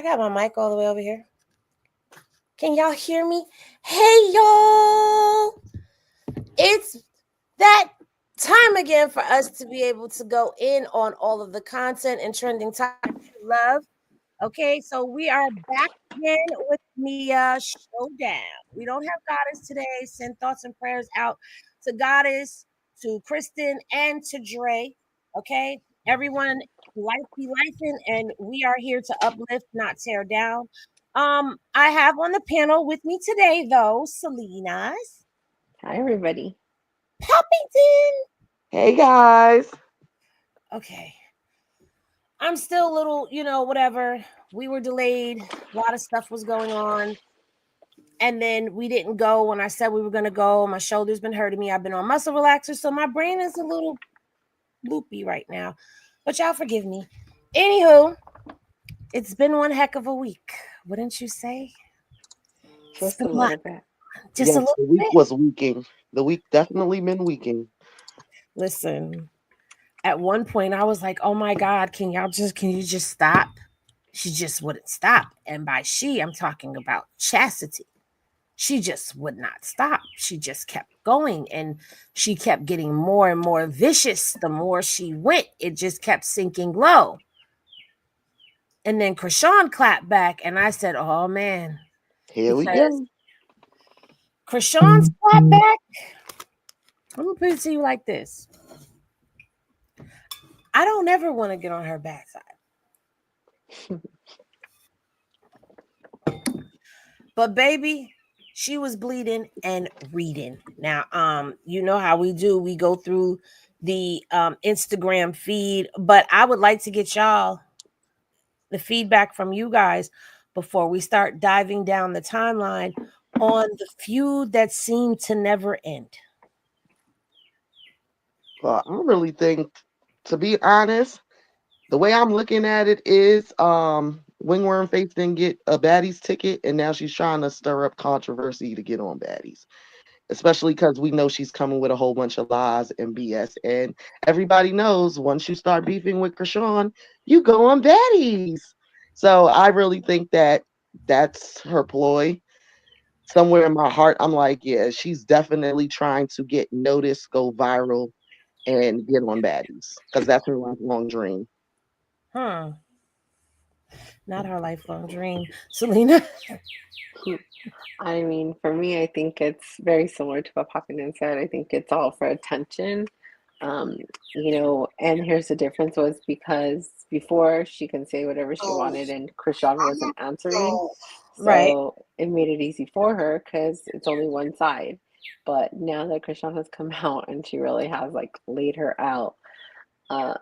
got my mic all the way over here. Can y'all hear me? Hey, y'all. It's that time again for us to be able to go in on all of the content and trending topics you love. Okay, so we are back again with Mia Showdown. We don't have Goddess today. Send thoughts and prayers out to Goddess, to Kristen, and to Dre. Okay, everyone, life be lifing, and we are here to uplift, not tear down. I have on the panel with me today, though, Selena's Hi, everybody. Poppington. Hey guys. Okay, I'm still a little, whatever. We were delayed. A lot of stuff was going on. And then we didn't go when I said we were going to go. My shoulder's been hurting me. I've been on muscle relaxers. So my brain is a little loopy right now. But y'all forgive me. Anywho, it's been one heck of a week. Wouldn't you say? Just a little bit. Just a Yes, little the week bit. was weaking. The week definitely been weaking. Listen, at one point I was like, oh my God, can you just stop? She just wouldn't stop. And by she, I'm talking about Chasity. She just would not stop. She just kept going and she kept getting more and more vicious. The more she went, it just kept sinking low. And then Chrisean clapped back and I said, oh man, Here we because go. Chrisean's clap back, I'm going to put it to you like this. I don't ever want to get on her backside. But baby, she was bleeding and reading. Now, you know how we do. We go through the Instagram feed, but I would like to get y'all the feedback from you guys before we start diving down the timeline on the feud that seemed to never end. Well, I really think, to be honest, the way I'm looking at it is Wingworm Faith didn't get a baddies ticket and now she's trying to stir up controversy to get on baddies. Especially because we know she's coming with a whole bunch of lies and BS. And everybody knows once you start beefing with Chrisean, you go on baddies. So I really think that that's her ploy. Somewhere in my heart, I'm like, yeah, she's definitely trying to get noticed, go viral, and get on baddies because that's her lifelong dream. Huh. Not her lifelong dream. Selena. I mean, for me, I think it's very similar to what Poppington said. I think it's all for attention. Um, and here's the difference was because before she can say whatever she wanted and Chrisean wasn't answering. Right. So it made it easy for her because it's only one side. But now that Chrisean has come out and she really has like laid her out, uh,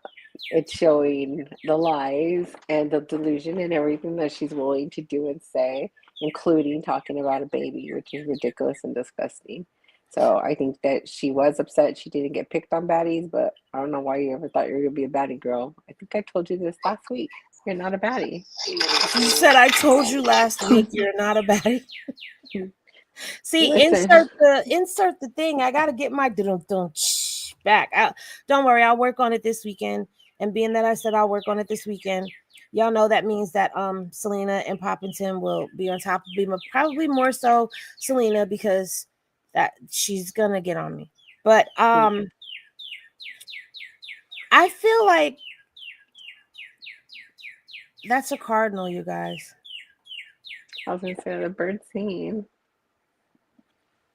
it's showing the lies and the delusion and everything that she's willing to do and say, including talking about a baby, which is ridiculous and disgusting. So I think that she was upset she didn't get picked on baddies, but I don't know why you ever thought you were gonna be a baddie girl. I think I told you this last week. You're not a baddie. You said I told you last week you're not a baddie. See, Listen, insert the thing. I gotta get my back. Don't worry, I'll work on it this weekend. And being that I said I'll work on it this weekend, y'all know that means that Selena and Poppington will be on top of me, but probably more so Selena because that she's gonna get on me. But I feel like that's a cardinal, you guys. I was gonna say the bird singing.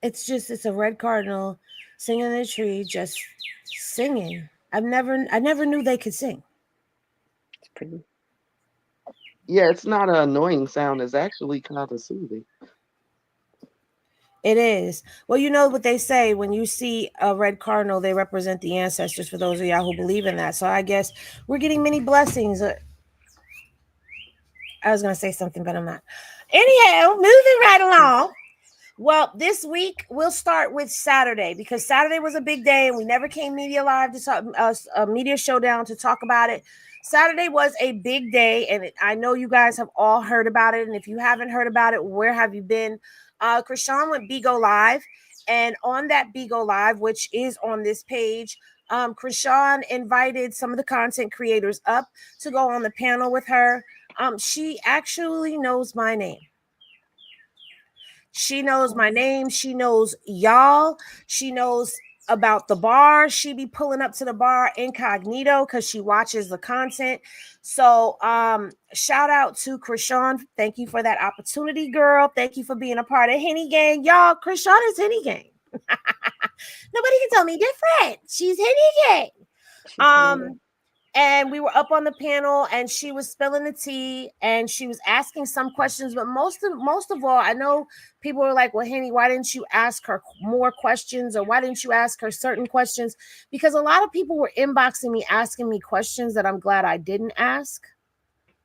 It's a red cardinal singing in the tree, just singing. I never knew they could sing. It's pretty. Yeah, it's not an annoying sound. It's actually kind of soothing. It is. Well, you know what they say when you see a red cardinal, they represent the ancestors for those of y'all who believe in that. So I guess we're getting many blessings. I was going to say something, but I'm not. Anyhow, moving right along. Well, this week we'll start with Saturday because Saturday was a big day and we never came media live to talk media showdown to talk about it. Saturday was a big day and I know you guys have all heard about it. And if you haven't heard about it, where have you been? Chrisean went Bigo Live, and on that Bigo Live, which is on this page, Chrisean invited some of the content creators up to go on the panel with her. She actually knows my name. She knows my name. She knows y'all. She knows about the bar. She be pulling up to the bar incognito because she watches the content. So shout out to Chrisean. Thank you for that opportunity, girl. Thank you for being a part of Henny Gang. Y'all, Chrisean is Henny Gang. Nobody can tell me different. She's Henny Gang. She's hilarious. Um, and we were up on the panel and she was spilling the tea and she was asking some questions, but most of all, I know people were like, well, Henny, why didn't you ask her more questions, or why didn't you ask her certain questions? Because a lot of people were inboxing me asking me questions that I'm glad I didn't ask,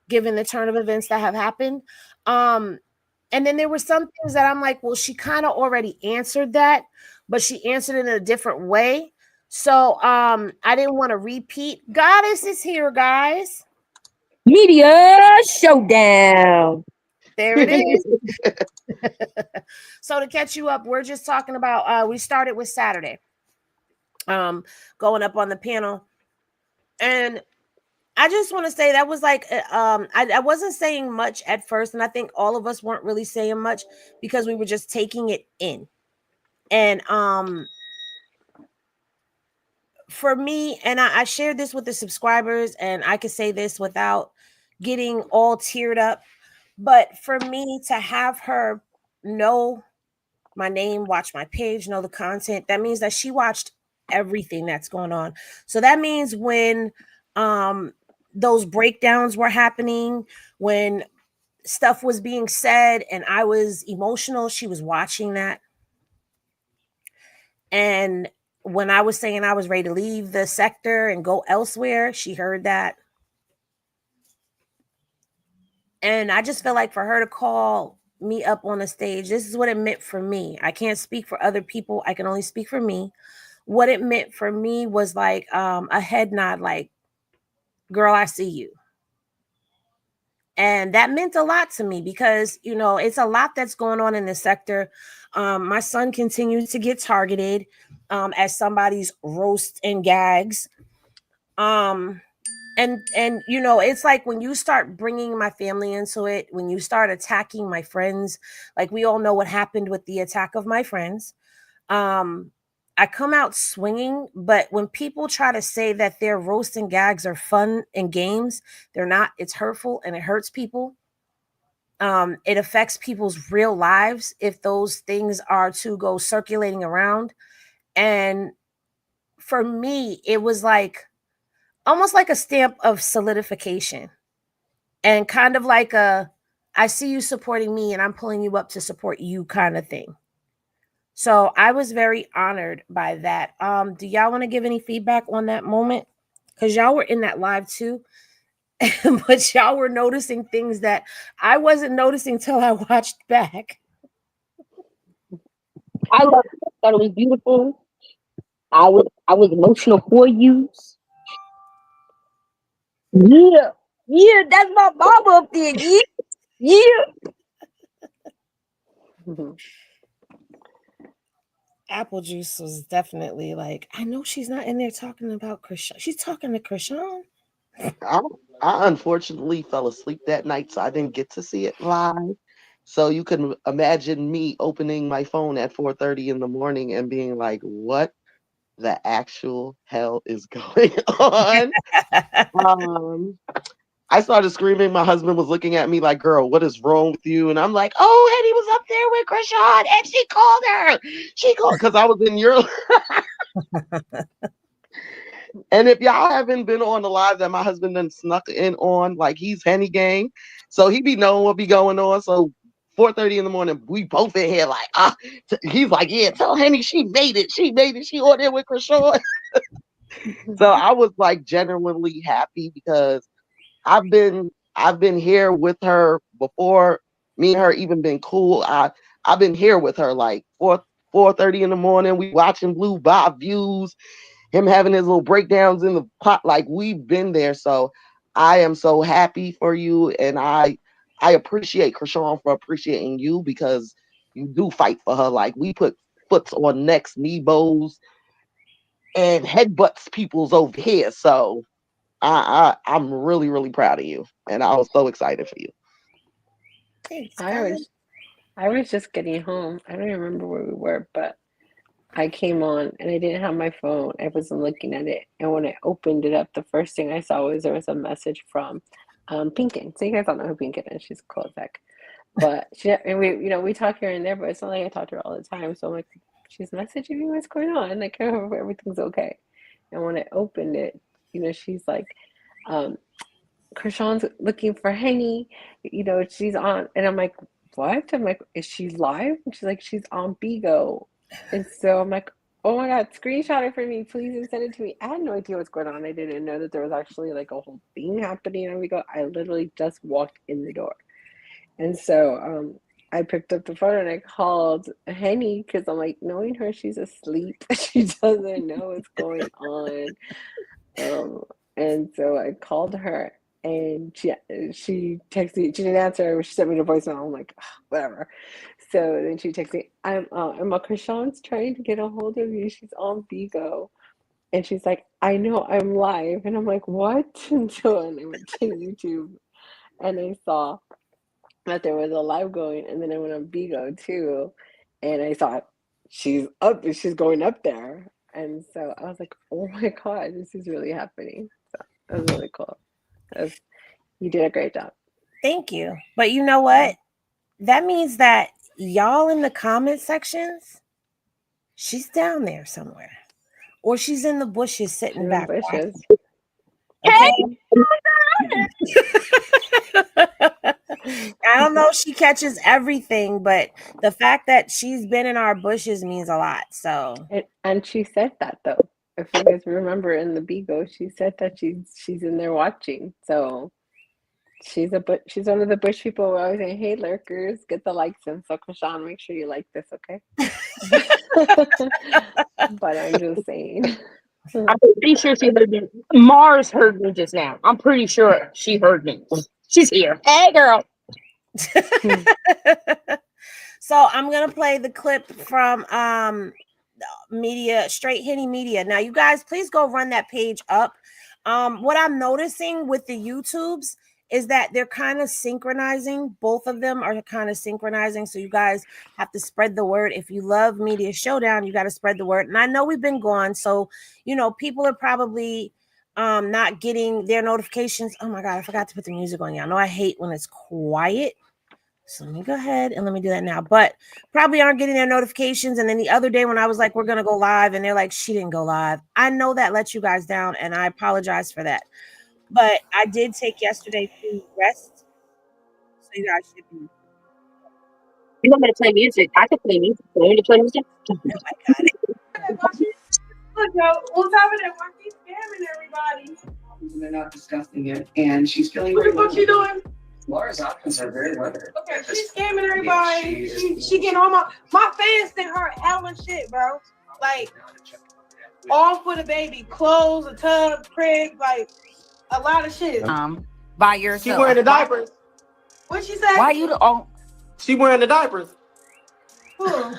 given the turn of events that have happened. And then there were some things that I'm like, well, she kind of already answered that, but she answered it in a different way. So I didn't want to repeat. Goddess is here, guys. Media showdown. There it is. So to catch you up, we're just talking about we started with Saturday. Going up on the panel. And I just want to say that was like I wasn't saying much at first, and I think all of us weren't really saying much because we were just taking it in. And for me, and I shared this with the subscribers, and I could say this without getting all teared up, but for me to have her know my name, watch my page, know the content, that means that she watched everything that's going on. So that means when those breakdowns were happening, when stuff was being said and I was emotional, she was watching that. And when I was saying I was ready to leave the sector and go elsewhere, she heard that. And I just feel like for her to call me up on the stage, this is what it meant for me. I can't speak for other people. I can only speak for me. What it meant for me was like a head nod, like, girl, I see you. And that meant a lot to me because, you know, it's a lot that's going on in the sector. My son continues to get targeted as somebody's roast and gags. And you know, it's like when you start bringing my family into it, when you start attacking my friends, like we all know what happened with the attack of my friends. I come out swinging, but when people try to say that their roast and gags are fun and games, they're not. It's hurtful and it hurts people. It affects people's real lives if those things are to go circulating around. And for me, it was like almost like a stamp of solidification and kind of like a I see you supporting me and I'm pulling you up to support you kind of thing. So I was very honored by that. Do y'all want to give any feedback on that moment? Because y'all were in that live too. But y'all were noticing things that I wasn't noticing till I watched back. I loved it. I thought it was beautiful. I was emotional for you. Yeah. Yeah, that's my mama up there. Yeah. Yeah. Apple juice was definitely like, I know she's not in there talking about Chrisean. She's talking to Chrisean. I, I unfortunately fell asleep that night, so I didn't get to see it live. So you can imagine me opening my phone at 4:30 in the morning and being like, "What the actual hell is going on?" Um, I started screaming. My husband was looking at me like, "Girl, what is wrong with you?" And I'm like, "Oh, Eddie was up there with Krishan, and she called her. She called because I was in Europe." And if y'all haven't been on the live that my husband done snuck in on, like he's Henny Gang, so he be knowing what be going on. So 4:30 in the morning, we both in here like, he's like, yeah, tell Henny she made it. She made it. She on there with Krishan. So I was like genuinely happy because I've been here with her before me and her even been cool. I've been here with her like 4:30 in the morning. We watching Blue Bob views, him having his little breakdowns in the pot. Like we've been there. So I am so happy for you, and I appreciate Krishan for appreciating you because you do fight for her. Like we put foots on necks, knee bows, and headbutts people's over here. So I'm really, really proud of you, and I was so excited for you. Thanks, I guys. was I was just getting home. I don't even remember where we were, but I came on and I didn't have my phone. I wasn't looking at it. And when I opened it up, the first thing I saw was there was a message from Pinkin. So you guys don't know who Pinkin is. She's cool as heck. But and we talk here and there, but it's not like I talk to her all the time. So I'm like, she's messaging me, what's going on? Like, I hope everything's okay. And when I opened it, she's like, Chrisean's looking for Henny. She's on. And I'm like, what? I'm like, is she live? And she's like, she's on Bigo. And so I'm like, oh my God, screenshot it for me, please, and send it to me. I had no idea what's going on. I didn't know that there was actually like a whole thing happening on Bigo. I literally just walked in the door. And so I picked up the phone and I called Henny because I'm like, knowing her, she's asleep. She doesn't know what's going on. And so I called her and she texted me. She didn't answer. She sent me the voicemail. I'm like, whatever. So then she texted me, Emma, Chrisean's trying to get a hold of you. She's on Bigo. And she's like, I know, I'm live. And I'm like, what? And so I went to YouTube and I saw that there was a live going. And then I went on Bigo too. And I saw she's going up there. And so I was like, oh my God, this is really happening. So it was really cool. You did a great job. Thank you. But you know what? That means that y'all in the comment sections, she's down there somewhere. Or she's in the bushes sitting back. Bushes. Okay. I don't know if she catches everything, but the fact that she's been in our bushes means a lot. So and she said that though. If you guys remember in the Bigo, she said that she's in there watching. So she's one of the bush people who always say, hey lurkers, get the likes in. So Chrisean, make sure you like this, okay? But I'm just saying. I'm pretty sure she heard me. Mars heard me just now. I'm pretty sure she heard me. She's here. Hey, girl. So I'm gonna play the clip from Straight Henny Media. Now, you guys, please go run that page up. What I'm noticing with the YouTubes is that they're kind of synchronizing. Both of them are kind of synchronizing. So you guys have to spread the word. If you love Media Showdown, you got to spread the word. And I know we've been gone, so people are probably not getting their notifications. Oh my God, I forgot to put the music on. Y'all know I hate when it's quiet. So let me go ahead and let me do that now. But probably aren't getting their notifications. And then the other day when I was like, we're going to go live, and they're like, she didn't go live. I know that lets you guys down, and I apologize for that. But I did take yesterday to rest. So you guys should be. You want me to play music? I can play music. You want me to play music? Oh my God. Look, yo, on top of that, why she's scamming everybody? They're not discussing it, and she's feeling. What the fuck she doing? Laura's options are very limited. Okay, she's scamming everybody. She getting all my fans sent her hella shit, bro. Like, all for the baby, clothes, a tub, crib, like a lot of shit. By yourself. She wearing the diapers. What she said? Why you the oh? She wearing the diapers. Who?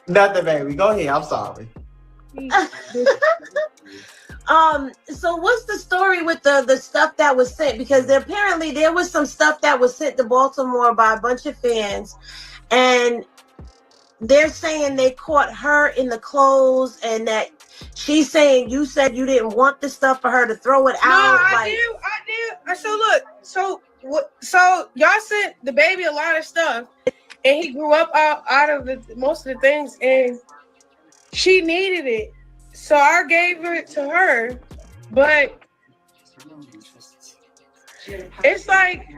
Nothing, baby. Go ahead. I'm sorry. So what's the story with the stuff that was sent? Because apparently there was some stuff that was sent to Baltimore by a bunch of fans, and they're saying they caught her in the clothes, and that she's saying you said you didn't want the stuff for her to throw it out. No, I did. So look, so y'all sent the baby a lot of stuff, and he grew up out of most of the things, and she needed it. So I gave it to her, but it's like,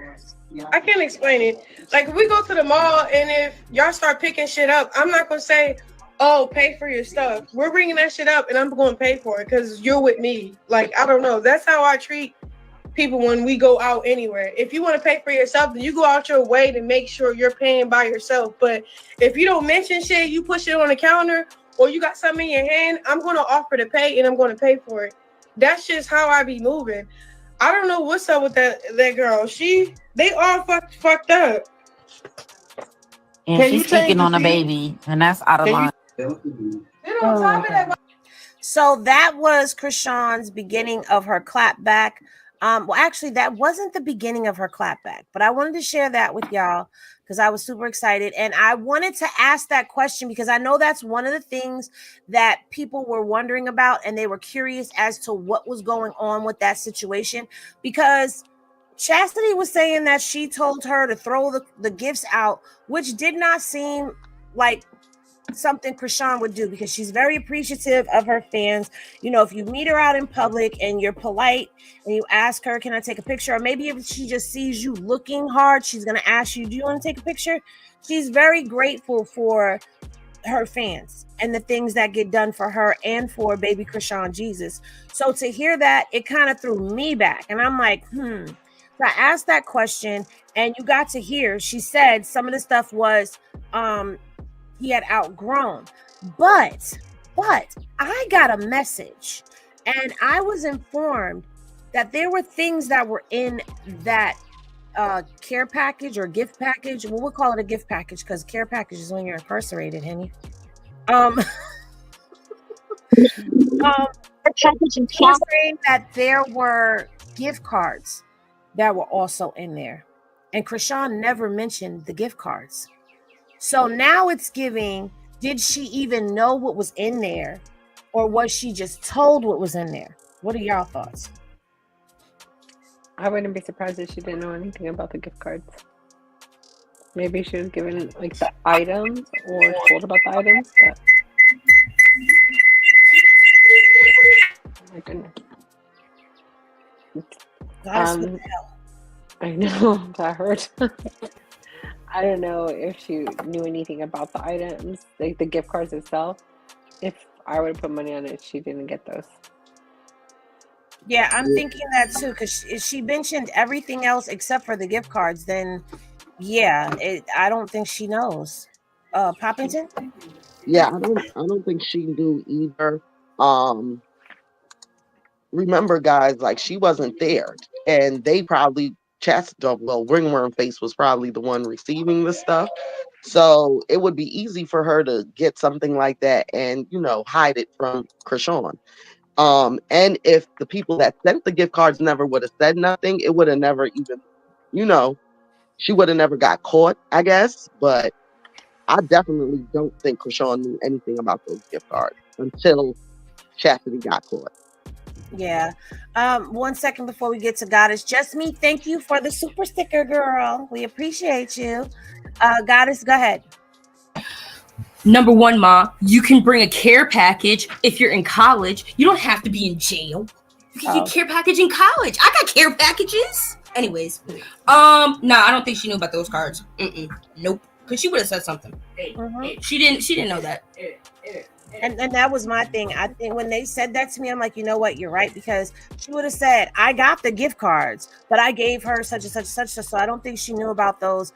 I can't explain it. Like, if we go to the mall and if y'all start picking shit up, I'm not going to say, oh, pay for your stuff. We're bringing that shit up and I'm going to pay for it because you're with me. Like, I don't know. That's how I treat people when we go out anywhere. If you want to pay for yourself, then you go out your way to make sure you're paying by yourself. But if you don't mention shit, you push it on the counter, or you got something in your hand, I'm going to offer to pay and I'm going to pay for it. That's just how I be moving. I don't know what's up with that girl. They all fucked up. And she's speaking on a baby, and that's out of line. They don't on top of that. So that was Chrisean's beginning of her clapback. Well, actually, that wasn't the beginning of her clapback, but I wanted to share that with y'all because I was super excited. And I wanted to ask that question because I know that's one of the things that people were wondering about, and they were curious as to what was going on with that situation. Because Chasity was saying that she told her to throw the gifts out, which did not seem like something Chrisean would do because she's very appreciative of her fans. You know, if you meet her out in public and you're polite and you ask her, can I take a picture? Or maybe if she just sees you looking hard, she's going to ask you, do you want to take a picture? She's very grateful for her fans and the things that get done for her and for baby Chrisean Jesus. So to hear that, it kind of threw me back. And I'm like, So I asked that question and you got to hear, she said some of the stuff was, he had outgrown, but I got a message and I was informed that there were things that were in that care package or gift package. Well, we'll call it a gift package because care package is when you're incarcerated, Henny. She was saying that there were gift cards that were also in there, and Chrisean never mentioned the gift cards. So now it's giving, did she even know what was in there? Or was she just told what was in there? What are y'all thoughts? I wouldn't be surprised if she didn't know anything about the gift cards. Maybe she was given like the items or told about the items, but oh my goodness. I know, that hurt. I don't know if she knew anything about the items, like the gift cards itself. If I would have put money on it, she didn't get those. Yeah, I'm thinking that too, because she mentioned everything else except for the gift cards. Then, yeah, I don't think she knows. Poppington? Yeah, I don't think she knew either. Remember, guys, like she wasn't there, and they probably well, Ringworm Face was probably the one receiving the stuff. So it would be easy for her to get something like that and, hide it from Chrisean. And if the people that sent the gift cards never would have said nothing, it would have never even, she would have never got caught, I guess. But I definitely don't think Chrisean knew anything about those gift cards until Chastity got caught. Yeah. 1 second before we get to Goddess. Just me. Thank you for the super sticker, girl. We appreciate you. Goddess, go ahead. Number one, Ma, you can bring a care package if you're in college. You don't have to be in jail. You can get care package in college. I got care packages. Anyways, I don't think she knew about those cards. Nope. Because she would have said something. She didn't know that. And that was my thing. I think when they said that to me, I'm like, you know what? You're right. Because she would have said, I got the gift cards, but I gave her such and such. So I don't think she knew about those.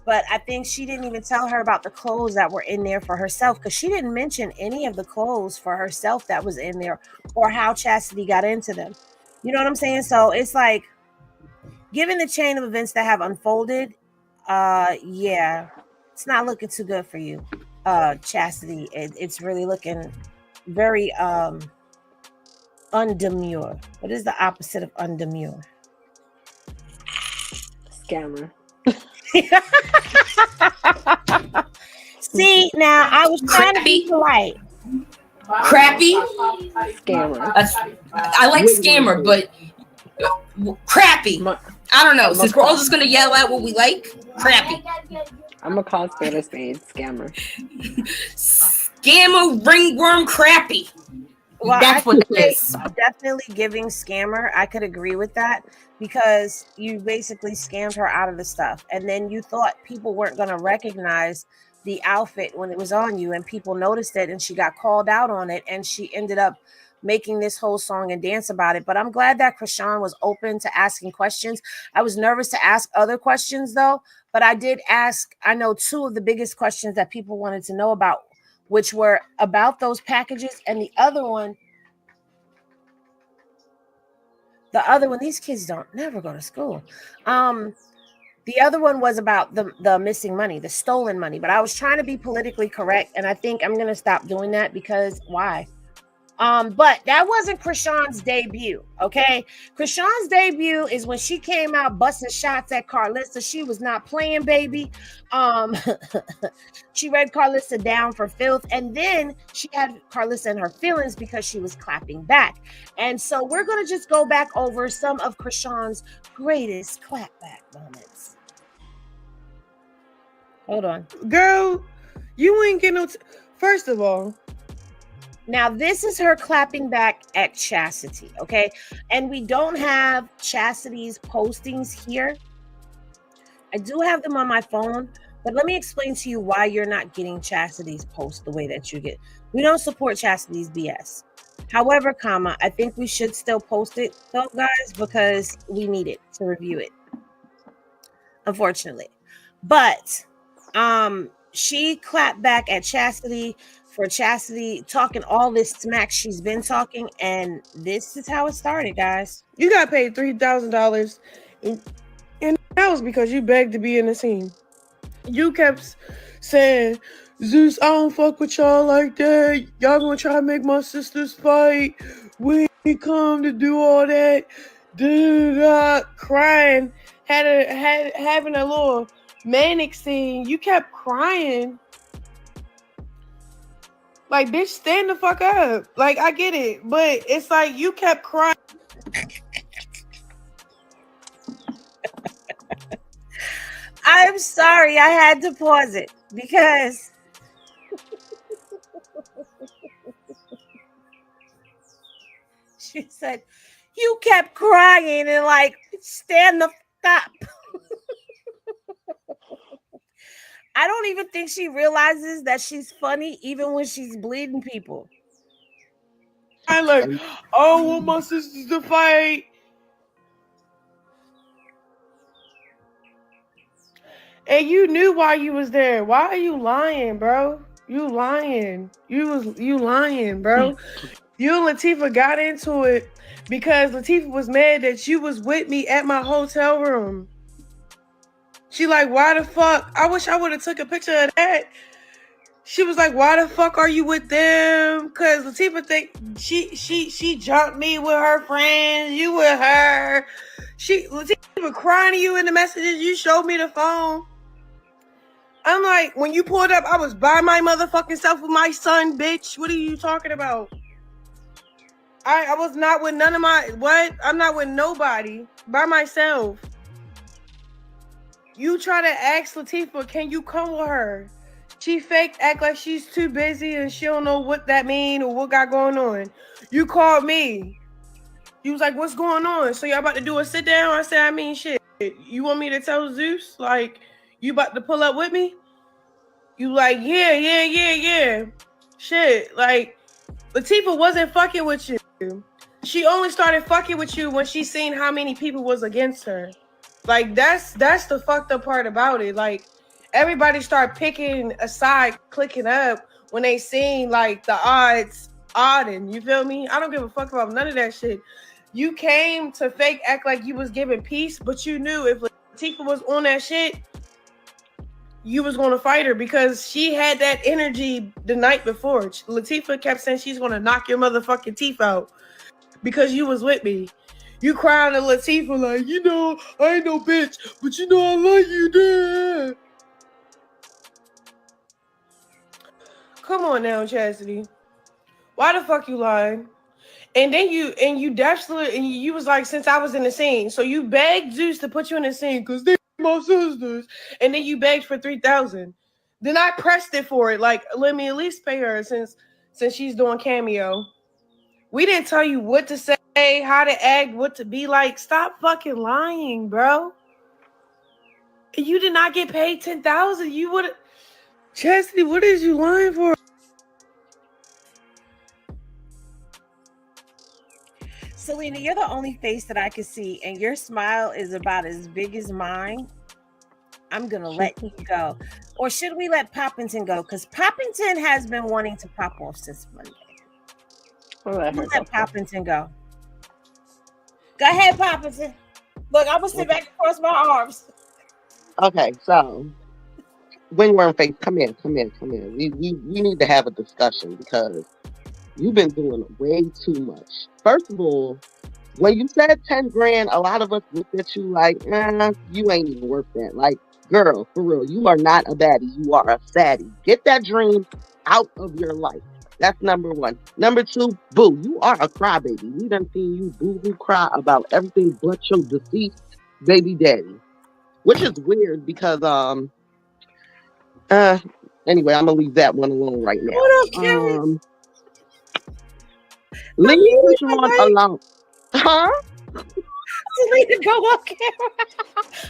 But I think she didn't even tell her about the clothes that were in there for herself, because she didn't mention any of the clothes for herself that was in there or how Chastity got into them. You know what I'm saying? So it's like, given the chain of events that have unfolded, yeah, it's not looking too good for you, Chastity. It's really looking very undemure. What is the opposite of undemure? Scammer. See, now I was trying to be polite. Crappy. Scammer. I like scammer, but crappy. I don't know. Since we're all just gonna yell at what we like, crappy. I'm gonna call spade a spade. Scammer. Scammer, ringworm, crappy. Well, that's what it is. Definitely giving scammer. I could agree with that, because you basically scammed her out of the stuff, and then you thought people weren't going to recognize the outfit when it was on you, and people noticed it, and she got called out on it, and she ended up making this whole song and dance about it. But I'm glad that Chrisean was open to asking questions. I was nervous to ask other questions though, but I did ask, I know, two of the biggest questions that people wanted to know about, which were about those packages, and the other one, these kids don't never go to school. The other one was about the missing money, the stolen money. But I was trying to be politically correct, and I think I'm gonna stop doing that because why? But that wasn't Chrisean's debut. Okay, Chrisean's debut is when she came out busting shots at Carlissa. She was not playing, baby. She read Carlissa down for filth, and then she had Carlissa in her feelings because she was clapping back. And so we're gonna just go back over some of Chrisean's greatest clapback moments. Hold on, Girl, you ain't get no. First of all, now this is her clapping back at Chasity, okay? And we don't have Chastity's postings here. I do have them on my phone, but let me explain to you why you're not getting Chastity's post the way that you get. We don't support Chastity's BS. However, I think we should still post it though, guys, because we need it to review it. Unfortunately. But she clapped back at Chasity for Chasity talking all this smack she's been talking, and this is how it started, guys. you got paid $3,000, and that was because you begged to be in the scene. You kept saying, Zeus, I don't fuck with y'all like that. Y'all gonna try to make my sisters fight. We ain't come to do all that. Crying, having a little manic scene. You kept crying. Like, bitch, stand the fuck up. Like, I get it, but it's like you kept crying. I'm sorry, I had to pause it because she said, you kept crying and like, stand the fuck up. I don't even think she realizes that she's funny even when she's bleeding people. I'm like, I don't want my sisters to fight. And you knew why you was there. Why are you lying, bro? You lying. You lying, bro. You and Latifah got into it because Latifah was mad that you was with me at my hotel room. She like, why the fuck? I wish I would have took a picture of that. She was like, why the fuck are you with them? Cause Latifah think she jumped me with her friends. You with her. Latifah crying to you in the messages. You showed me the phone. I'm like, when you pulled up, I was by my motherfucking self with my son, bitch. What are you talking about? I was not with none of my, what? I'm not with nobody. By myself. You try to ask Latifah, can you come with her? She fake act like she's too busy and she don't know what that mean or what got going on. You called me. You was like, what's going on? So y'all about to do a sit down? I said, I mean, shit. You want me to tell Zeus? Like, you about to pull up with me? You like, yeah. Shit, like, Latifah wasn't fucking with you. She only started fucking with you when she seen how many people was against her. Like, that's the fucked up part about it. Like, everybody start picking a side, clicking up when they seen, like, the odds odding. You feel me? I don't give a fuck about none of that shit. You came to fake act like you was giving peace, but you knew if Latifah was on that shit, you was going to fight her because she had that energy the night before. Latifah kept saying she's going to knock your motherfucking teeth out because you was with me. You crying to Latifah like, you know, I ain't no bitch, but you know I like you, Dad. Come on now, Chasity. Why the fuck you lying? And then you definitely, and you was like, since I was in the scene. So you begged Zeus to put you in the scene because they're my sisters. And then you begged for $3,000. Then I pressed it for it. Like, let me at least pay her since she's doing cameo. We didn't tell you what to say, how to act, what to be like. Stop fucking lying, bro. You did not get paid $10,000. You would have. Chastity, what is you lying for? Selena, you're the only face that I can see, and your smile is about as big as mine. I'm gonna let you go. Or should we let Poppington go? Because Poppington has been wanting to pop off since Monday. We'll let Poppington go. Go ahead, Poppington. Look, I'm gonna sit back and cross my arms. Okay, so Wingworm Face, come in, come in, come in. We need to have a discussion because you've been doing way too much. First of all, when you said 10 grand, a lot of us looked at you like, you ain't even worth that. Like, girl, for real, you are not a baddie. You are a fatty. Get that dream out of your life. That's number one. Number two, boo, you are a crybaby. We done seen you boo-hoo cry about everything but your deceased baby daddy. Which is weird because, uh, anyway, I'm gonna leave that one alone right now. What up, Karen? Leave Selena, Chrisean alone. Huh? Selena, go up, Karen.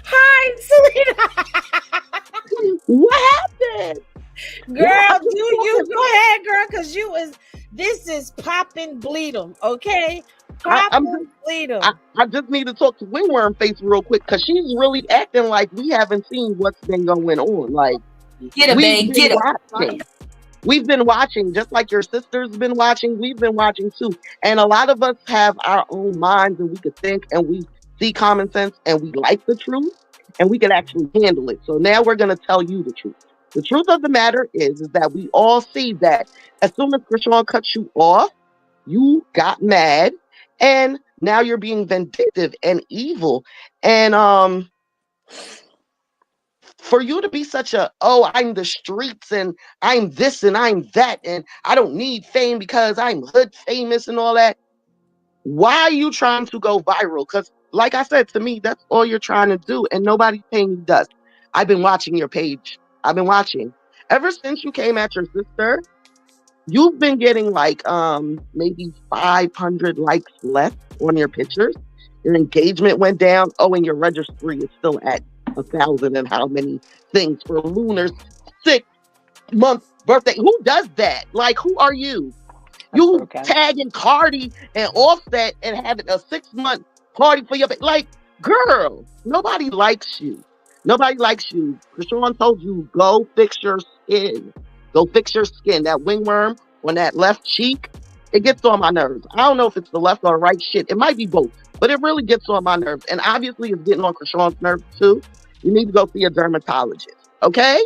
Hi, Selena. What happened? Girl, do you go ahead, girl, because this is popping bleed 'em, okay? Popping bleed 'em. I just need to talk to Wingworm Face real quick because she's really acting like we haven't seen what's been going on. Like, Get him, we've babe. been Get him. watching. We've been watching, just like your sister's been watching. We've been watching too. And a lot of us have our own minds and we could think and we see common sense and we like the truth and we can actually handle it. So now we're going to tell you the truth. The truth of the matter is that we all see that as soon as Chrisean cuts you off, you got mad and now you're being vindictive and evil. And for you to be such a, oh, I'm the streets and I'm this and I'm that and I don't need fame because I'm hood famous and all that. Why are you trying to go viral? Because like I said, to me, that's all you're trying to do and nobody's paying you dust. I've been watching your page. I've been watching. Ever since you came at your sister, you've been getting like maybe 500 likes less on your pictures. Your engagement went down. Oh, and your registry is still at 1,000 and how many things for Lunar's 6-month birthday. Who does that? Like, who are you? You tagging Cardi and Offset and having a 6-month party for your like, girl. Nobody likes you. Nobody likes you. Chrisean told you go fix your skin. Go fix your skin. That wingworm on that left cheek, it gets on my nerves. I don't know if it's the left or right shit. It might be both, but it really gets on my nerves. And obviously, it's getting on Chrisean's nerves too. You need to go see a dermatologist, okay?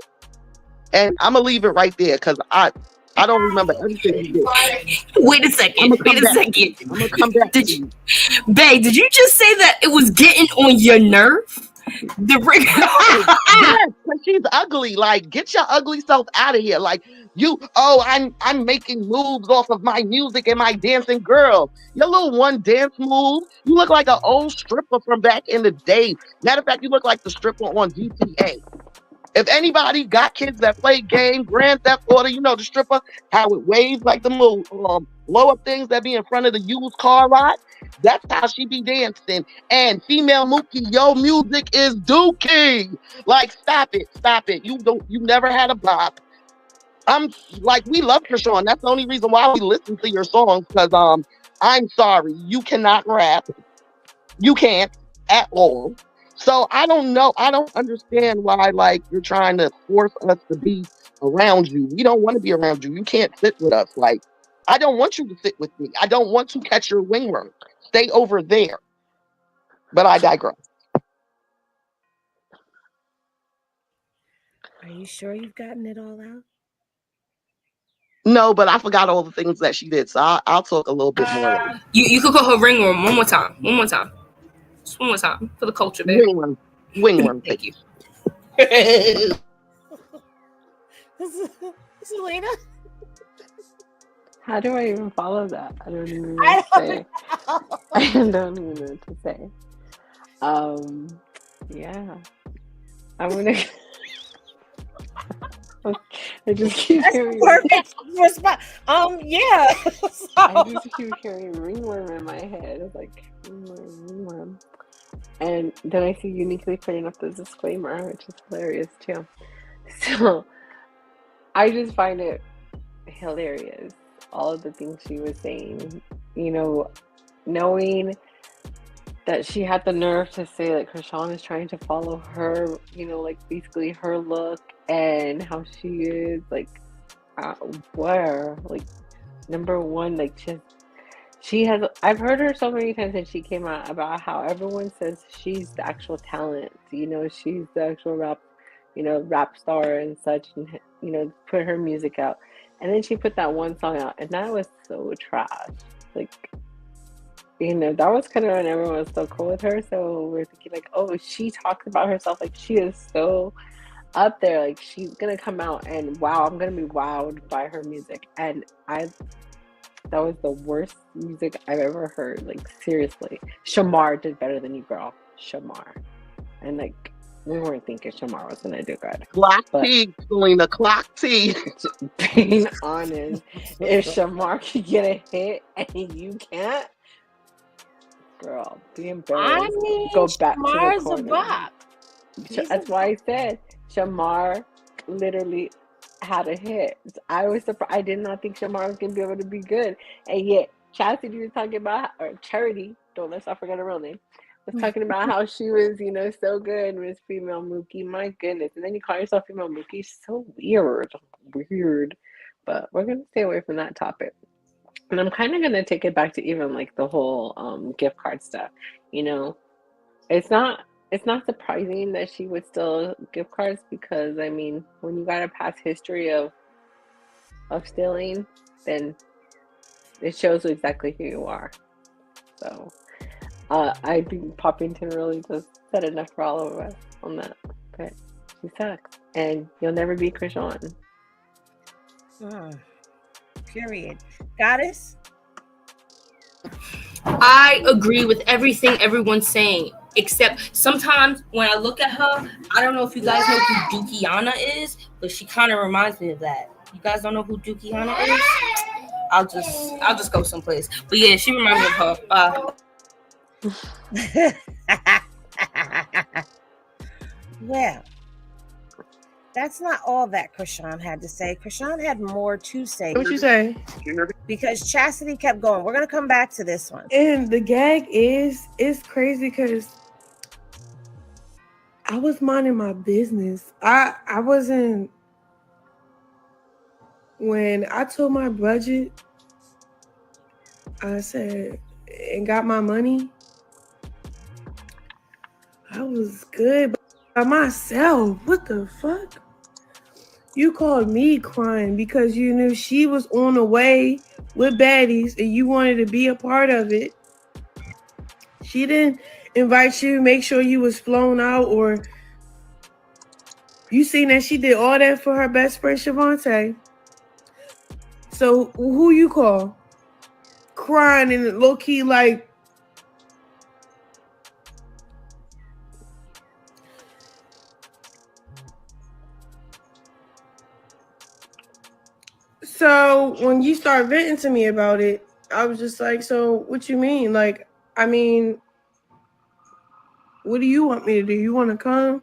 And I'm gonna leave it right there because I don't remember everything you did. Wait a second. Wait a second. I'm gonna come back. Babe, did you just say that it was getting on your nerve? The ring. Yes, because she's ugly. Like, get your ugly self out of here. Like, I'm making moves off of my music and my dancing. Girl, your little one dance move. You look like an old stripper from back in the day. Matter of fact, you look like the stripper on GTA. If anybody got kids that play games, Grand Theft Auto, you know the stripper, how it waves like the little blow up things that be in front of the used car lot. That's how she be dancing. And female Mookie, your music is dookie. Like, stop it. You never had a bop. I'm like, we love Chrisean. That's the only reason why we listen to your songs. Because I'm sorry, you cannot rap. You can't at all. So I don't know. I don't understand why like you're trying to force us to be around you. We don't want to be around you. You can't sit with us. Like, I don't want you to sit with me. I don't want to catch your wingworm. Stay over there. But I digress. Are you sure you've gotten it all out? No, but I forgot all the things that she did. So I'll talk a little bit more later. You could call her ringworm one more time. One more time. Just one more time for the culture, babe. Wingworm. Thank you. Selena? How do I even follow that? I don't even know what to say. I don't even know what to say. Yeah. I'm gonna I just keep hearing perfect response. Yeah. I just keep hearing ringworm in my head. It's like ringworm. And then I see uniquely putting up the disclaimer, which is hilarious too. So I just find it hilarious. All of the things she was saying, you know, knowing that she had the nerve to say that Chrisean is trying to follow her, you know, like basically her look and how she is, like, where, like, number one, like, I've heard her so many times since she came out about how everyone says she's the actual talent, she's the actual rap star and such, and put her music out. And then she put that one song out, and that was so trash. Like, that was kind of when everyone was so cool with her. So we're thinking like, oh, she talks about herself like she is so up there, like she's gonna come out and wow, I'm gonna be wowed by her music. And that was the worst music I've ever heard. Like, seriously, Shamar did better than you, girl. Shamar, and like, we weren't thinking Shamar was gonna do good. Clock But T, Selena, clock T. being honest, if Shamar can get a hit and you can't, girl, be I embarrassed. mean, Go back Shamar's to a the corner. bop. That's why I said Shamar literally had a hit. I was surprised. I did not think Shamar was gonna be able to be good, and yet Chasity was talking about, or Charity, don't let's not forget her real name, was talking about how she was, so good, Miss Female Mookie. My goodness, and then you call yourself Female Mookie. So weird. But we're gonna stay away from that topic. And I'm kind of gonna take it back to even like the whole gift card stuff. It's not surprising that she would steal gift cards, because I mean, when you got a past history of stealing, then it shows exactly who you are. So I think Poppington really just said enough for all of us on that. But she sucks, and you'll never be Chrisean. Period. Goddess? I agree with everything everyone's saying, except sometimes when I look at her, I don't know if you guys know who Dukiana is, but she kind of reminds me of that. You guys don't know who Dukiana is? I'll just go someplace. But yeah, she reminds me of her. Well, that's not all that Chrisean had to say. Chrisean had more to say. What you say? Because Chasity kept going. We're gonna come back to this one. And the gag is, it's crazy because I was minding my business. I wasn't, when I told my budget, I said, and got my money, I was good by myself. What the fuck? You called me crying because you knew she was on the way with baddies and you wanted to be a part of it. She didn't invite you, make sure you was flown out, or you seen that she did all that for her best friend Shavante. So who you call? Crying and low key like, so when you start venting to me about it, I was just like, so what you mean? Like, I mean, what do you want me to do? You want to come?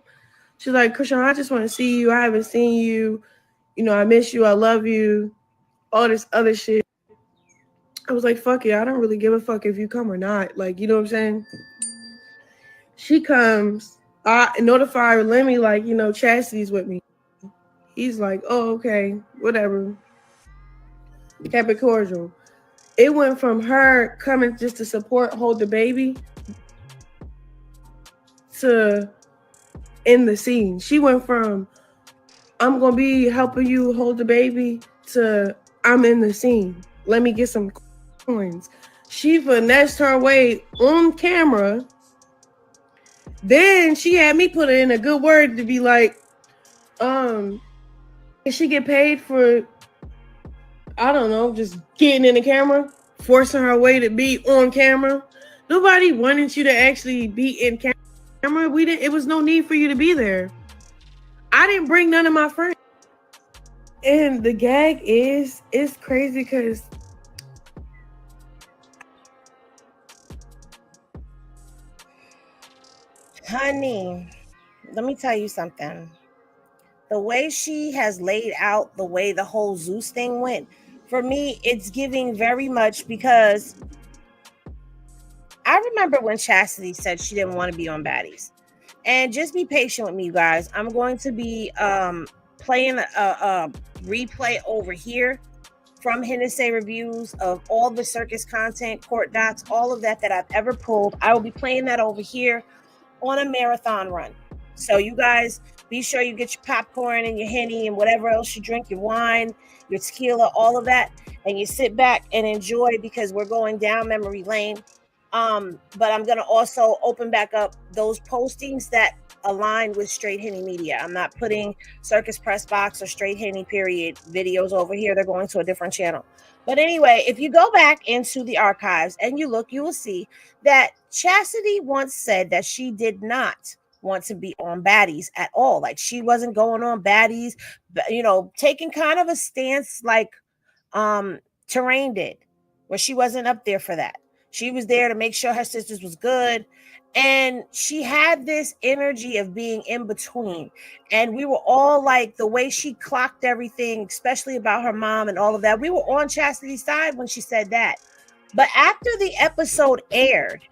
She's like, Chrisean, I just want to see you. I haven't seen you. I miss you. I love you. All this other shit. I was like, fuck it. I don't really give a fuck if you come or not. Like, you know what I'm saying? She comes. I notify Lemmy, like, Chastity's with me. He's like, oh, okay, whatever. Kept it cordial. It went from her coming just to support, hold the baby, to in the scene. She went from, I'm going to be helping you hold the baby, to I'm in the scene. Let me get some coins. She finessed her way on camera. Then she had me put in a good word to be like, can she get paid for, I don't know, just getting in the camera, forcing her way to be on camera? Nobody wanted you to actually be in camera. It was no need for you to be there. I didn't bring none of my friends. And the gag is, it's crazy because Honey, let me tell you something. The way she has laid out the way the whole Zeus thing went, for me, it's giving very much, because I remember when Chasity said she didn't want to be on Baddies. And just be patient with me, you guys. I'm going to be playing a replay over here from Hennessy reviews of all the circus content, court docs, all of that I've ever pulled. I will be playing that over here on a marathon run. So you guys be sure you get your popcorn and your Henny and whatever else you drink, your wine, your tequila, all of that, and you sit back and enjoy, because we're going down memory lane. But I'm going to also open back up those postings that align with Straight Henny Media. I'm not putting Circus Press Box or Straight Henny period videos over here. They're going to a different channel. But anyway, if you go back into the archives and you look, you will see that Chasity once said that she did not want to be on baddies at all. Like, she wasn't going on baddies, taking kind of a stance like Terrain did, where she wasn't up there for that. She was there to make sure her sisters was good. And she had this energy of being in between. And we were all like, the way she clocked everything, especially about her mom and all of that, we were on Chastity's side when she said that. But after the episode aired,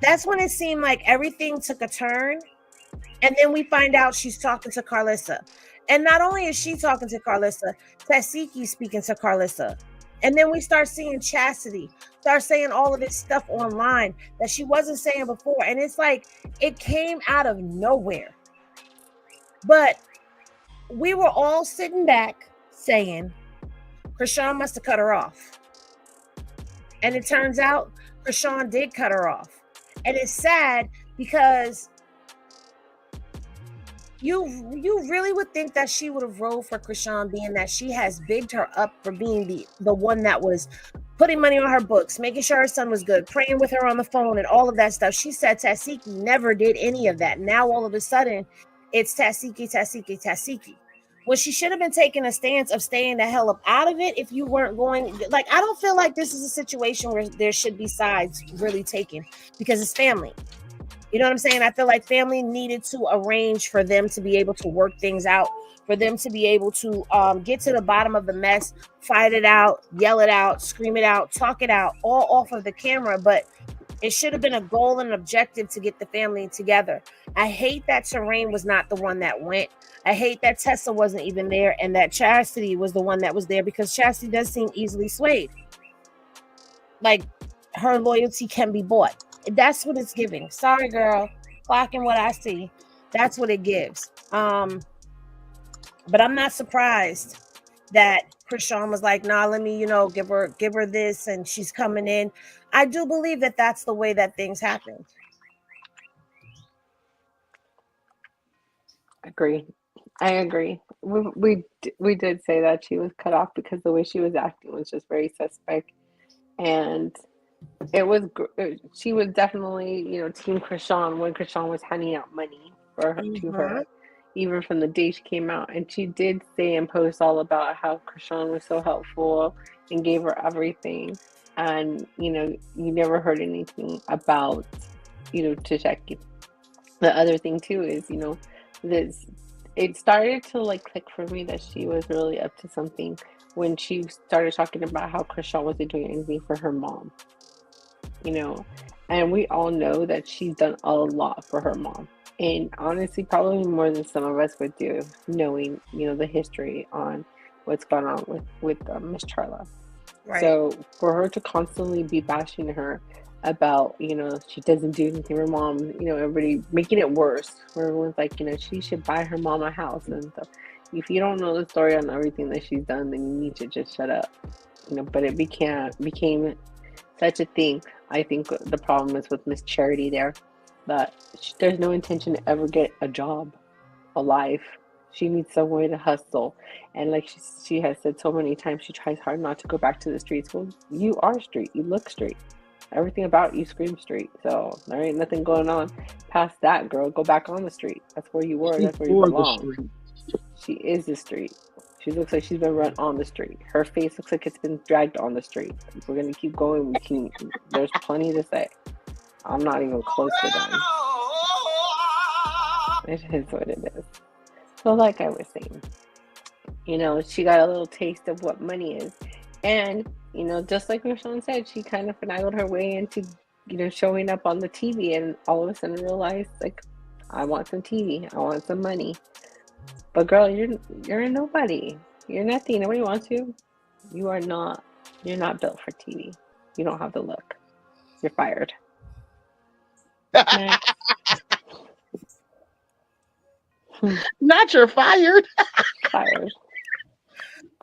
that's when it seemed like everything took a turn. And then we find out she's talking to Carlissa. And not only is she talking to Carlissa, Tasiki's speaking to Carlissa. And then we start seeing Chasity start saying all of this stuff online that she wasn't saying before. And it's like, it came out of nowhere. But we were all sitting back saying, Chrisean must have cut her off. And it turns out Chrisean did cut her off. And it's sad because you really would think that she would have rolled for Chrisean, being that she has bigged her up for being the one that was putting money on her books, making sure her son was good, praying with her on the phone and all of that stuff. She said Tasiki never did any of that. Now all of a sudden it's Tasiki. When she should have been taking a stance of staying the hell up out of it if you weren't going. Like, I don't feel like this is a situation where there should be sides really taken, because it's family. You know what I'm saying? I feel like family needed to arrange for them to be able to work things out, for them to be able to get to the bottom of the mess, fight it out, yell it out, scream it out, talk it out, all off of the camera. But it should have been a goal and an objective to get the family together. I hate that Terrain was not the one that went. I hate that Tessa wasn't even there, and that Chasity was the one that was there, because Chasity does seem easily swayed. Like, her loyalty can be bought. That's what it's giving. Sorry, girl. Clocking what I see. That's what it gives. But I'm not surprised that Chrisean was like, nah, let me, give her this, and she's coming in. I do believe that that's the way that things happen. I agree. We did say that she was cut off because the way she was acting was just very suspect, and she was definitely team Chrisean when Chrisean was handing out money for her to her, even from the day she came out. And she did say and post all about how Chrisean was so helpful and gave her everything. And you never heard anything about Tasheki. The other thing too is this. It started to click for me that she was really up to something when she started talking about how Chrisean wasn't doing anything for her mom. And we all know that she's done a lot for her mom, and honestly probably more than some of us would do, knowing the history on what's gone on with Miss Charla. Right. So for her to constantly be bashing her about she doesn't do anything for her mom, everybody making it worse, where everyone's like she should buy her mom a house and stuff. If you don't know the story on everything that she's done, then you need to just shut up. But it became such a thing. I think the problem is with Miss Charity there, that there's no intention to ever get a job, a life. She needs some way to hustle. And like she has said so many times, she tries hard not to go back to the streets. Well, you are street. You look street. Everything about you screams street. So there ain't nothing going on past that, girl. Go back on the street. That's where you were. That's where you belong. She is the street. She looks like she's been run on the street. Her face looks like it's been dragged on the street. If we're gonna keep going, there's plenty to say. I'm not even close to done. It is what it is. So like I was saying, she got a little taste of what money is. And, just like Chrisean said, she kind of finagled her way into, showing up on the TV, and all of a sudden realized, I want some TV. I want some money. But girl, you're a nobody. You're nothing. Nobody wants you. You're not built for TV. You don't have the look. You're fired. Next. Not you're fired. Fired.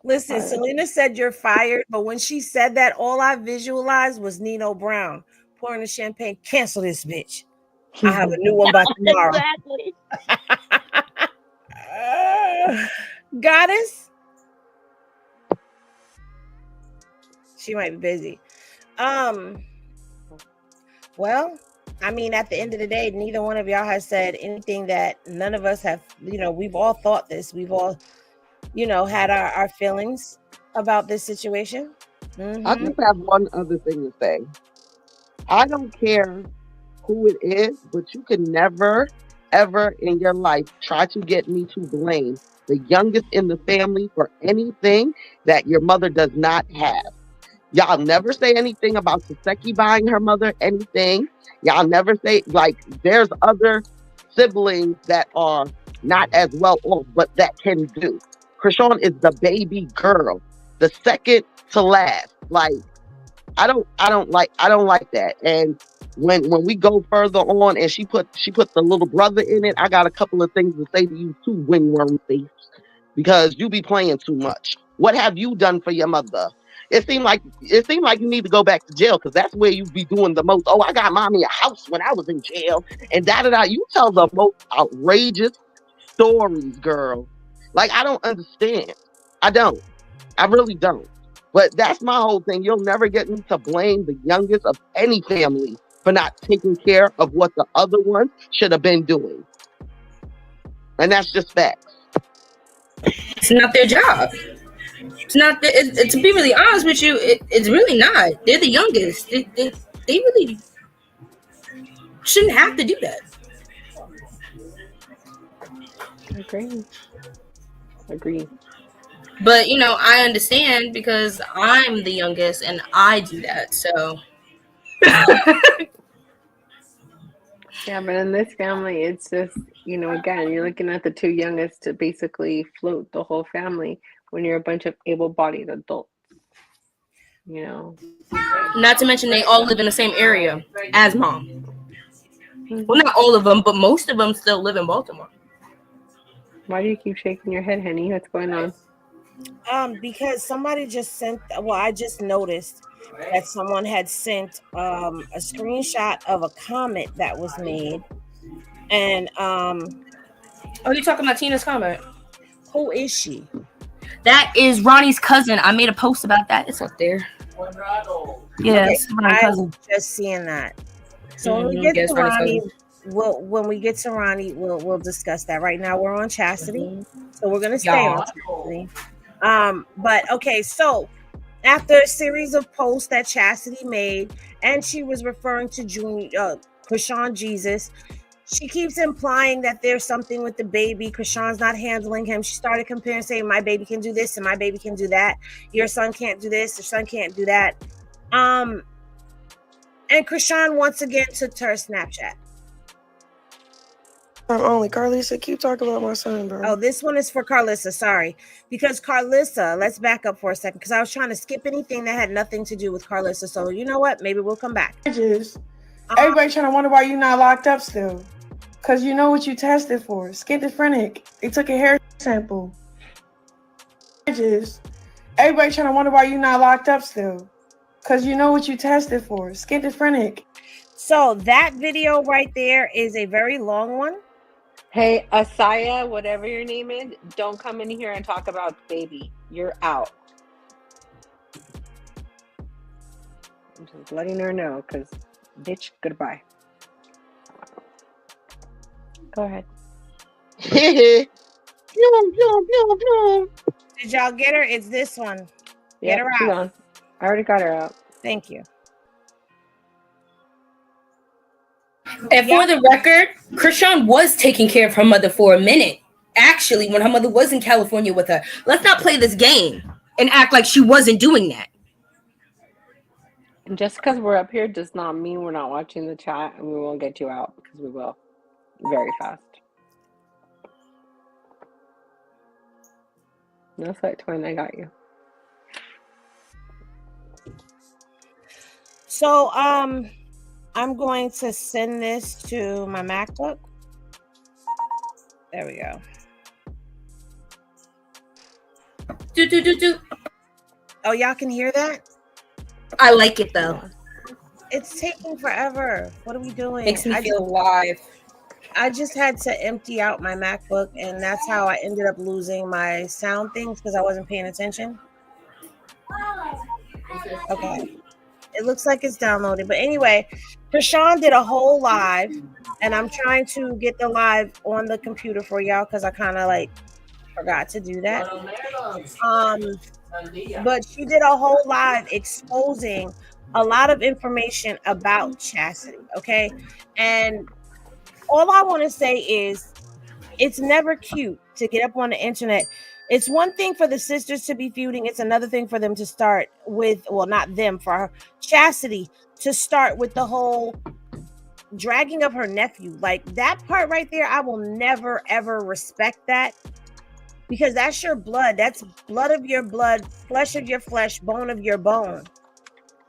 Listen, Fired. Selena said you're fired, but when she said that, all I visualized was Nino Brown pouring the champagne. Cancel this bitch. I have a new one by tomorrow. Exactly. Goddess. She might be busy. Well, I mean, at the end of the day, neither one of y'all has said anything that none of us have, we've all thought this. We've all, had our feelings about this situation. I just have one other thing to say. I don't care who it is, but you can never, ever in your life try to get me to blame the youngest in the family for anything that your mother does not have. Y'all never say anything about Saseki buying her mother anything. Y'all never say, like, there's other siblings that are not as well off, but that can do. Chrisean is the baby girl, the second to last. Like, I don't like that. And when we go further on and she put the little brother in it, I got a couple of things to say to you too, wingworm face, because you be playing too much. What have you done for your mother? It seemed like you need to go back to jail, because that's where you be doing the most. Oh, I got mommy a house when I was in jail, and da da da. You tell the most outrageous stories, girl. Like, I don't understand. I don't. I really don't. But that's my whole thing. You'll never get me to blame the youngest of any family for not taking care of what the other ones should have been doing. And that's just facts. It's not their job. It's not. To be really honest with you, it's really not. They're the youngest. They really shouldn't have to do that. Agree. But I understand because I'm the youngest and I do that. So Yeah, but in this family, it's just, again, you're looking at the two youngest to basically float the whole family when you're a bunch of able-bodied adults. not to mention they all live in the same area as mom. Mm-hmm. Well, not all of them, but most of them still live in Baltimore. Why do you keep shaking your head, honey? What's going on? Because somebody just sent. Well, I just noticed that someone had sent a screenshot of a comment that was made, and Oh, you're talking about Tina's comment? who is she? That is Ronnie's cousin. I made a post about that. It's up there. Yeah, Okay, it's Ronnie's cousin. Just seeing that. So when we get to Ronnie, we'll discuss that. Right now we're on Chasity, so we're gonna stay on Chasity. But okay, so after a series of posts that Chasity made, and she was referring to Chrisean Jesus, she keeps implying that there's something with the baby. Chrisean's not handling him. She started comparing, saying, my baby can do this and my baby can do that. Your son can't do this, your son can't do that. And Chrisean once again took to her Snapchat. Only Carlisa, keep talking about my son, bro. Oh, this one is for Carlissa. Sorry, because Carlissa. Let's back up for a second, because I was trying to skip anything that had nothing to do with Carlissa. So you know what? Maybe we'll come back. Everybody trying to wonder why you're not locked up still, because you know what you tested for. Schizophrenic. They took a hair sample. Everybody trying to wonder why you're not locked up still, because you know what you tested for. Schizophrenic. So that video right there is a very long one. Hey, Asaya, whatever your name is, don't come in here and talk about baby. You're out. I'm just letting her know, because, bitch, goodbye. Go ahead. Did y'all get her? It's this one. Get her out. On. I already got her out. Thank you. And for the record, Chrisean was taking care of her mother for a minute. Actually, when her mother was in California with her. Let's not play this game and act like she wasn't doing that. And just because we're up here does not mean we're not watching the chat, and we won't get you out, because we will. Very fast. No sweat, twin. I got you. So I'm going to send this to my MacBook. There we go. Do. Oh, y'all can hear that? I like it though. It's taking forever. What are we doing? Makes me feel alive. I just had to empty out my MacBook, and that's how I ended up losing my sound things because I wasn't paying attention. Okay. It looks like it's downloaded. But anyway, Chrisean did a whole live, and I'm trying to get the live on the computer for y'all because I kind of like forgot to do that. But she did a whole live exposing a lot of information about Chasity, okay? And all I want to say is it's never cute to get up on the internet. It's one thing for the sisters to be feuding. It's another thing for them to start with, well, not them, for Chasity to start with the whole dragging of her nephew. Like that part right there, I will never, ever respect that because that's your blood. That's blood of your blood, flesh of your flesh, bone of your bone.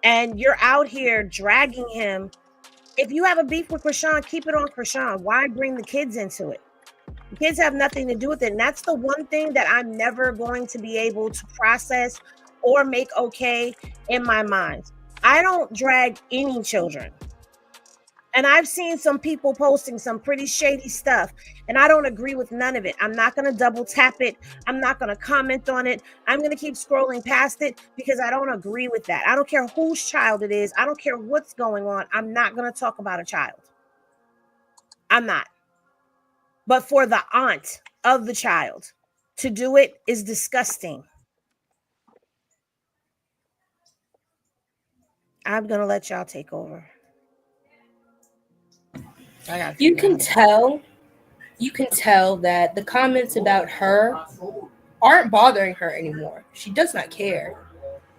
And you're out here dragging him. If you have a beef with Chrisean, keep it on Chrisean. Why bring the kids into it? The kids have nothing to do with it. And that's the one thing that I'm never going to be able to process or make okay in my mind. I don't drag any children. And I've seen some people posting some pretty shady stuff, and I don't agree with none of it. I'm not going to double tap it. I'm not going to comment on it. I'm going to keep scrolling past it because I don't agree with that. I don't care whose child it is. I don't care what's going on. I'm not going to talk about a child. I'm not. But for the aunt of the child to do it is disgusting. I'm going to let y'all take over. You can tell that the comments about her aren't bothering her anymore. She does not care.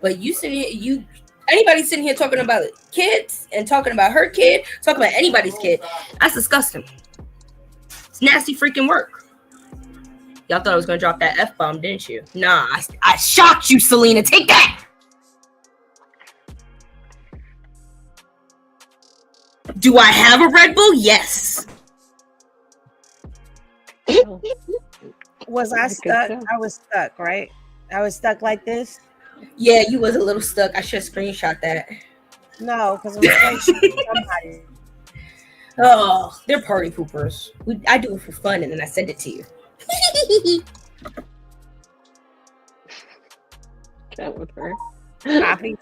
But anybody sitting here talking about kids and talking about her kid, talking about anybody's kid, that's disgusting. It's nasty freaking work. Y'all thought I was gonna drop that F-bomb, didn't you? Nah, I shocked you, Selena. Take that. Do I have a Red Bull? Yes. Was I stuck? I was stuck, right? I was stuck like this. Yeah, you was a little stuck. I should screenshot that. No, because I'm somebody. Oh, they're party poopers. I do it for fun, and then I send it to you. Get with her. Copy.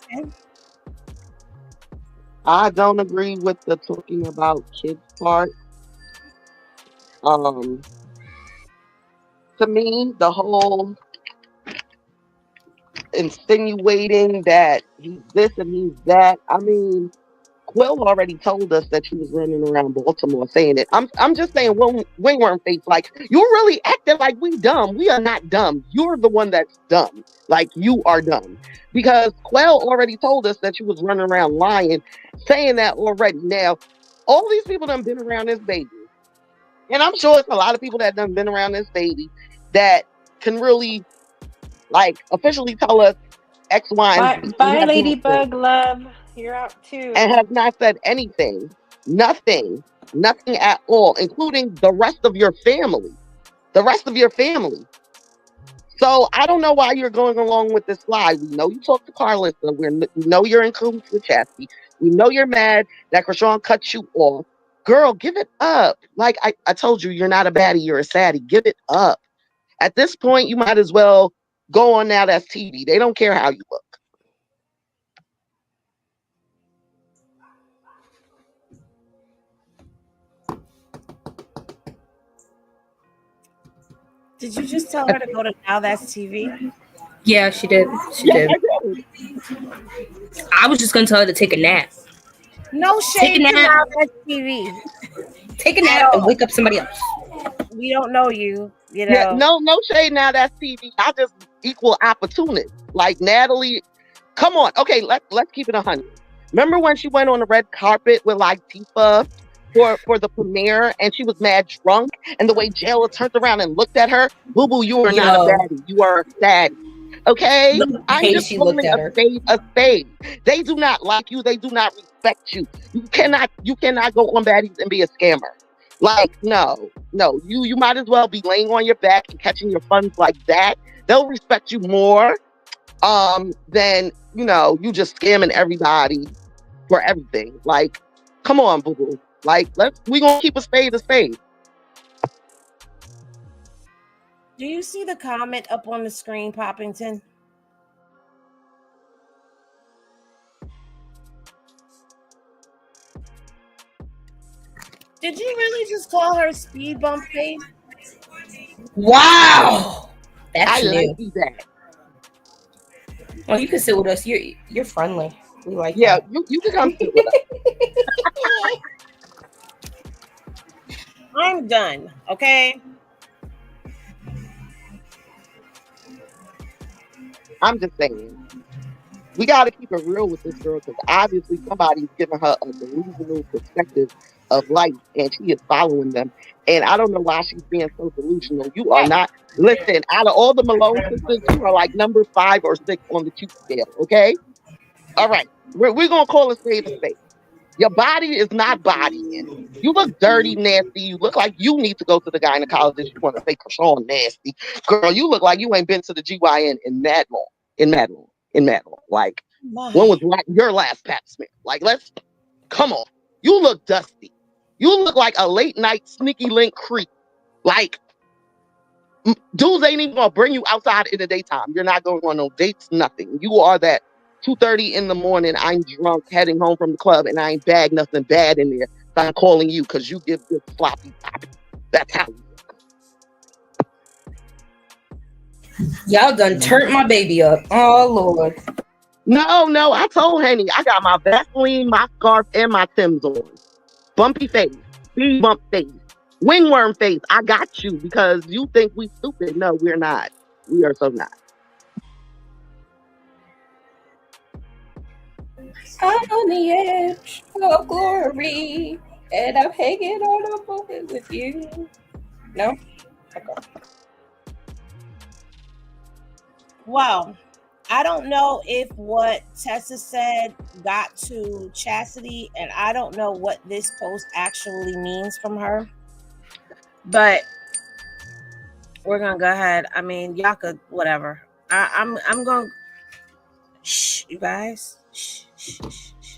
I don't agree with the talking about kids part. To me, the whole insinuating that he's this and he's that. I mean, Quill already told us that she was running around Baltimore saying it. I'm just saying, when we weren't face, like, you're really acting like we dumb. We are not dumb. You're the one that's dumb. Like, you are dumb. Because Quill already told us that she was running around lying, saying that already. Now, all these people done been around this baby. And I'm sure it's a lot of people that done been around this baby that can really, like, officially tell us X, Y, and Z. Bye, Ladybug Love. You're out too. And have not said anything. Nothing at all, including the rest of your family. So I don't know why you're going along with this lie. We know you talked to Carlissa. We know you're in cahoots with Chasity. We know you're mad that Chrisean cut you off. Girl, give it up. Like I told you, you're not a baddie, you're a saddie. Give it up. At this point, you might as well go on Now That's TV. They don't care how you look. Did you just tell her to go to Now That's TV? Yeah, she did. She did. I was just gonna tell her to take a nap. No shade to Now That's TV. Take a nap and wake up somebody else. We don't know you. You know. Yeah, no shade. Now That's TV. I just equal opportunist. Like Natalie, come on. Okay, let's keep it 100. Remember when she went on the red carpet with like Tifa for the premiere, and she was mad drunk, and the way Jayla turned around and looked at her, boo boo, you are not a baddie. You are a sad. Okay, I'm Hey, just she looked calling at a her. spade a spade. They do not like you. They do not respect you. You cannot go on baddies and be a scammer. Like, no, no. You might as well be laying on your back and catching your funds like that. They'll respect you more than you just scamming everybody for everything. Like, come on, boo boo. Like, we gonna keep a spade a spade. Do you see the comment up on the screen, Poppington? Did you really just call her speed bump face? Wow, that's I like new. that. Well, you can sit with us. You're friendly. We like Yeah, that. you can come sit with us. I'm done. Okay. I'm just saying. We got to keep it real with this girl because obviously somebody's giving her a delusional perspective of life and she is following them. And I don't know why she's being so delusional. You are Hey, not, listen, out of all the Malone sisters, you are like number 5 or 6 on the cute scale, okay? All right. We're going to call a spade a spade. Your body is not bodying. You look dirty, nasty. You look like you need to go to the gynecologist. You want to say Chrisean nasty. Girl, you look like you ain't been to the GYN in mad long. In mad long. In mad long. Like, when my. was your last pap smear? Like, come on. You look dusty. You look like a late night sneaky link creep. Like, dudes ain't even gonna bring you outside in the daytime. You're not going on no dates, nothing. You are that 2:30 in the morning, I'm drunk, heading home from the club, and I ain't bagged nothing bad in there. So I'm calling you because you give good sloppy poppy. That's how you Y'all done turned my baby up. Oh Lord. No, I told Henny, I got my Vaseline, my scarf, and my Timbs on. Bumpy face, speed bump face, wingworm face. I got you because you think we stupid. No, we're not. We are so not. I'm on the edge of glory, and I'm hanging on a moment with you. No? Okay. Wow. I don't know if what Tessa said got to Chasity, and I don't know what this post actually means from her. But we're gonna go ahead. I mean, y'all could whatever. I'm gonna shh, you guys. Shh, shh, shh, shh.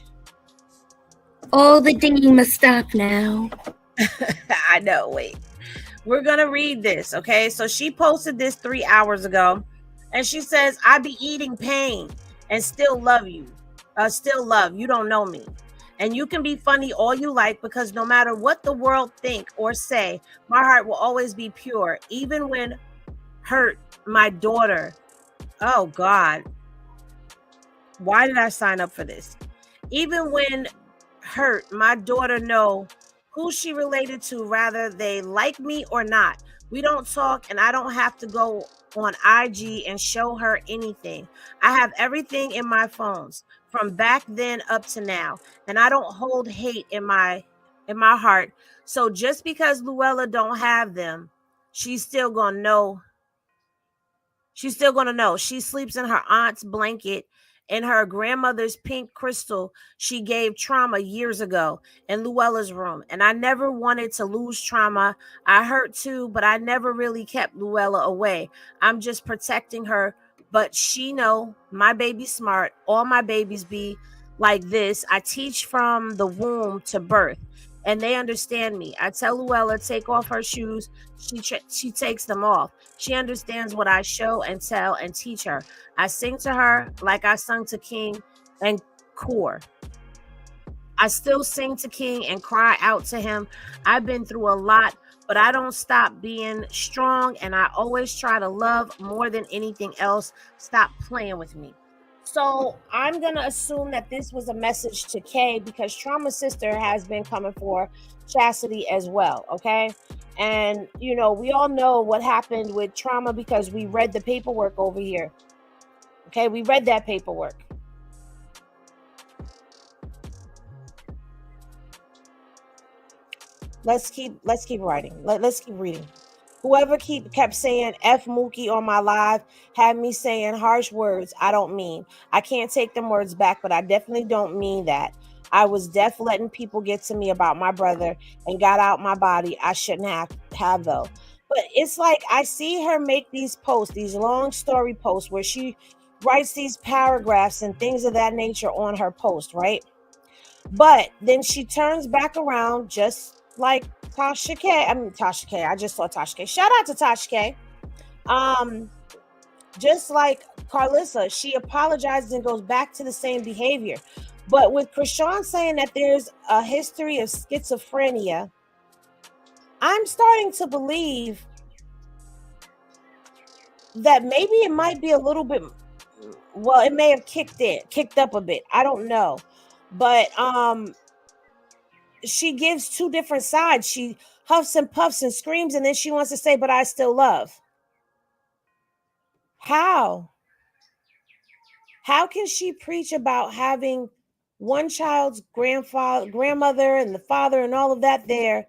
All the dinging must stop now. I know. Wait. We're gonna read this, okay? So she posted this 3 hours ago, and she says, "I be eating pain and still love you. Still love. You don't know me. And you can be funny all you like because no matter what the world think or say, my heart will always be pure, even when hurt my daughter." Oh God. Why did I sign up for this? Even when hurt, my daughter know who she related to, rather they like me or not. We don't talk, and I don't have to go on IG and show her anything. I have everything in my phones from back then up to now, and I don't hold hate in my heart. So just because Luella don't have them, she's still gonna know. She's still going to know. She sleeps in her aunt's blanket in her grandmother's pink crystal she gave Trauma years ago in Luella's room. And I never wanted to lose Trauma. I hurt too, but I never really kept Luella away. I'm just protecting her. But she know my baby's smart. All my babies be like this. I teach from the womb to birth. And they understand me. I tell Luella, take off her shoes. She takes them off. She understands what I show and tell and teach her. I sing to her like I sung to King and Core. I still sing to King and cry out to him. I've been through a lot, but I don't stop being strong, and I always try to love more than anything else. Stop playing with me. So I'm going to assume that this was a message to Kay because Trauma's sister has been coming for Chasity as well, okay? And, we all know what happened with Trauma because we read the paperwork over here. Okay, we read that paperwork. Let's keep writing. Let's keep reading. Whoever kept saying F Mookie on my live had me saying harsh words I don't mean. I can't take them words back, but I definitely don't mean that. I was deaf letting people get to me about my brother and got out my body. I shouldn't have though. But it's like I see her make these posts, these long story posts where she writes these paragraphs and things of that nature on her post, right? But then she turns back around just like Tasha K. I mean Tasha K. I just saw Tasha K. Shout out to Tasha K. Just like Carlissa, she apologizes and goes back to the same behavior. But with Chrisean saying that there's a history of schizophrenia, I'm starting to believe that maybe it might be a little bit, well, it may have kicked up a bit. I don't know. But she gives two different sides. She huffs and puffs and screams, and then she wants to say, but I still love. How can she preach about having one child's grandmother and the father and all of that there,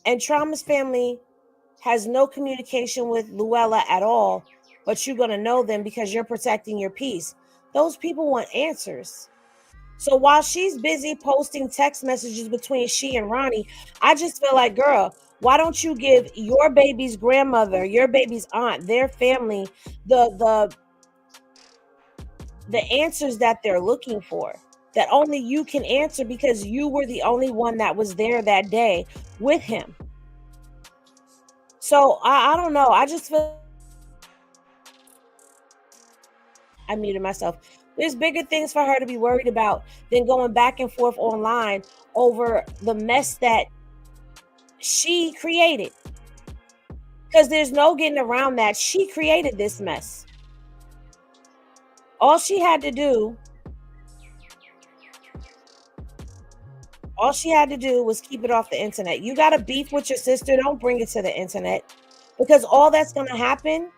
and Trauma's family has no communication with Luella at all, but you're going to know them because you're protecting your peace? Those people want answers. So while she's busy posting text messages between she and Ronny, I just feel like, girl, why don't you give your baby's grandmother, your baby's aunt, their family, the answers that they're looking for, that only you can answer because you were the only one that was there that day with him. So I don't know. I just feel I muted myself. There's bigger things for her to be worried about than going back and forth online over the mess that she created. Because there's no getting around that. She created this mess. All she had to do was keep it off the internet. You got a beef with your sister, don't bring it to the internet. Because all that's going to happen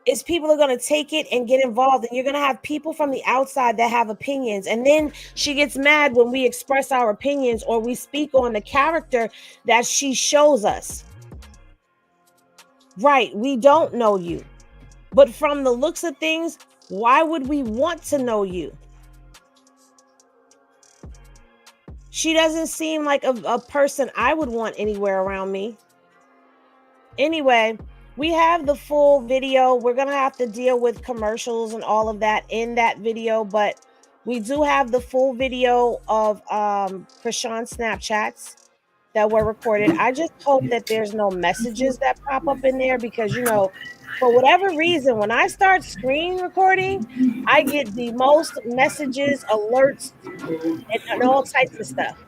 is people are going to take it and get involved, and you're going to have people from the outside that have opinions. And then she gets mad when we express our opinions or we speak on the character that she shows us. Right, we don't know you. But from the looks of things, why would we want to know you? She doesn't seem like a person I would want anywhere around me. Anyway, we have the full video. We're going to have to deal with commercials and all of that in that video, but we do have the full video of Chrisean Snapchats that were recorded. I just hope that there's no messages that pop up in there because, you know, for whatever reason, when I start screen recording, I get the most messages, alerts, and all types of stuff.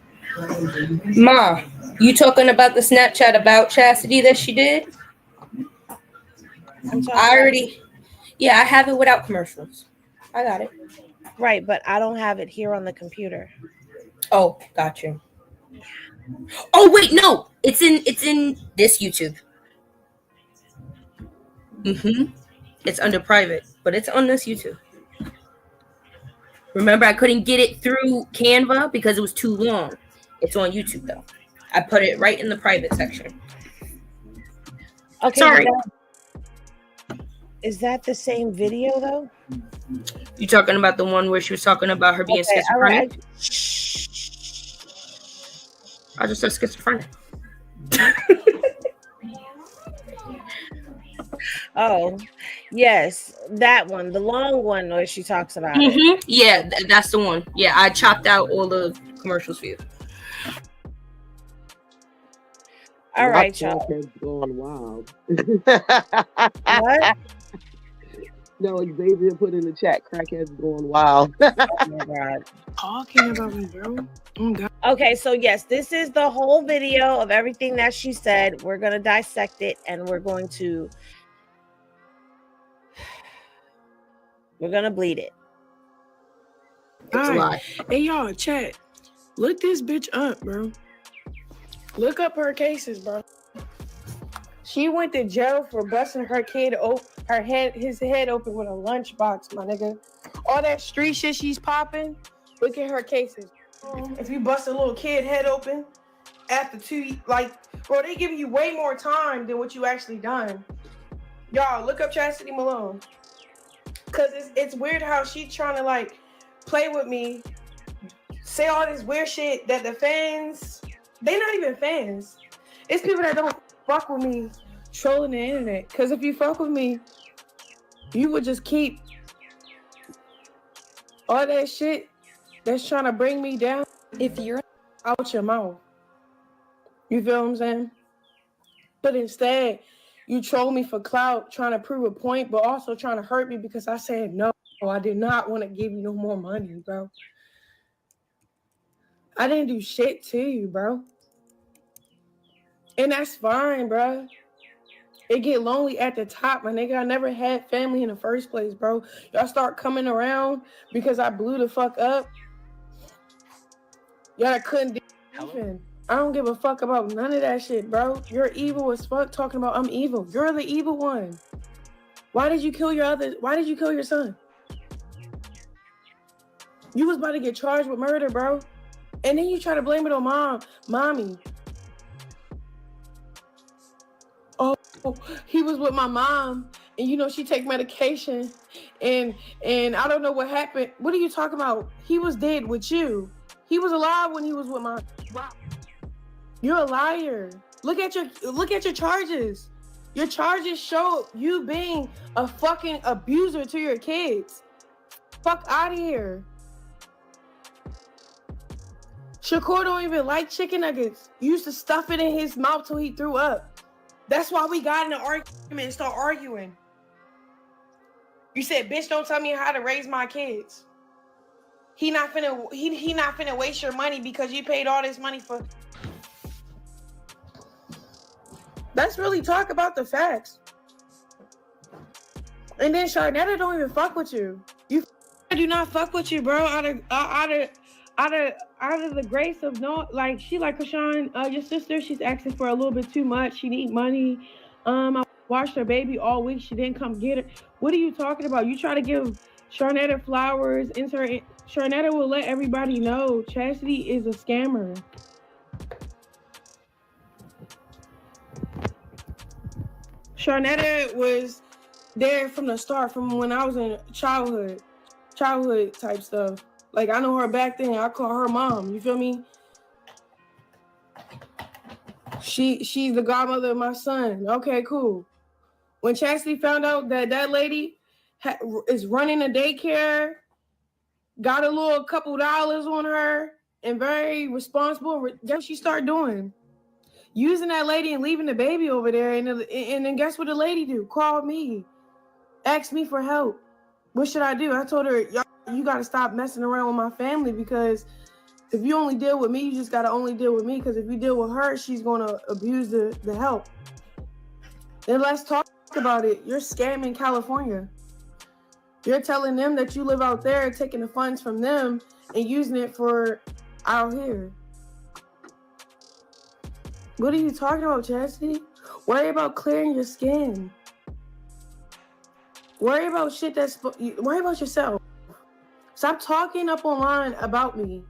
Ma, you talking about the Snapchat about Chasity that she did? I have it without commercials. I got it. Right, but I don't have it here on the computer. Oh, gotcha. Oh wait, no, it's in this YouTube. It's under private, but it's on this YouTube. Remember, I couldn't get it through Canva because it was too long. It's on YouTube though. I put it right in the private section. Okay, sorry. Is that the same video though? You talking about the one where she was talking about her being schizophrenic? Right. I just said schizophrenic. Oh, yes, that one, the long one where she talks about it. Yeah, that's the one. Yeah, I chopped out all the commercials for you. All right, y'all. Going wild. What? No, Xavier put in the chat, crackheads going wild. Oh my God. Talking about me, bro. Oh God. Okay, so yes, this is the whole video of everything that she said. We're going to dissect it and we're going to bleed it. It's a lie. Hey, y'all, chat. Look this bitch up, bro. Look up her cases, bro. She went to jail for busting her kid his head open with a lunchbox, my nigga. All that street shit she's popping. Look at her cases. If you bust a little kid head open, after 2, like, bro, they giving you way more time than what you actually done. Y'all, look up Chasity Malone. Cause it's weird how she trying to like play with me, say all this weird shit that the fans, they not even fans. It's people that don't fuck with me trolling the internet. Cause if you fuck with me, you would just keep all that shit that's trying to bring me down if you're out your mouth. You feel what I'm saying? But instead, you troll me for clout, trying to prove a point, but also trying to hurt me because I said no. I did not want to give you no more money, bro. I didn't do shit to you, bro. And that's fine, bro. It get lonely at the top, my nigga. I never had family in the first place, bro. Y'all start coming around because I blew the fuck up. Y'all couldn't do anything. I don't give a fuck about none of that shit, bro. You're evil as fuck talking about I'm evil. You're the evil one. Why did you kill your son? You was about to get charged with murder, bro. And then you try to blame it on mommy. Oh, he was with my mom, and you know she take medication, and I don't know what happened. What are you talking about? He was dead with you. He was alive when he was with my. You're a liar. Look at your charges. Your charges show you being a fucking abuser to your kids. Fuck out of here. Shakur don't even like chicken nuggets. You used to stuff it in his mouth till he threw up. That's why we got in an argument and start arguing. You said, bitch, don't tell me how to raise my kids. He not finna waste your money because you paid all this money for. Let's really talk about the facts. And then Sharnetta don't even fuck with you. You do not fuck with you, bro. Out of the grace of no, like she like Chrisean, your sister. She's asking for a little bit too much. She need money. I watched her baby all week. She didn't come get her. What are you talking about? You try to give Sharnetta flowers. Sharnetta will let everybody know Chasity is a scammer. Sharnetta was there from the start, from when I was in childhood type stuff. Like, I know her back then. I call her mom. You feel me? She's the godmother of my son. Okay, cool. When Chasity found out that lady is running a daycare, got a little couple dollars on her, and very responsible, guess what she started doing? Using that lady and leaving the baby over there. And then guess what the lady do? Called me. Asked me for help. What should I do? I told her, you got to stop messing around with my family, because if you only deal with me, you just got to only deal with me, because if you deal with her, she's going to abuse the help. Then let's talk about it. You're scamming California. You're telling them that you live out there, taking the funds from them and using it for out here. What are you talking about, Chasity? Worry about clearing your skin. Worry about shit worry about yourself. Stop talking up online about me.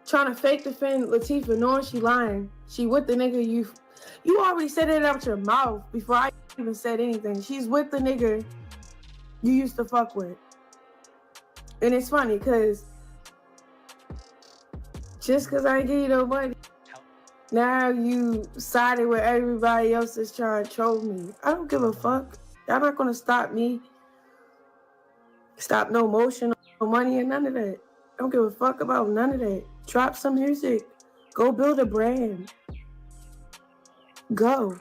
Trying to fake defend Latifah, knowing she lying. She with the nigga you already said it out your mouth before I even said anything. She's with the nigga you used to fuck with. And it's funny because just because I give you no money, now you sided with everybody else that's trying to troll me. I don't give a fuck. Y'all not gonna stop me. Stop no motion, no money, and none of that. I don't give a fuck about none of that. Drop some music. Go build a brand. Go.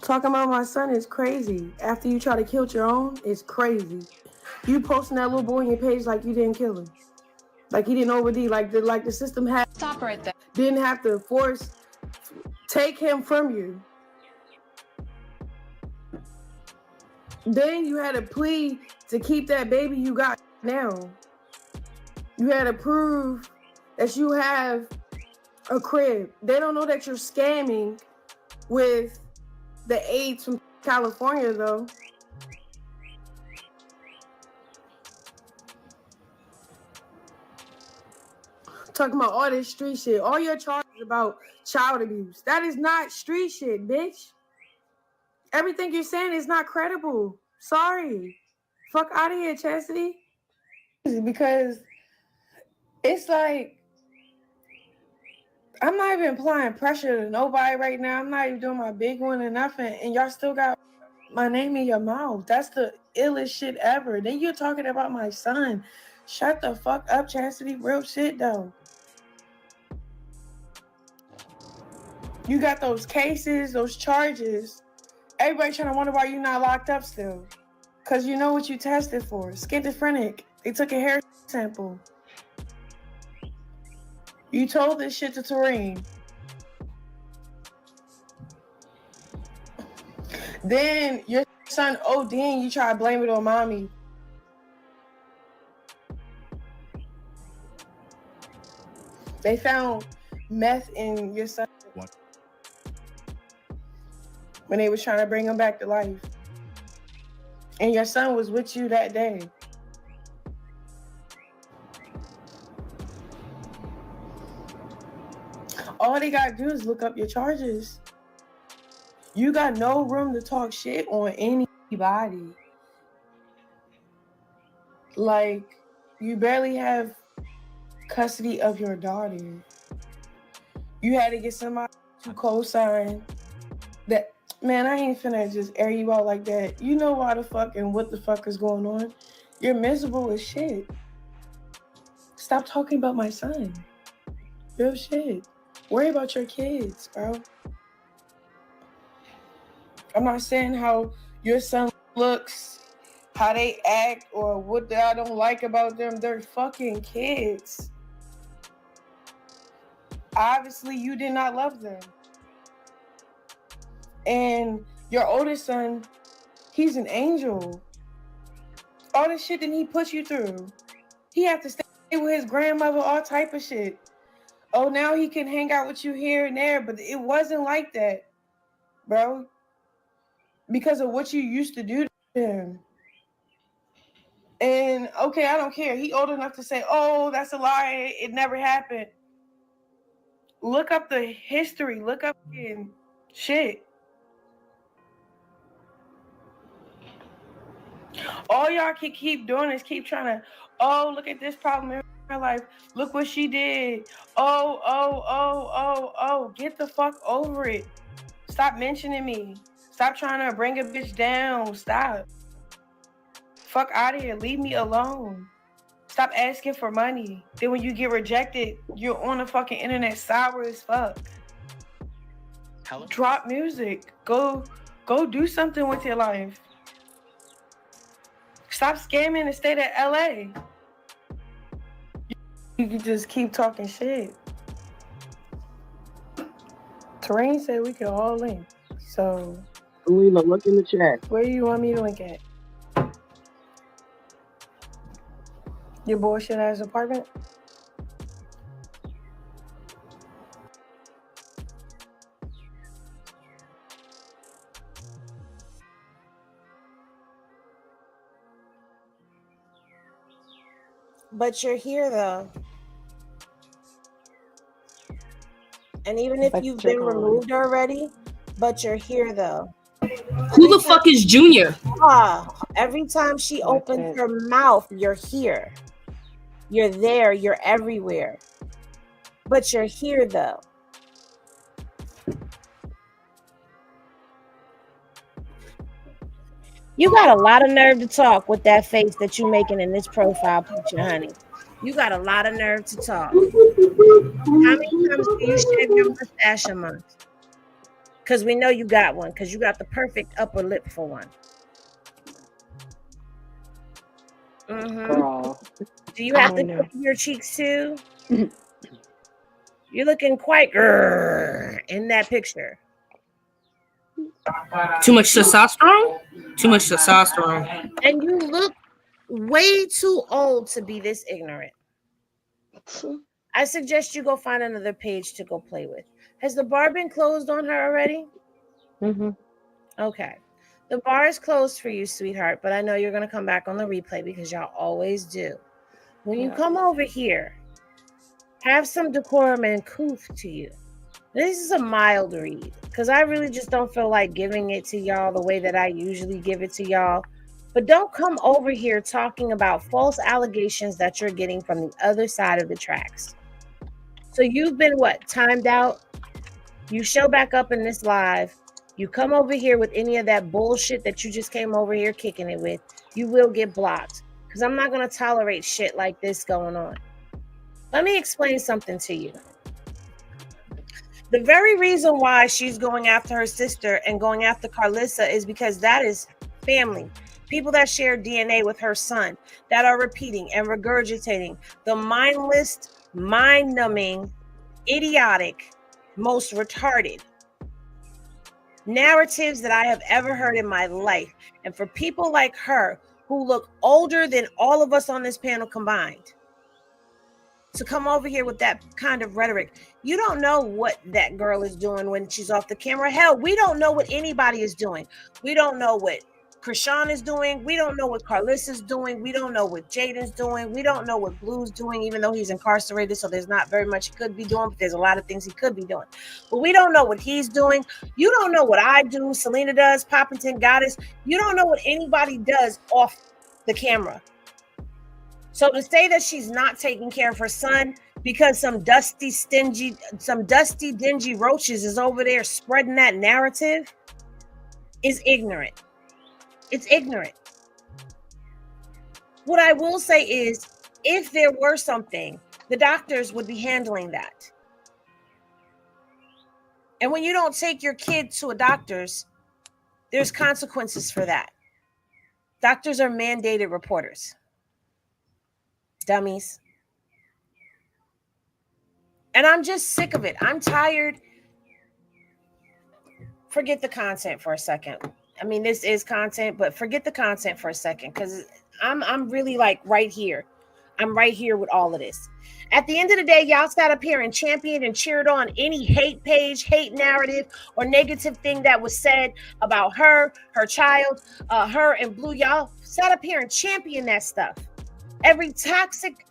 Talking about my son is crazy. After you try to kill your own, it's crazy. You posting that little boy on your page like you didn't kill him. Like he didn't OD. Like the system had. Stop right there. Didn't have to take him from you. Then you had to plead to keep that baby you got now. You had to prove that you have a crib. They don't know that you're scamming with the AIDS from California, though. Talking about all this street shit. All your charges about child abuse. That is not street shit, bitch. Everything you're saying is not credible. Sorry. Fuck out of here, Chasity. Because it's like, I'm not even applying pressure to nobody right now. I'm not even doing my big one or nothing. And y'all still got my name in your mouth. That's the illest shit ever. Then you're talking about my son. Shut the fuck up, Chasity. Real shit, though. You got those cases, those charges. Everybody trying to wonder why you're not locked up still. Because you know what you tested for. Schizophrenic. They took a hair sample. You told this shit to Tareen. Then your son OD'ing, you try to blame it on mommy. They found meth in your son when they was trying to bring him back to life. And your son was with you that day. All they gotta do is look up your charges. You got no room to talk shit on anybody. Like, you barely have custody of your daughter. You had to get somebody to co-sign that. Man, I ain't finna just air you out like that. You know why the fuck and what the fuck is going on. You're miserable as shit. Stop talking about my son. Real shit. Worry about your kids, bro. I'm not saying how your son looks, how they act, or what I don't like about them. They're fucking kids. Obviously, you did not love them. And your oldest son, he's an angel. All the shit that he put you through. He had to stay with his grandmother, all type of shit. Oh, now he can hang out with you here and there, but it wasn't like that, bro. Because of what you used to do to him. And, okay, I don't care. He old enough to say, oh, that's a lie. It never happened. Look up the history. Look up shit. All y'all can keep doing is keep trying to, oh, look at this problem in her life. Look what she did. Oh. Get the fuck over it. Stop mentioning me. Stop trying to bring a bitch down. Stop. Fuck out of here. Leave me alone. Stop asking for money. Then when you get rejected, you're on the fucking internet sour as fuck. Hello? Drop music. Go do something with your life. Stop scamming and stay to LA. You can just keep talking shit. Tareen said we could all link. So, Alina, look in the chat. Where do you want me to link at? Your bullshit ass apartment? But you're here though. And even if you've been removed already, but you're here though. Who the fuck is Junior? Every time she opens her mouth, you're here. You're there. You're everywhere. But you're here though. You got a lot of nerve to talk with that face that you're making in this profile picture, honey. You got a lot of nerve to talk. How many times do you shave your mustache a month? Because we know you got one, because you got the perfect upper lip for one. Girl. Do you have to cover your cheeks too? You're looking quite in that picture. Too much testosterone? Too much testosterone. And you look way too old to be this ignorant. I suggest you go find another page to go play with. Has the bar been closed on her already? Mm-hmm. Okay. The bar is closed for you, sweetheart, but I know you're going to come back on the replay because y'all always do. When you come over here, Have some decorum and couth to you. This is a mild read because I really just don't feel like giving it to y'all the way that I usually give it to y'all. But don't come over here talking about false allegations that you're getting from the other side of the tracks. So you've been timed out? You show back up in this live. You come over here with any of that bullshit that you just came over here kicking it with, you will get blocked because I'm not going to tolerate shit like this going on. Let me explain something to you. The very reason why she's going after her sister and going after Carlissa is because that is family. People that share DNA with her son that are repeating and regurgitating the mindless, mind-numbing, idiotic, most retarded narratives that I have ever heard in my life. And for people like her who look older than all of us on this panel combined to come over here with that kind of rhetoric, you don't know what that girl is doing when she's off the camera. Hell, we don't know what anybody is doing. We don't know what Chrisean is doing. We don't know what Carlissa's doing. We don't know what Jaden's doing. We don't know what Blue's doing, even though he's incarcerated. So there's not very much he could be doing, but there's a lot of things he could be doing. But we don't know what he's doing. You don't know what I do, Selena does, Poppington, Goddess. You don't know what anybody does off the camera. So to say that she's not taking care of her son because some dusty, dingy roaches is over there spreading that narrative is ignorant. It's ignorant. What I will say is, if there were something, the doctors would be handling that. And when you don't take your kid to a doctor's, there's consequences for that. Doctors are mandated reporters. Dummies. And I'm just sick of it. I'm tired. Forget the content for a second. I mean, this is content, but forget the content for a second because I'm really like right here. I'm right here with all of this. At the end of the day, y'all sat up here and championed and cheered on any hate page, hate narrative, or negative thing that was said about her child, her and Blue. Y'all sat up here and championed that stuff. Every toxic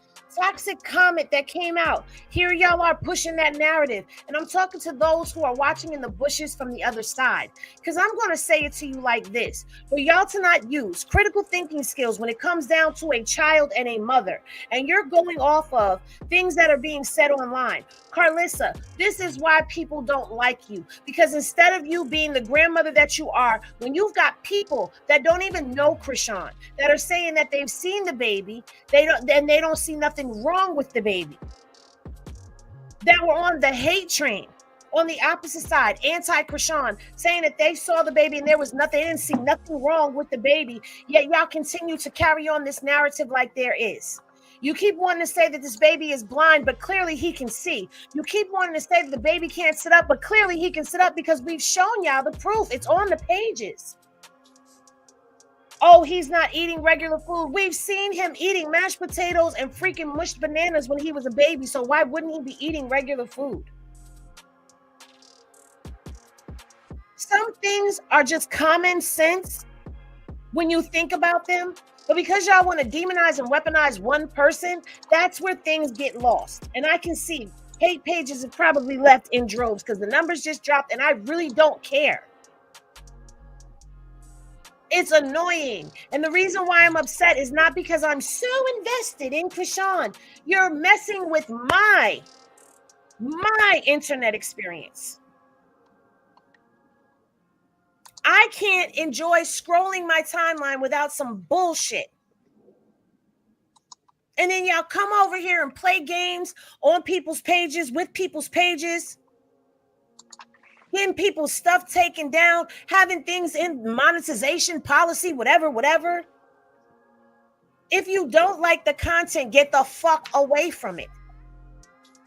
comment that came out, here y'all are pushing that narrative. And I'm talking to those who are watching in the bushes from the other side, because I'm going to say it to you like this: for y'all to not use critical thinking skills when it comes down to a child and a mother, and you're going off of things that are being said online. Carlissa, this is why people don't like you, because instead of you being the grandmother that you are, when you've got people that don't even know Chrisean, that are saying that they've seen the baby, they don't see nothing wrong with the baby, that were on the hate train on the opposite side, anti-Chrisean, saying that they saw the baby and there was nothing, they didn't see nothing wrong with the baby, yet y'all continue to carry on this narrative like there is. You keep wanting to say that this baby is blind, but clearly he can see. You keep wanting to say that the baby can't sit up, but clearly he can sit up, because we've shown y'all the proof. It's on the pages. Oh, he's not eating regular food. We've seen him eating mashed potatoes and freaking mushed bananas when he was a baby, so why wouldn't he be eating regular food? Some things are just common sense when you think about them. But because y'all want to demonize and weaponize one person, that's where things get lost. And I can see hate pages have probably left in droves because the numbers just dropped, and I really don't care. It's annoying. And the reason why I'm upset is not because I'm so invested in Chrisean. You're messing with my internet experience. I can't enjoy scrolling my timeline without some bullshit. And then y'all come over here and play games on people's pages, with people's pages, getting people's stuff taken down, having things in monetization policy, whatever. If you don't like the content, get the fuck away from it.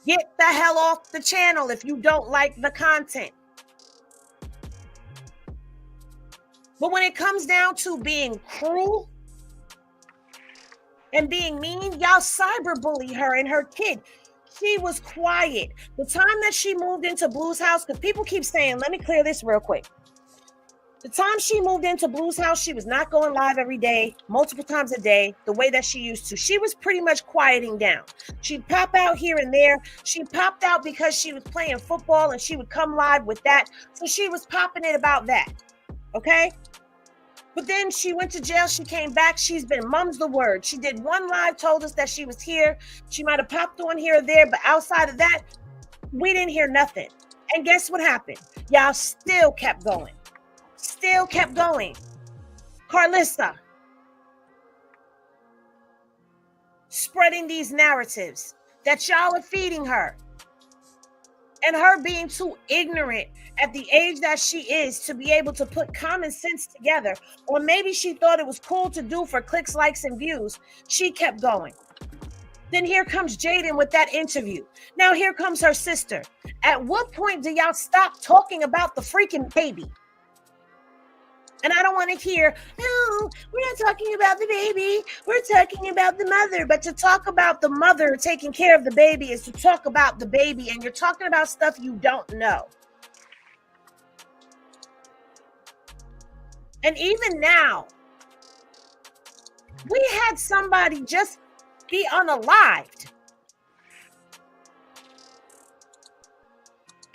Get the hell off the channel if you don't like the content. But when it comes down to being cruel and being mean, y'all cyberbully her and her kid. She was quiet. The time that she moved into Blue's house, because people keep saying, let me clear this real quick. The time she moved into Blue's house, she was not going live every day, multiple times a day, the way that she used to. She was pretty much quieting down. She'd pop out here and there. She popped out because she was playing football and she would come live with that. So she was popping it about that. Okay? But then she went to jail. She came back. She's been mum's the word. She did one live, told us that she was here. She might have popped on here or there, but outside of that, we didn't hear nothing. And guess what happened? Y'all still kept going. Still kept going. Carlissa, spreading these narratives that y'all are feeding her, and her being too ignorant at the age that she is to be able to put common sense together, or maybe she thought it was cool to do for clicks, likes, and views. She kept going. Then here comes Jaden with that interview. Now here comes her sister. At what point do y'all stop talking about the freaking baby? And I don't want to hear, no, we're not talking about the baby. We're talking about the mother. But to talk about the mother taking care of the baby is to talk about the baby. And you're talking about stuff you don't know. And even now, we had somebody just be unalived.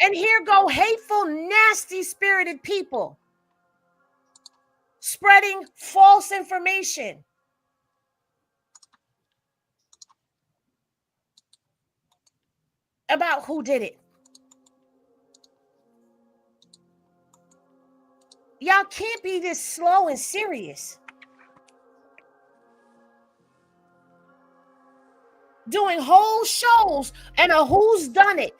And here go hateful, nasty spirited people spreading false information. About who did it. Y'all can't be this slow and serious. Doing whole shows and a who's done it.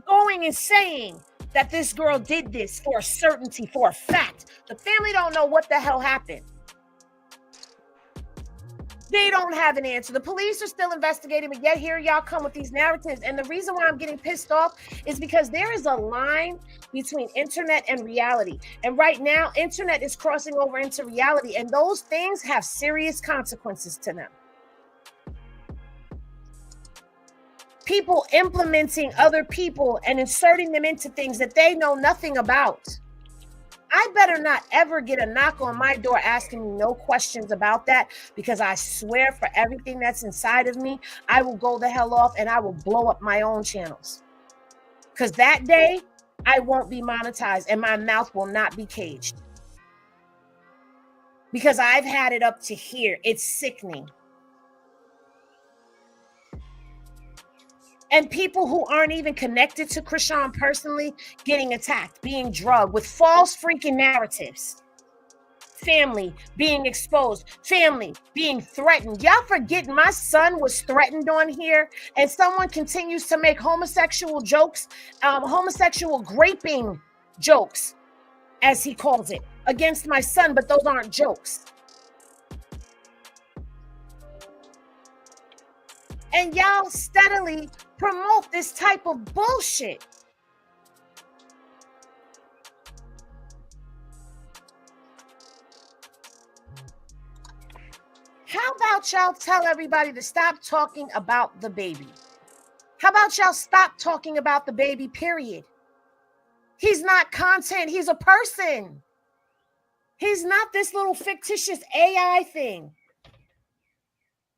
Going and saying that this girl did this for a certainty, for a fact. The family don't know what the hell happened. They don't have an answer. The police are still investigating, but yet here y'all come with these narratives. And the reason why I'm getting pissed off is because there is a line between internet and reality. And right now, internet is crossing over into reality, and those things have serious consequences to them. People implementing other people and inserting them into things that they know nothing about. I better not ever get a knock on my door asking me no questions about that, because I swear for everything that's inside of me, I will go the hell off and I will blow up my own channels. Because that day, I won't be monetized and my mouth will not be caged. Because I've had it up to here. It's sickening. And people who aren't even connected to Chrisean personally getting attacked, being drugged with false freaking narratives. Family being exposed, family being threatened. Y'all forgetting my son was threatened on here, and someone continues to make homosexual jokes, homosexual graping jokes, as he calls it, against my son, but those aren't jokes. And y'all steadily promote this type of bullshit. How about y'all tell everybody to stop talking about the baby? How about y'all stop talking about the baby, period? He's not content. He's a person. He's not this little fictitious AI thing.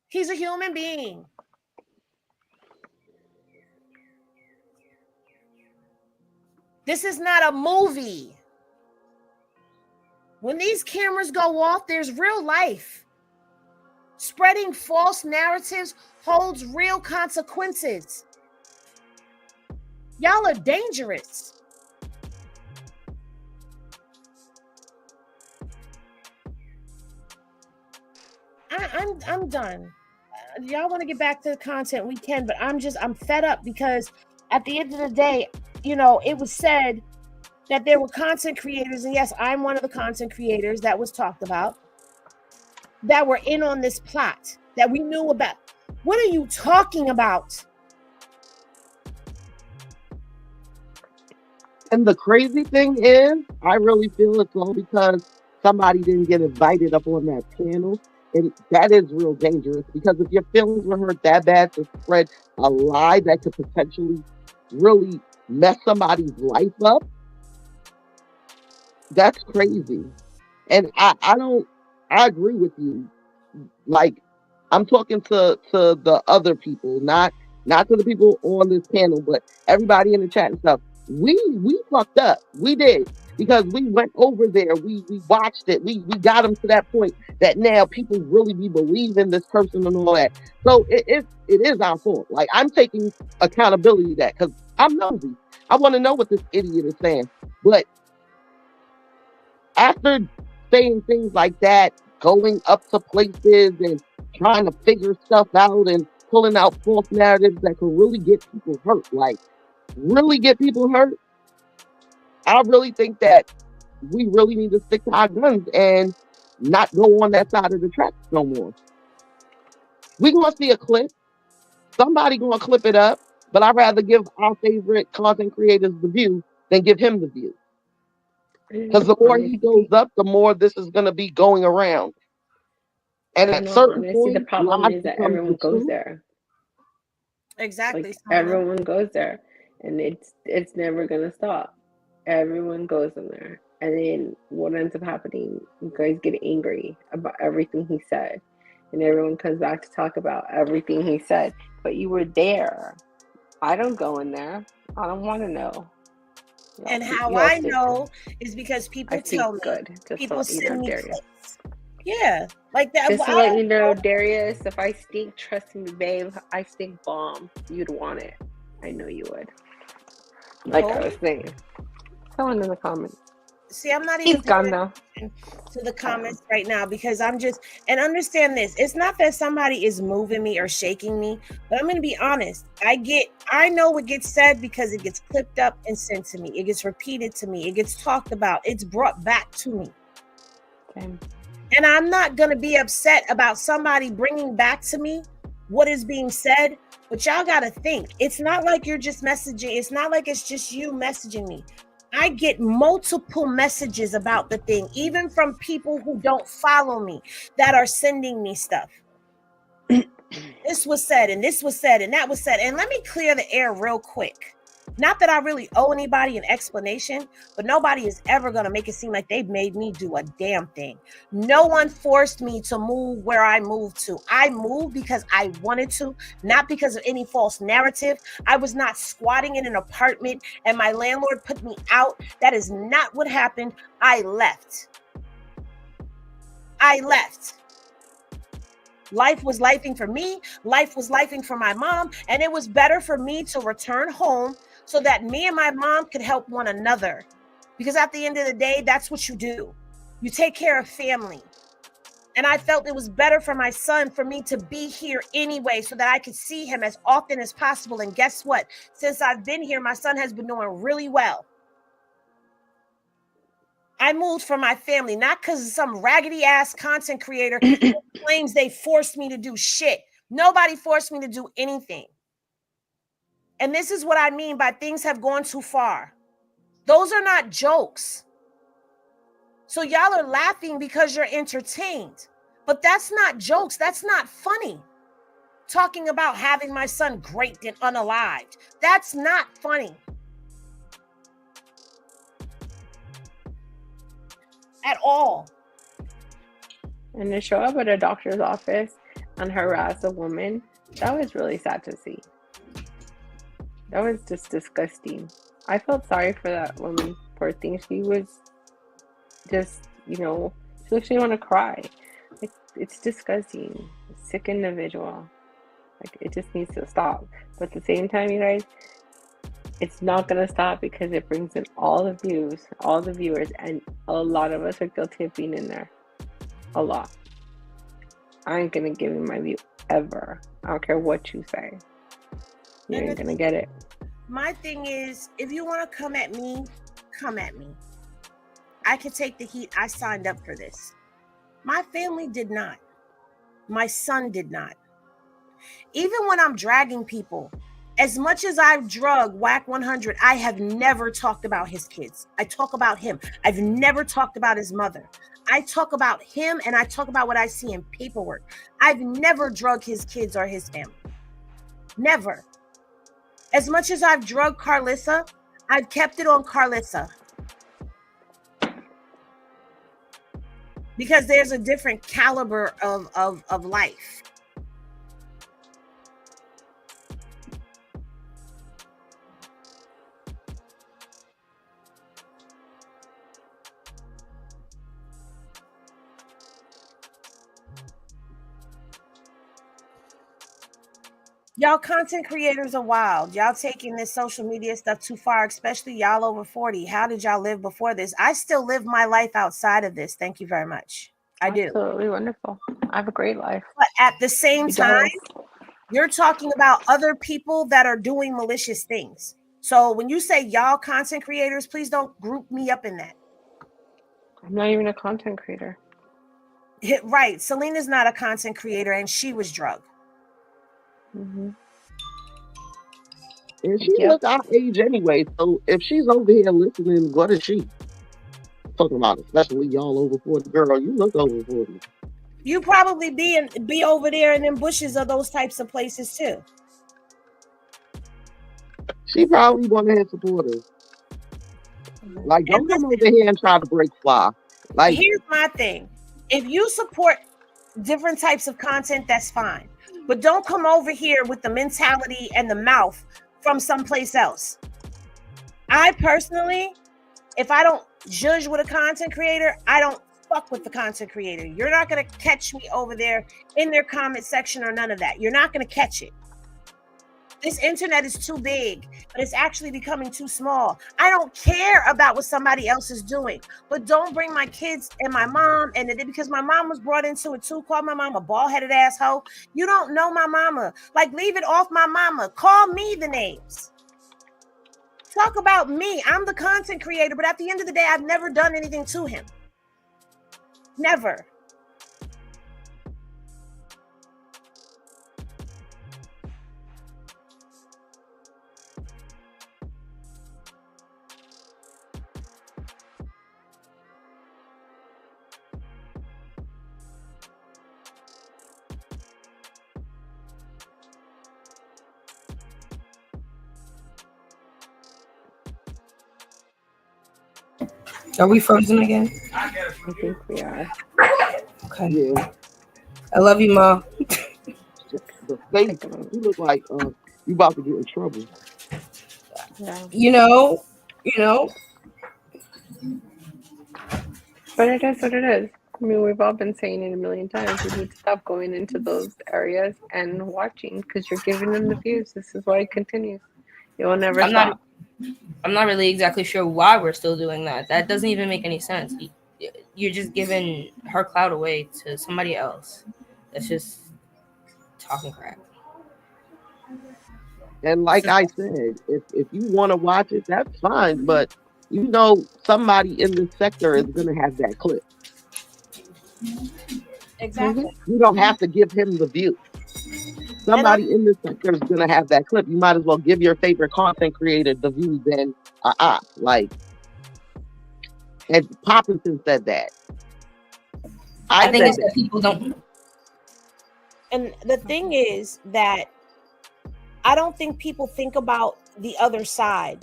He's a human being. This is not a movie. When these cameras go off, there's real life. Spreading false narratives holds real consequences. Y'all are dangerous. I'm done. Y'all want to get back to the content, we can, but I'm fed up, because at the end of the day, you know, it was said that there were content creators, and yes, I'm one of the content creators that was talked about, that were in on this plot, that we knew about. What are you talking about? And the crazy thing is, I really feel it's all because somebody didn't get invited up on that panel. And that is real dangerous, because if your feelings were hurt that bad to spread a lie that could potentially really mess somebody's life up, That's crazy. And I agree with you. Like, I'm talking to the other people, not to the people on this panel, but everybody in the chat and stuff. We fucked up. We did. Because we went over there, we watched it, we got them to that point that now people really be believing this person and all that. So it is our fault. Like, I'm taking accountability of that because I'm nosy. I want to know what this idiot is saying. But after saying things like that, going up to places and trying to figure stuff out and pulling out false narratives that could really get people hurt, like really get people hurt, I really think that we really need to stick to our guns and not go on that side of the tracks no more. We gonna see a clip. Somebody gonna clip it up, but I'd rather give our favorite content creators the view than give him the view. Because the more he goes up, the more this is gonna be going around. And at certain honestly, the points, problem lies is that becomes the everyone goes truth. there. Exactly. Like everyone goes there, and it's never gonna stop. Everyone goes in there, and then what ends up happening? You guys get angry about everything he said, and everyone comes back to talk about everything he said. But you were there. I don't go in there. I don't want to know. And how I know is because people tell me. Good. Just people to let you know, send me Darius. clips. Yeah, like that. Just to let you know, Darius, if I stink, trust me, babe, I stink bomb. You'd want it. I know you would. Like I was saying. Someone in the comments. See, I'm not even He's gone now. To the comments right now because I'm just, and understand this. It's not that somebody is moving me or shaking me, but I'm going to be honest. I know what gets said because it gets clipped up and sent to me. It gets repeated to me. It gets talked about. It's brought back to me. Okay. And I'm not going to be upset about somebody bringing back to me what is being said, but y'all got to think. It's not like you're just messaging. It's not like it's just you messaging me. I get multiple messages about the thing, even from people who don't follow me that are sending me stuff. This was said, and this was said, and that was said. And let me clear the air real quick. Not that I really owe anybody an explanation, but nobody is ever going to make it seem like they've made me do a damn thing. No one forced me to move where I moved to. I moved because I wanted to, not because of any false narrative. I was not squatting in an apartment and my landlord put me out. That is not what happened. I left. Life was lifing for me. Life was lifing for my mom. And it was better for me to return home so that me and my mom could help one another. Because at the end of the day, that's what you do. You take care of family. And I felt it was better for my son for me to be here anyway so that I could see him as often as possible. And guess what? Since I've been here, my son has been doing really well. I moved for my family, not because of some raggedy ass content creator who claims they forced me to do shit. Nobody forced me to do anything. And this is what I mean by things have gone too far. Those are not jokes. So y'all are laughing because you're entertained. But that's not jokes. That's not funny. Talking about having my son great and unalived. That's not funny. At all. And to show up at a doctor's office and harass a woman, that was really sad to see. That was just disgusting. I felt sorry for that woman. Poor thing. She was just, she actually want to cry. It's disgusting. Sick individual. It just needs to stop. But at the same time, you guys, it's not going to stop because it brings in all the views, all the viewers, and a lot of us are guilty of being in there. A lot. I ain't going to give you my view ever. I don't care what you say. You ain't going to get it. My thing is, if you want to come at me, come at me. I can take the heat. I signed up for this. My family did not. My son did not. Even when I'm dragging people, as much as I've drug Whack 100, I have never talked about his kids. I talk about him. I've never talked about his mother. I talk about him and I talk about what I see in paperwork. I've never drugged his kids or his family. Never. As much as I've drugged Carlissa, I've kept it on Carlissa. because there's a different caliber of life. Y'all content creators are wild. Y'all taking this social media stuff too far, especially y'all over 40. How did y'all live before this? I still live my life outside of this. Thank you very much. I do. Absolutely wonderful. I have a great life. But at the same Be time, jealous. you're talking about other people that are doing malicious things. So when you say y'all content creators, please don't group me up in that. I'm not even a content creator. Right. Selena's not a content creator and she was drugged. Mm-hmm. And she look our age anyway. So if she's over here listening, what is she talking about? Especially y'all over 40. Girl, you look over 40. You probably be over there in them bushes of those types of places too. She probably one of his supporters. Like, don't come over here and try to break fly. Like, here's my thing. If you support different types of content, that's fine. But don't come over here with the mentality and the mouth from someplace else. I personally, if I don't judge with a content creator, I don't fuck with the content creator. You're not going to catch me over there in their comment section or none of that. You're not going to catch it. This internet is too big, but it's actually becoming too small. I don't care about what somebody else is doing, but don't bring my kids and my mom, and because my mom was brought into it too. Call my mom a bald-headed asshole. You don't know my mama. Like, leave it off my mama. Call me the names. Talk about me. I'm the content creator, but at the end of the day, I've never done anything to him. Never. Are we frozen again? I think we are. Okay. Yeah. I love you, Ma. The face, you look like you about to get in trouble. Yeah. You know. But it is what it is. I mean, we've all been saying it a million times. You need to stop going into those areas and watching because you're giving them the views. This is why it continues. It will never stop. I'm not really exactly sure why we're still doing that. That doesn't even make any sense. You're just giving her clout away to somebody else. That's just talking crap. And like I said, if you want to watch it, that's fine. But you know, somebody in this sector is gonna have that clip. Exactly. You don't have to give him the view. Somebody in this sector is gonna have that clip. You might as well give your favorite content creator the view than like. And Poppington said that. I think it's that people don't. And the thing is that I don't think people think about the other side.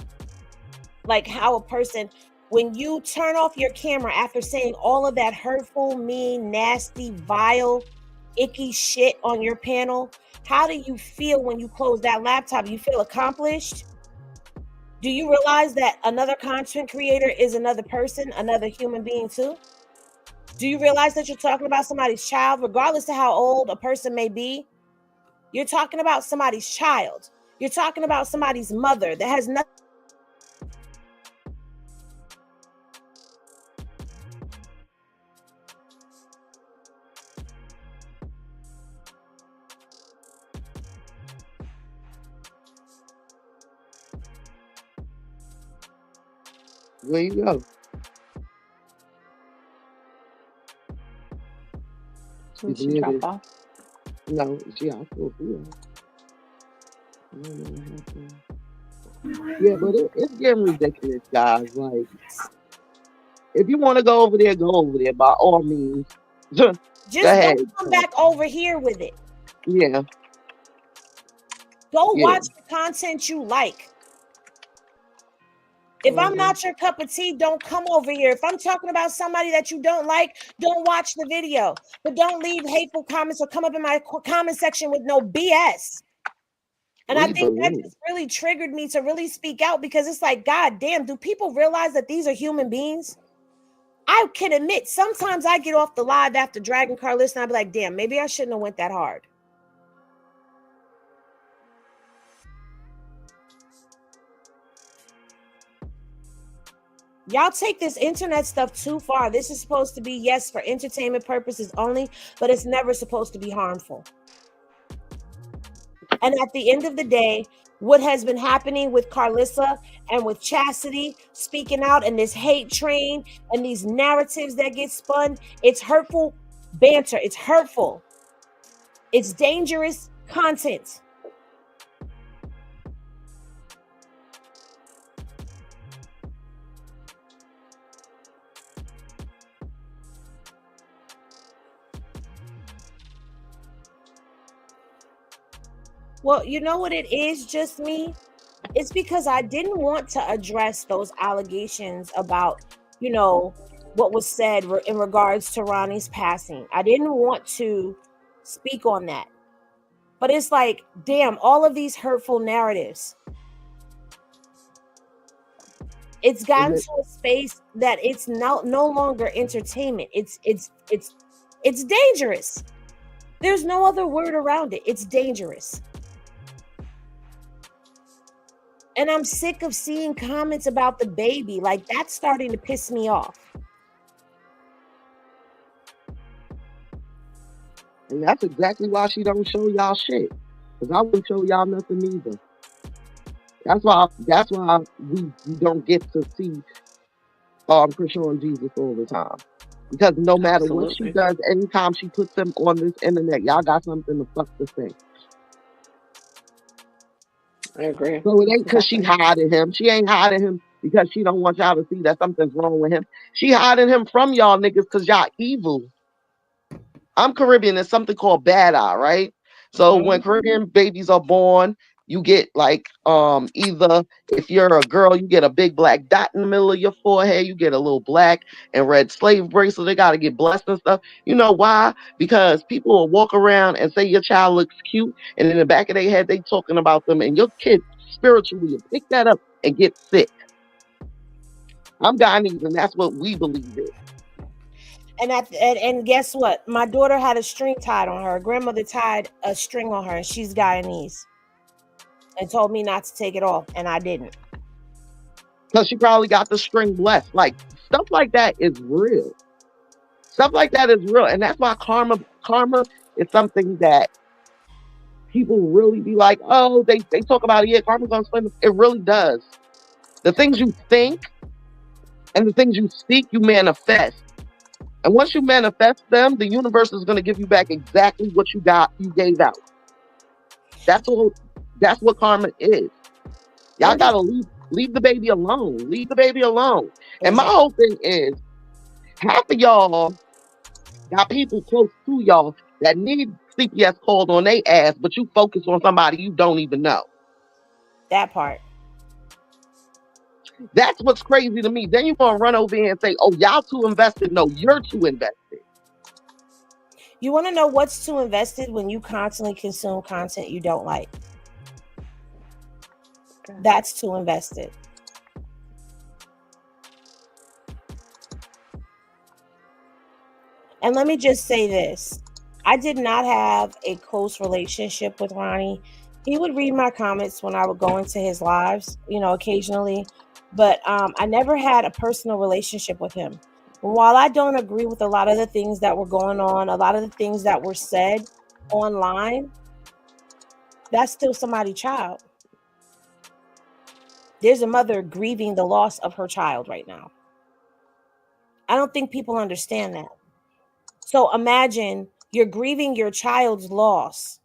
Like how a person, when you turn off your camera after saying all of that hurtful, mean, nasty, vile, icky shit on your panel, how do you feel when you close that laptop? You feel accomplished? Do you realize that another content creator is another person, another human being too? Do you realize that you're talking about somebody's child, regardless of how old a person may be? You're talking about somebody's child. You're talking about somebody's mother that has nothing. Where you go? Did she drop off? No, she also feel. I don't know what happened. Yeah, but it's getting ridiculous, guys. Like, if you want to go over there, go over there by all means. Just go ahead. don't come back over here with it. Yeah. Go watch the content you like. If I'm not your cup of tea, don't come over here. If I'm talking about somebody that you don't like, don't watch the video. But don't leave hateful comments or come up in my comment section with no BS. And I think that just really triggered me to really speak out, because it's like, God damn, do people realize that these are human beings? I can admit, sometimes I get off the live after dragging Carlissa and I'd be like, damn, maybe I shouldn't have went that hard. Y'all take this internet stuff too far. This is supposed to be, yes, for entertainment purposes only, but it's never supposed to be harmful. And at the end of the day, what has been happening with Carlissa and with Chasity speaking out, and this hate train and these narratives that get spun, it's hurtful banter. It's hurtful. It's dangerous content. Well, you know what it is, just me? It's because I didn't want to address those allegations about, you know, what was said in regards to Ronnie's passing. I didn't want to speak on that. But it's like, damn, all of these hurtful narratives. It's gotten to a space that it's no longer entertainment. It's dangerous. There's no other word around it. It's dangerous. And I'm sick of seeing comments about the baby. Like, that's starting to piss me off. And that's exactly why she don't show y'all shit. Because I wouldn't show y'all nothing either. That's why we don't get to see Chrisean Jesus all the time. Because no matter what she does, anytime she puts him on this internet, y'all got something to fuck to say. I agree. So it ain't because she hiding him. She ain't hiding him because she don't want y'all to see that something's wrong with him. She hiding him from y'all niggas because y'all evil. I'm Caribbean. There's something called bad eye, right? So when Caribbean babies are born, you get like either if you're a girl, you get a big black dot in the middle of your forehead, you get a little black and red slave bracelet. They gotta get blessed and stuff. You know why? Because people will walk around and say your child looks cute, and in the back of their head they talking about them, and your kid spiritually will pick that up and get sick. I'm Guyanese, and that's what we believe in. And guess what? My daughter had a string tied on her. Her grandmother tied a string on her, and she's Guyanese, and told me not to take it off, and I didn't. Because she probably got the string blessed. Like, stuff like that is real. Stuff like that is real. And that's why karma is something that people really be like, oh, they talk about it. Yeah, karma's gonna explain it. It really does. The things you think and the things you speak, you manifest. And once you manifest them, the universe is gonna give you back exactly what you gave out. That's what karma is. Y'all gotta leave the baby alone. Leave the baby alone. And my whole thing is, half of y'all got people close to y'all that need CPS called on their ass, but you focus on somebody you don't even know. That part. That's what's crazy to me. Then you're gonna run over here and say, oh, y'all too invested. No, you're too invested. You want to know what's too invested? When you constantly consume content you don't like. That's too invested. And let me just say this. I did not have a close relationship with Ronnie. He would read my comments when I would go into his lives, occasionally. But I never had a personal relationship with him. While I don't agree with a lot of the things that were going on, a lot of the things that were said online, that's still somebody's child. There's a mother grieving the loss of her child right now. I don't think people understand that. So imagine you're grieving your child's loss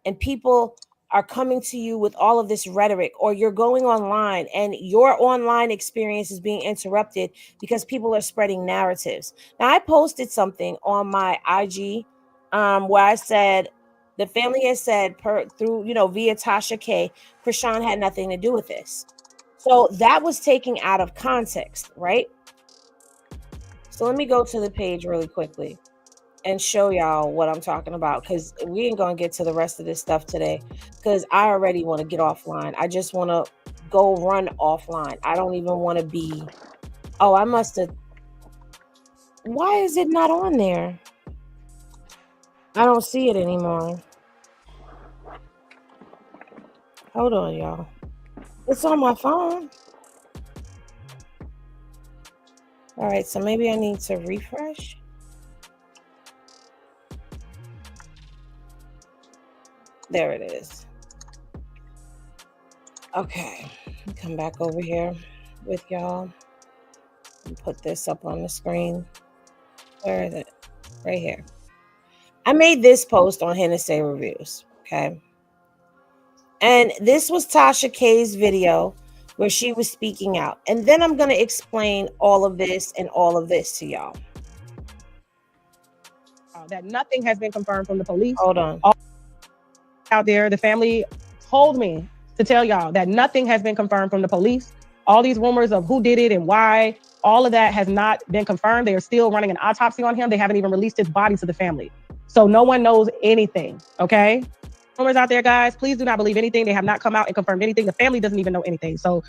and people are coming to you with all of this rhetoric, or you're going online and your online experience is being interrupted because people are spreading narratives. Now, I posted something on my IG where I said the family has said via Tasha K, Chrisean had nothing to do with this. So that was taken out of context, right? So let me go to the page really quickly and show y'all what I'm talking about, because we ain't gonna get to the rest of this stuff today because I already want to get offline. I just want to go run offline. I don't even want to be. Oh, I must have. Why is it not on there? I don't see it anymore. Hold on, y'all. It's on my phone. All right, so maybe I need to refresh. There it is. Okay, come back over here with y'all and put this up on the screen. Where is it? Right here. I made this post on Hennessy Reviews, okay? And this was Tasha K's video where she was speaking out. And then I'm going to explain all of this and all of this to y'all. That nothing has been confirmed from the police. Hold on. Out there, the family told me to tell y'all that nothing has been confirmed from the police. All these rumors of who did it and why, all of that has not been confirmed. They are still running an autopsy on him. They haven't even released his body to the family. So no one knows anything, okay? Rumors out there, guys, please do not believe anything. They have not come out and confirmed anything. The family doesn't even know anything. So,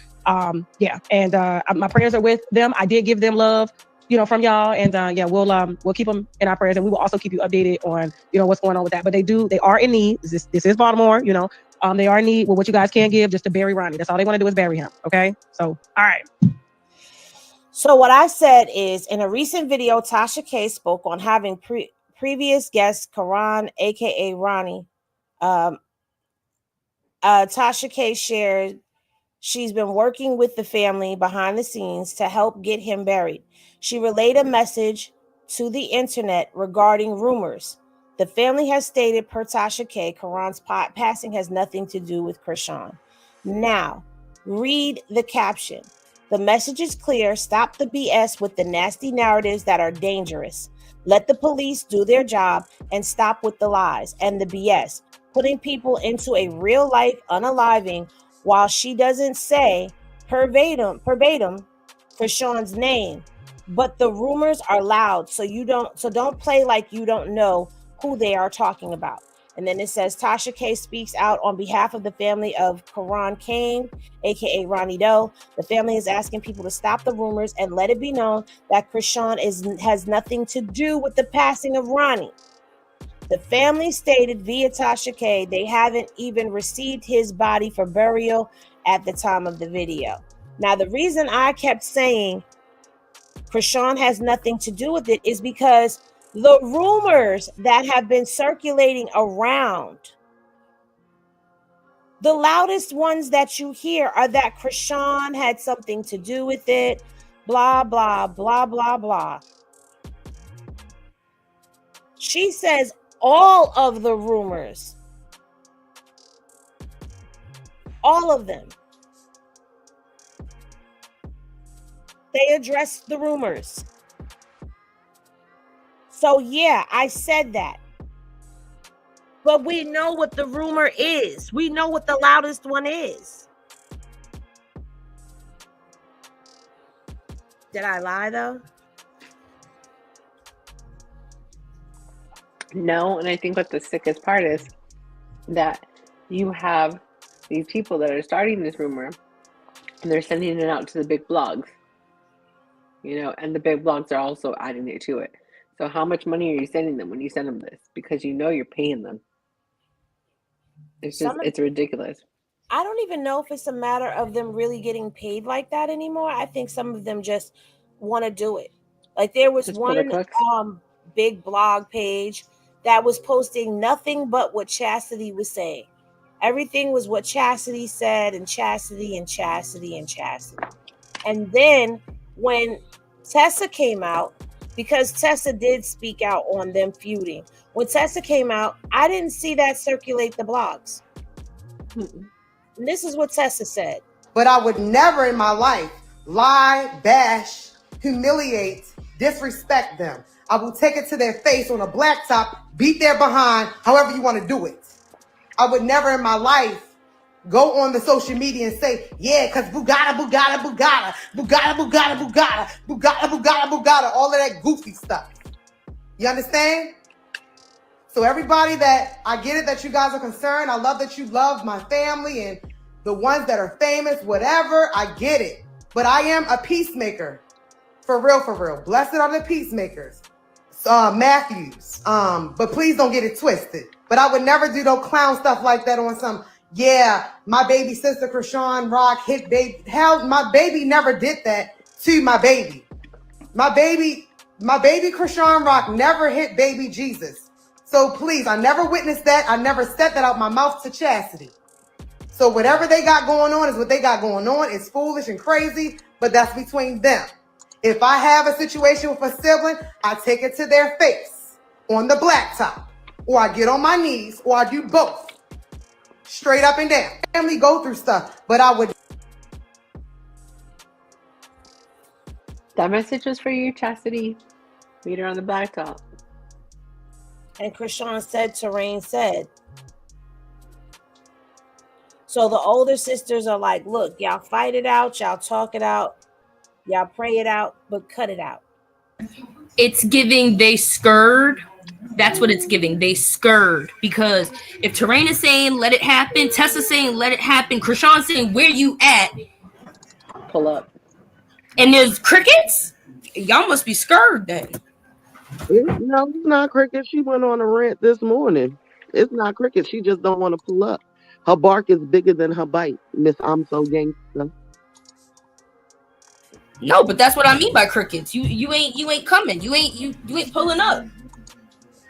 yeah. And my prayers are with them. I did give them love, from y'all. And yeah, we'll keep them in our prayers, and we will also keep you updated on, what's going on with that. But they are in need. This is Baltimore, they are in need with what you guys can give just to bury Ronnie. That's all they want to do is bury him. Okay. So, all right. So what I said is, in a recent video, Tasha K spoke on having previous guest Karon, aka Ronny. Tasha K shared she's been working with the family behind the scenes to help get him buried. She relayed a message to the internet regarding rumors. The family has stated, per Tasha K, Karon's passing has nothing to do with Chrisean. Now, read the caption. The message is clear. Stop the BS with the nasty narratives that are dangerous. Let the police do their job and stop with the lies and the BS, putting people into a real life unaliving while she doesn't say verbatim Chrisean's name. But the rumors are loud, so don't play like you don't know who they are talking about. And then it says Tasha K speaks out on behalf of the family of Karon Kane, aka Ronny Doe. The family is asking people to stop the rumors and let it be known that Chrisean has nothing to do with the passing of Ronnie. The family stated via Tasha K they haven't even received his body for burial at the time of the video. Now, the reason I kept saying Chrisean has nothing to do with it is because the rumors that have been circulating around, the loudest ones that you hear are that Chrisean had something to do with it, blah, blah, blah, blah, blah. She says all of the rumors, all of them, they addressed the rumors. So yeah, I said that. But we know what the rumor is. We know what the loudest one is. Did I lie though? No, and I think what the sickest part is that you have these people that are starting this rumor and they're sending it out to the big blogs, and the big blogs are also adding it to it. So how much money are you sending them when you send them this? Because you're paying them. It's ridiculous. I don't even know if it's a matter of them really getting paid like that anymore. I think some of them just want to do it. Like there was Just one big blog page that was posting nothing but what Chasity was saying. Everything was what Chasity said, and Chasity and Chasity and Chasity. And then when Tessa came out, because Tessa did speak out on them feuding. When Tessa came out, I didn't see that circulate the blogs. And this is what Tessa said. But I would never in my life lie, bash, humiliate, disrespect them. I will take it to their face on a blacktop, beat their behind, however you want to do it. I would never in my life go on the social media and say, yeah, because Bugatti, all of that goofy stuff. You understand? So everybody that, I get it that you guys are concerned. I love that you love my family and the ones that are famous, whatever. I get it. But I am a peacemaker. For real, for real. Blessed are the peacemakers. Matthews. But please don't get it twisted. But I would never do no clown stuff like that on some, yeah, my baby sister Chrisean Rock hit baby. Hell, my baby never did that to my baby. My baby Chrisean Rock never hit baby Jesus. So please, I never witnessed that. I never said that out my mouth to Chasity. So whatever they got going on is what they got going on. It's foolish and crazy, but that's between them. If I have a situation with a sibling, I take it to their face on the blacktop, or I get on my knees, or I do both. Straight up and down. Family go through stuff, but I would. That message was for you, Chasity. Meet her on the blacktop. And Chrisean said, Terrain said. So the older sisters are like, look, y'all fight it out, y'all talk it out, y'all pray it out, but cut it out. It's giving they scared. That's what it's giving. They scared. Because if Terrain is saying let it happen, Tessa's saying let it happen, Chrisean saying where you at? Pull up. And there's crickets? Y'all must be scared then. No, it's not cricket. She went on a rant this morning. It's not cricket. She just don't want to pull up. Her bark is bigger than her bite, Miss I'm So Gangsta. No, but that's what I mean by crickets. You ain't coming. You ain't pulling up.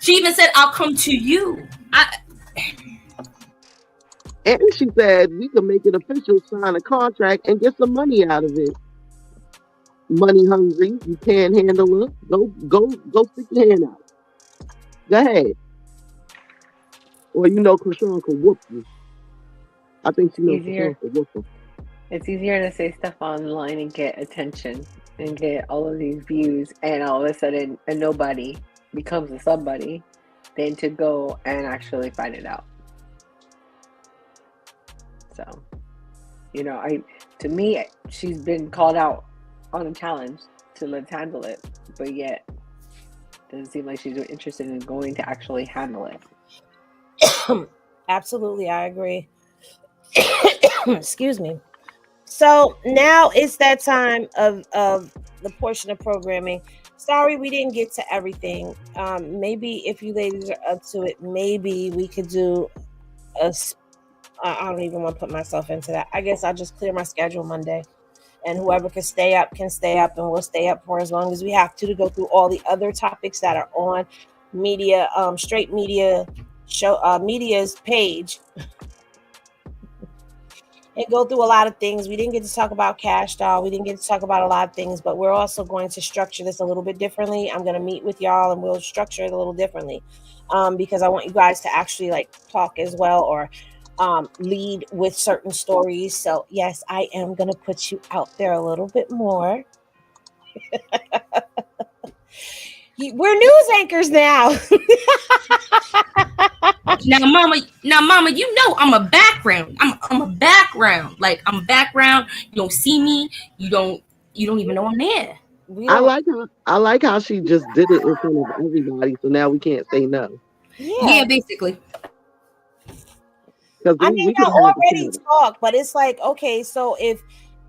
She even said, I'll come to you. And she said we can make it official, sign a contract, and get some money out of it. Money hungry, you can't handle it. Go stick your hand out. Go ahead. Or Chrisean could whoop you. I think she knows Chrisean could whoop her. It's easier to say stuff online and get attention and get all of these views, and all of a sudden a nobody becomes a somebody, than to go and actually find it out. So, to me, she's been called out on a challenge to let's handle it, but yet doesn't seem like she's interested in going to actually handle it. Absolutely, I agree. Excuse me. So now it's that time of the portion of programming. Sorry we didn't get to everything. Maybe if you ladies are up to it, maybe we could do I don't even want to put myself into that. I guess I'll just clear my schedule Monday. And whoever can stay up, and we'll stay up for as long as we have to go through all the other topics that are on media, straight media show, media's page. And go through a lot of things. We didn't get to talk about Kash Doll. We didn't get to talk about a lot of things, but we're also going to structure this a little bit differently. I'm going to meet with y'all and we'll structure it a little differently because I want you guys to actually talk as well, or lead with certain stories. So yes, I am going to put you out there a little bit more. We're news anchors now. Now, mama, I'm a background. I'm a background. I'm a background. You don't see me. You don't even know I'm there. I like how she just did it in front of everybody, so now we can't say no. Yeah, basically. I mean, I already talk, but it's okay, so if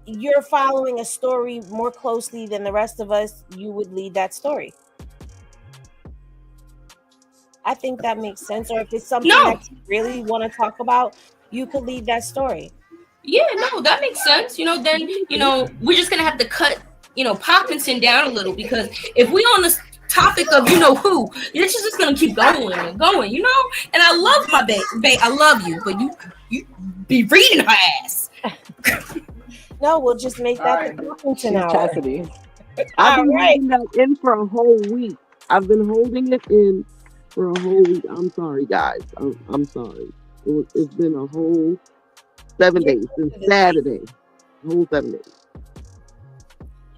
you're following a story more closely than the rest of us, you would lead that story. I think that makes sense. Or if it's something that you really want to talk about, you could lead that story. Yeah, no, that makes sense. Then, we're just going to have to cut, Poppington down a little, because if we on this topic of who, it's just going to keep going and going, And I love my babe. I love you, but you be reading her ass. No, we'll just make that the Poppington hour. Chasity. I've been holding that in for a whole week. I've been holding it in for a whole week. I'm sorry, guys. I'm sorry. It's been a whole 7 days since Saturday. A whole 7 days.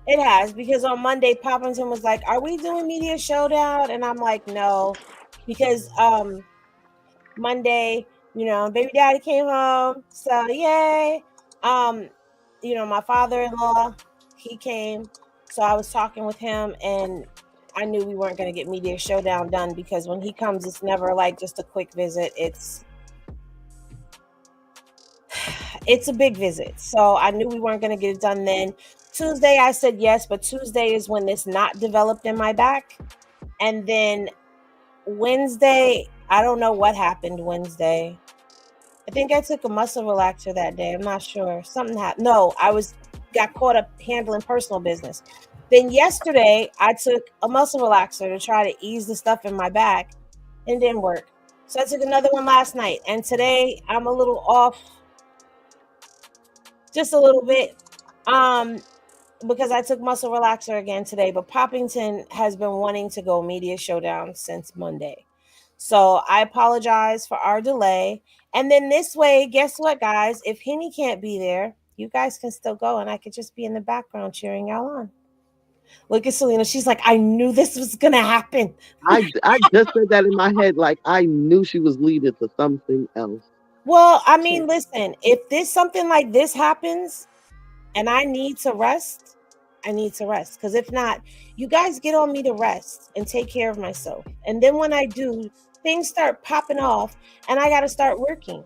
It has, because on Monday, Poppington was like, "Are we doing media showdown?" And I'm like, "No," because Monday Baby daddy came home. So yay. My father-in-law, he came. So I was talking with him, and I knew we weren't going to get Media Showdown done because when he comes, it's never like just a quick visit. It's a big visit. So I knew we weren't going to get it done then. Tuesday, I said yes, but Tuesday is when this knot developed in my back. And then Wednesday, I don't know what happened Wednesday. I think I took a muscle relaxer that day. I'm not sure. Something happened. No, got caught up handling personal business. Then yesterday, I took a muscle relaxer to try to ease the stuff in my back. And it didn't work. So I took another one last night. And today, I'm a little off. Just a little bit. Because I took muscle relaxer again today. But Poppington has been wanting to go Media Showdown since Monday. So I apologize for our delay. And then this way, guess what, guys? If Henny can't be there, you guys can still go, and I could just be in the background cheering y'all on. Look at Selena. She's like, I knew this was going to happen. I just said that in my head, like I knew she was leading to something else. Well, I mean, listen, if something like this happens and I need to rest, I need to rest. Because if not, you guys get on me to rest and take care of myself. And then when I do, things start popping off and I got to start working.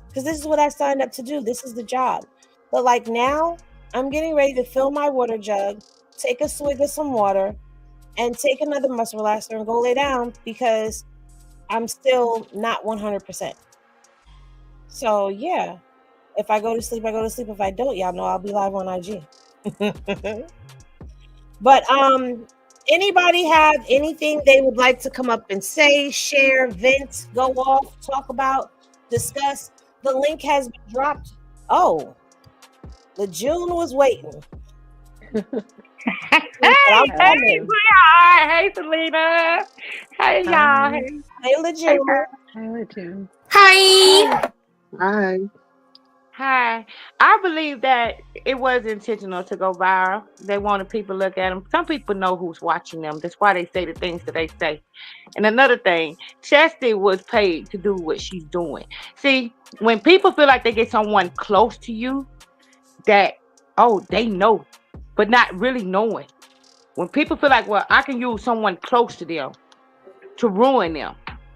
Because this is what I signed up to do. This is the job. But like now, I'm getting ready to fill my water jug, take a swig of some water, and take another muscle relaxer and go lay down because I'm still not 100%. So yeah, if I go to sleep, I go to sleep. If I don't, y'all know I'll be live on IG. But anybody have anything they would like to come up and say, share, vent, go off, talk about, discuss? The link has been dropped. Oh, the June was waiting. Hey, Selena. Hey, y'all. Hey, LeJune. Hi, LeJune. Hi. Hi. Hi. I believe that it was intentional to go viral. They wanted people to look at them. Some people know who's watching them. That's why they say the things that they say. And another thing, Chasity was paid to do what she's doing. See, when people feel like they get someone close to you that, they know, but not really knowing. When people feel like, well, I can use someone close to them to ruin them.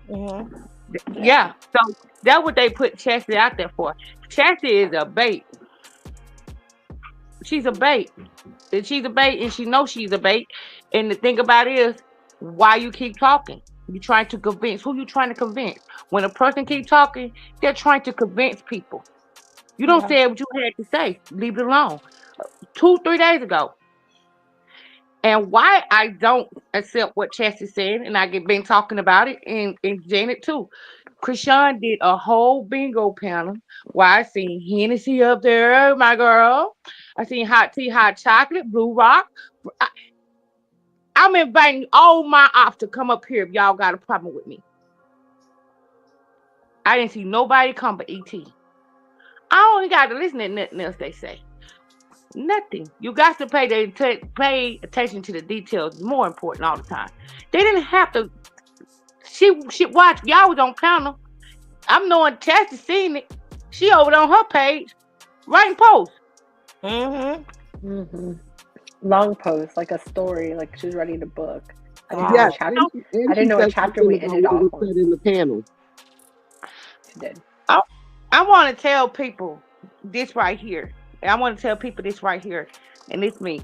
Mm-hmm. Yeah. So that's what they put Chasity out there for. Chasity is a bait. She's a bait. She's a bait, and she knows she's a bait. And the thing about it is, why you keep talking? You trying to convince. Who you trying to convince? When a person keep talking, they're trying to convince people. You don't say what you had to say. Leave it alone. 2-3 days ago. And why I don't accept what Chasity said, and I been talking about it, and Janet too. Chrisean did a whole bingo panel where I seen Hennessy up there, my girl. I seen hot tea, hot chocolate, Blue Rock. I'm inviting all my ops to come up here if y'all got a problem with me. I didn't see nobody come but ET. I only got to listen to nothing else they say. Nothing. You got to pay attention to the details. It's more important all the time. They didn't have to. She watch. Y'all was on panel. I'm knowing Chasity seen it. She over on her page writing posts. Mm-hmm. Mm-hmm. Long post, like a story, like she's writing a book. I didn't know what chapter we ended off on. In the panel. She did. I want to tell people this right here. I want to tell people this right here, and it's me.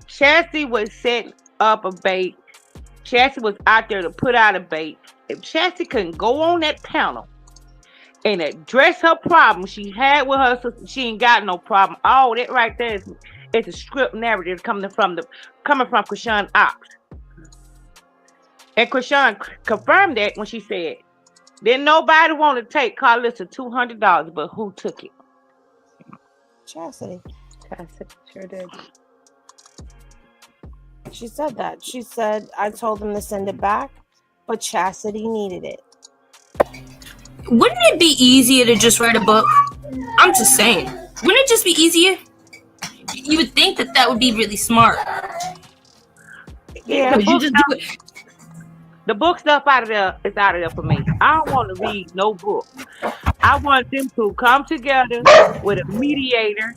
Chasity was setting up a bait. Chasity was out there to put out a bait. If Chasity couldn't go on that panel and address her problem she had with her sister, she ain't got no problem. All that right there is a script narrative coming from Chrisean Ox. And Chrisean confirmed that when she said, "Didn't nobody want to take Carlissa $200, but who took it?" Chasity. Chasity sure did. She said that. She said, I told them to send it back, but Chasity needed it. Wouldn't it be easier to just write a book? I'm just saying. Wouldn't it just be easier? You would think that would be really smart. Yeah. You just do it. The book stuff out of there is out of there for me. I don't want to read no book. I want them to come together with a mediator.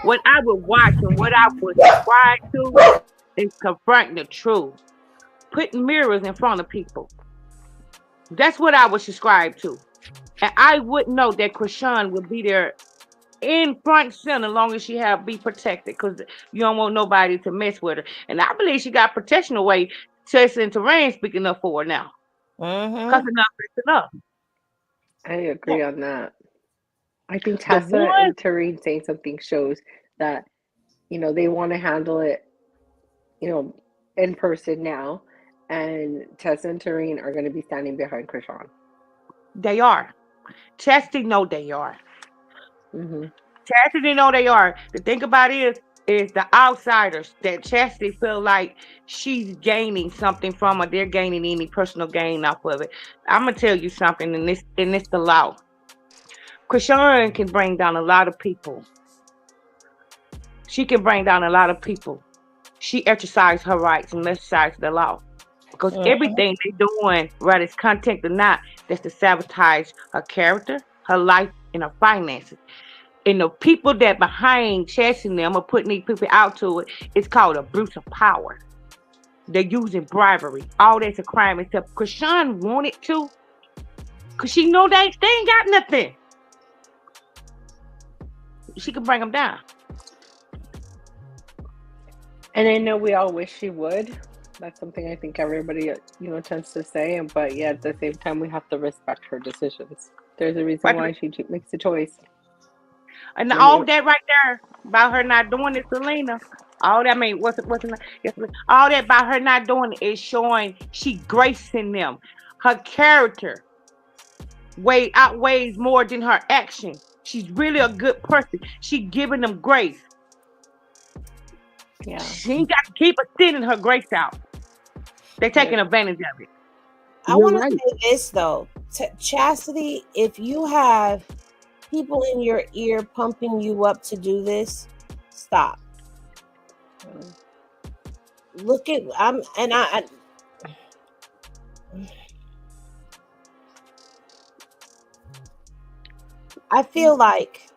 What I would watch and what I would subscribe to is confronting the truth, putting mirrors in front of people. That's what I would subscribe to. And I would know that Chrisean would be there in front center long as she have be protected because you don't want nobody to mess with her. And I believe she got protection away. Chasity and Terrain speaking up for her now. Because enough is enough. I agree on that. I think The Tessa one and Tareen saying something shows that, they want to handle it, in person now. And Tessa and Tareen are going to be standing behind Chrisean. they are. Chastity know they are. Mm-hmm. Chastity know they are. The thing about it is the outsiders that Chastity feel like she's gaining something from or they're gaining any personal gain off of it. I'm gonna tell you something, and this the law. Chrisean can bring down a lot of people. She can bring down a lot of people. She exercises her rights and exercises the law. Because everything they doing, whether it's content or not, that's to sabotage her character, her life, and her finances. And the people that behind chasing them or putting these people out to it, it's called abuse of power. They're using bribery. All that's a crime except Chrisean wanted to. Because she know they ain't got nothing. She can bring them down. And I know we all wish she would. That's something I think everybody, tends to say. But yeah, at the same time, we have to respect her decisions. There's a reason why she makes a choice. And all that right there about her not doing it, Selena. All that, I mean, what's it? Yes, all that about her not doing it is showing she gracing them. Her character outweighs more than her action. She's really a good person. She giving them grace. Yeah. She ain't got to keep extending her grace out. They're taking advantage of it. I want to say this though, Chastity, if you have people in your ear pumping you up to do this, stop. Look at I feel like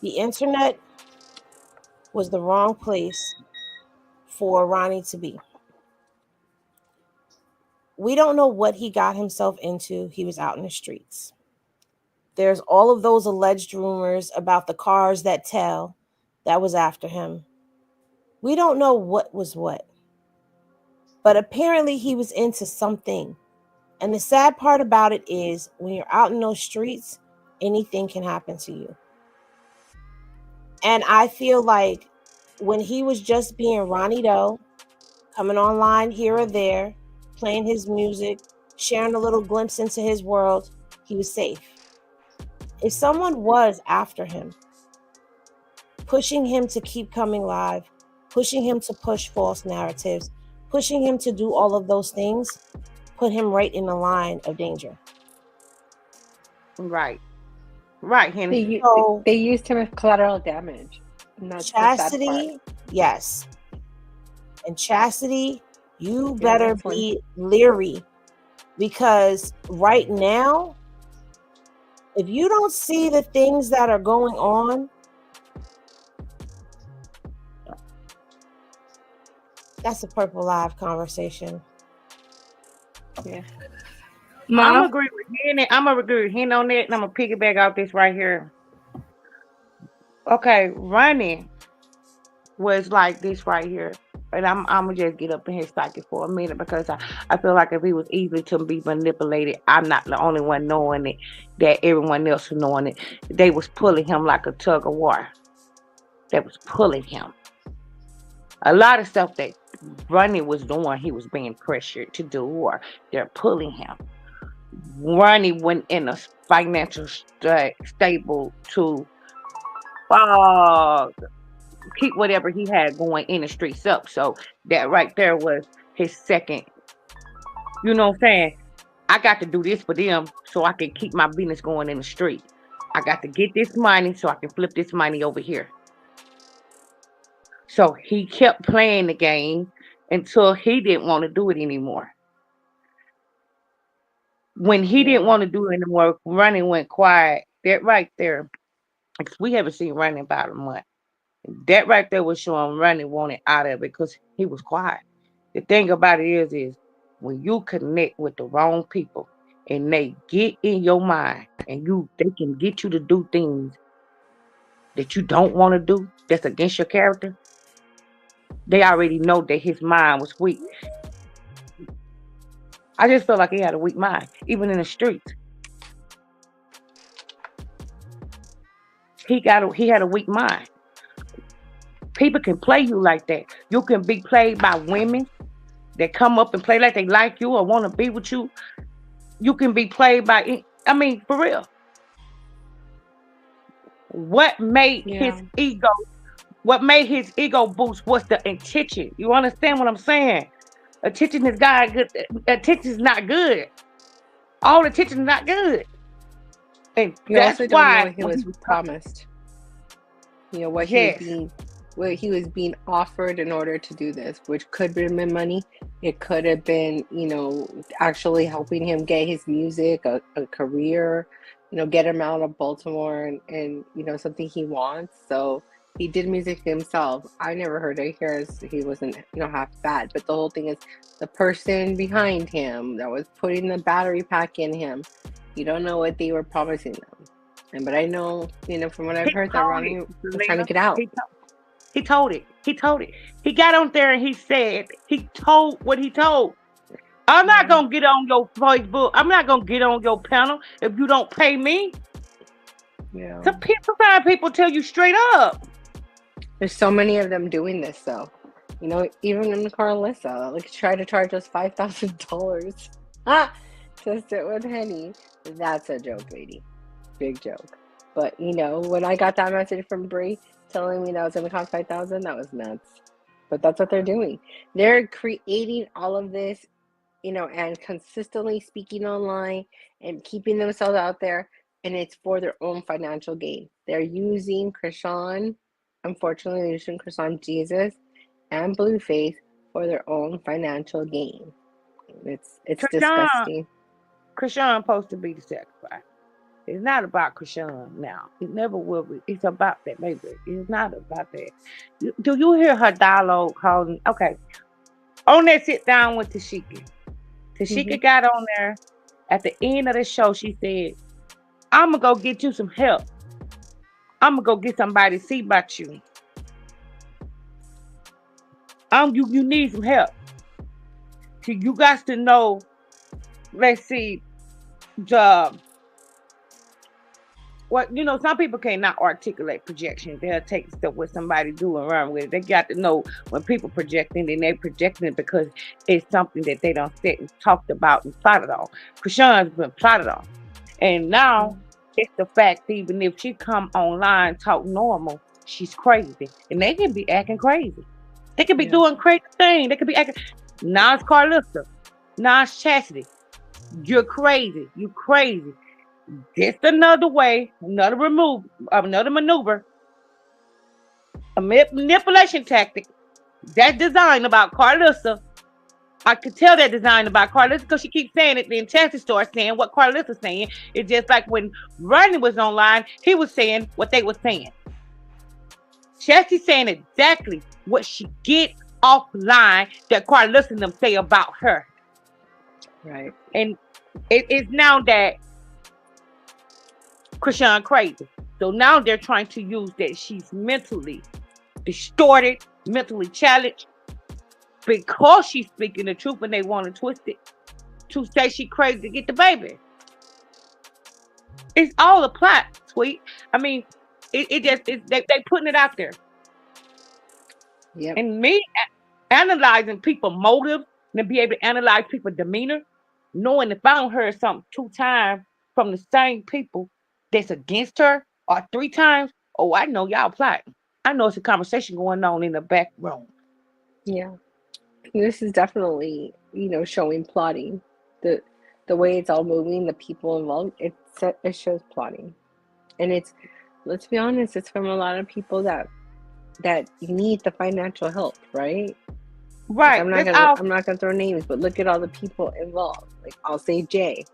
the internet was the wrong place for Ronny to be. We don't know what he got himself into. He was out in the streets. There's all of those alleged rumors about the cars that was after him. We don't know what was what. But apparently he was into something. And the sad part about it is when you're out in those streets, anything can happen to you. And I feel like when he was just being Ronny Doe, coming online here or there, playing his music, sharing a little glimpse into his world, he was safe. If someone was after him, pushing him to keep coming live, pushing him to push false narratives, pushing him to do all of those things, put him right in the line of danger. Right. Right, Henry. They used him as collateral damage. Chastity, yes. And Chastity, you better be leery, because right now, if you don't see the things that are going on, that's a Purple Live conversation. Yeah. I'm gonna agree with Henry. I'm gonna agree with Henry on that, and I'm gonna piggyback off this right here. Okay, Ronny was like this right here. And I'm gonna just get up in his psyche for a minute because I feel like if he was easy to be manipulated, I'm not the only one knowing it, that everyone else was knowing it. They was pulling him like a tug of war. They was pulling him. A lot of stuff that Ronny was doing, he was being pressured to do, or they're pulling him. Ronny went in a financial stable to keep whatever he had going in the streets up. So that right there was his second. You know what I'm saying? I got to do this for them so I can keep my business going in the street. I got to get this money so I can flip this money over here. So he kept playing the game until he didn't want to do it anymore. When he didn't Yeah. want to do it anymore, Ronnie went quiet. That right there, because we haven't seen Ronnie about a month. That right there was showing Ronnie wanted out of it because he was quiet. The thing about it is when you connect with the wrong people and they get in your mind and they can get you to do things that you don't want to do, that's against your character, they already know that his mind was weak. I just felt like he had a weak mind, even in the streets. He had a weak mind. People can play you like that. You can be played by women that come up and play like they like you or want to be with you. You can be played by, I mean, for real. What made Yeah. his ego? What made his ego boost was the attention. You understand what I'm saying? Attention is God good. Attention is not good. All attention is not good, and You that's also don't know why what he when he was was talking, promised. What he was yes, being offered in order to do this, which could have been money. It could have been, actually helping him get his music, a career, get him out of Baltimore and something he wants. So he did music himself. I never heard of his. He wasn't, half bad. But the whole thing is the person behind him that was putting the battery pack in him. You don't know what they were promising them. But I know, from what I've he heard, that told Ronnie it, was trying to Selena. get out. He told it. He told it. He got on there and he told what he told. I'm not Yeah. gonna get on your Facebook. I'm not gonna get on your panel if you don't pay me. Yeah. Sometimes people tell you straight up. There's so many of them doing this, though. Even in Carlissa, try to charge us $5,000 to sit with Henny. That's a joke, lady. Big joke. But when I got that message from Brie telling me that was gonna cost 5,000, that was nuts. But that's what they're doing. They're creating all of this, and consistently speaking online and keeping themselves out there, and it's for their own financial gain. They're using Chrisean, unfortunately, they're using Chrisean Jesus and Blueface for their own financial gain. It's Chrisean, disgusting. Chrisean supposed to be the sacrifice. It's not about Chrisean now. It never will be. It's about that baby. It's not about that. Do you hear her dialogue calling? Okay. On that sit down with Tashika. Tashika got on there at the end of the show. She said, I'm going to go get you some help. I'm going to go get somebody to see about you. You need some help. So you got to know, let's see, some people cannot articulate projections. They'll take stuff what somebody do and run with it. They got to know when people projecting, then they projecting it because it's something that they don't sit and talked about and plotted on. Chrisean's been plotted on. And now it's the fact that even if she come online, talk normal, she's crazy. And they can be acting crazy. They could be doing crazy things. They could be acting. Now it's Carlissa. Now it's Chasity. You're crazy. You crazy. Just another way, another maneuver, a manipulation tactic. That design about Carlissa. I could tell that design about Carlissa because she keeps saying it. Then Chasity starts saying what Carlissa's saying. It's just like when Ronnie was online, he was saying what they were saying. Chastity's saying exactly what she get offline that Carlissa and them say about her. Right. And it is now that Chrisean crazy. So now they're trying to use that she's mentally distorted, mentally challenged, because she's speaking the truth and they want to twist it to say she crazy to get the baby. It's all a plot, sweet. I mean, they putting it out there. Yep. And me analyzing people's motive and be able to analyze people's demeanor, knowing if I don't hear something 2 times from the same people that's against her or 3 times, oh, I know y'all plotting. I know it's a conversation going on in the back room. Yeah. This is definitely, showing plotting. The way it's all moving, the people involved, it shows plotting. And let's be honest, it's from a lot of people that need the financial help, right? Right. I'm not That's gonna all. I'm not gonna throw names, but look at all the people involved. Like I'll say Jay.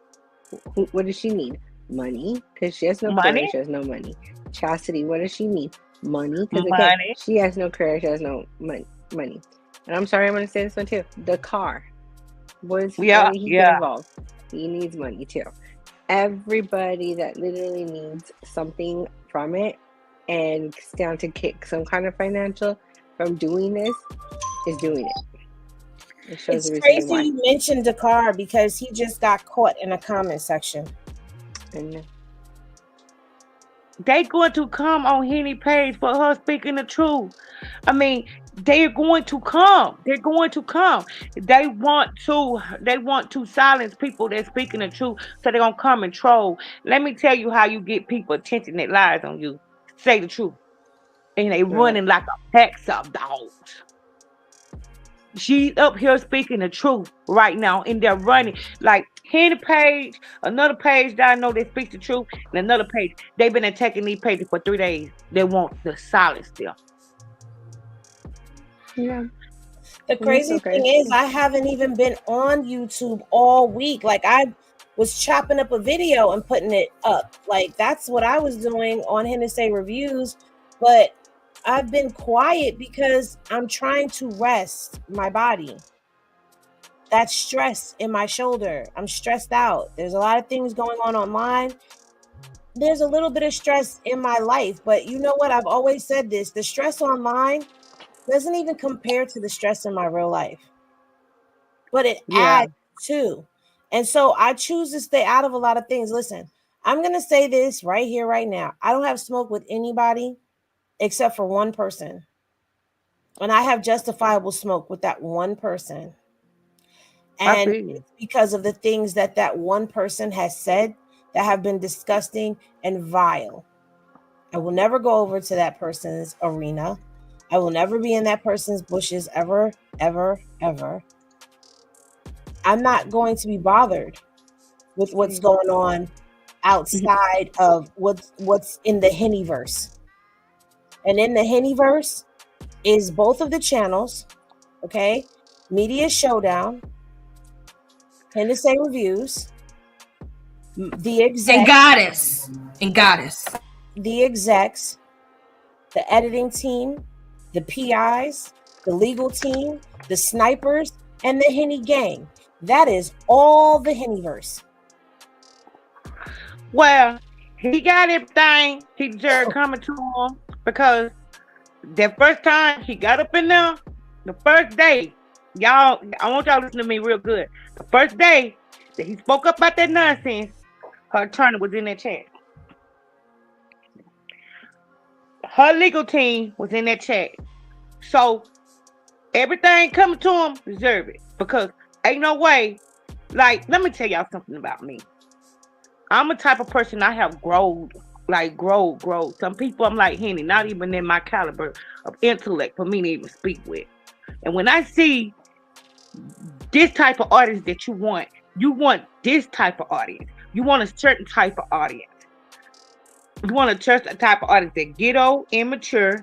What does she need? Money, because she has no career, Money, she has no money. Chastity, what does she need? Money, because again, money. she has no career, she has no money. And I'm sorry, I'm gonna say this one too. The car. What Yeah, did he get yeah. involved? He needs money too. Everybody that literally needs something from it and stand to kick some kind of financial from doing this is doing it. It shows It's the reasoning crazy why. you mentioned Dakar because he just got caught in a comment section. And They going to come on Henny page for her speaking the truth. I mean, they're going to come. They're going to come. They want to silence people that's speaking the truth, so they're gonna come and troll. Let me tell you how you get people attention that lies on you. Say the truth. And they right. running like a pack of dogs. She's up here speaking the truth right now, and they're running like Henny page, another page that I know that speaks the truth, and another page. They've been attacking these pages for 3 days. They want the silence them. Yeah. The And it's crazy okay. thing is, I haven't even been on YouTube all week. Like, I was chopping up a video and putting it up. Like, that's what I was doing on Hennessy Reviews. But I've been quiet because I'm trying to rest my body. That's stress in my shoulder. I'm stressed out. There's a lot of things going on online. There's a little bit of stress in my life. But you know what? I've always said this. The stress online doesn't even compare to the stress in my real life, but it Yeah. adds to. And so I choose to stay out of a lot of things. Listen, I'm going to say this right here, right now. I don't have smoke with anybody except for one person. And I have justifiable smoke with that one person. I And feel you. it's because of the things that that one person has said that have been disgusting and vile. I will never go over to that person's arena. I will never be in that person's bushes ever, ever, ever. I'm not going to be bothered with what's going on outside of what's in the Hennyverse. And in the Hennyverse is both of the channels, okay? Media Showdown, Hennessy Reviews, the And exec, goddess. And goddess. the execs, the editing team, the PIs, the legal team, the snipers, and the Henny gang. That is all the Hennyverse. Well, he got everything he deserved coming to him because that first time he got up in there, the first day, y'all, I want y'all to listen to me real good. The first day that he spoke up about that nonsense, her attorney was in that chat. Her legal team was in that chat. So everything coming to him, deserve it. Because ain't no way, like, let me tell y'all something about me. I'm a type of person I have growed, like grow. Some people I'm like Henny, not even in my caliber of intellect for me to even speak with. And when I see this type of audience that you want this type of audience. You want a certain type of audience. You want a certain type of audience that ghetto, immature,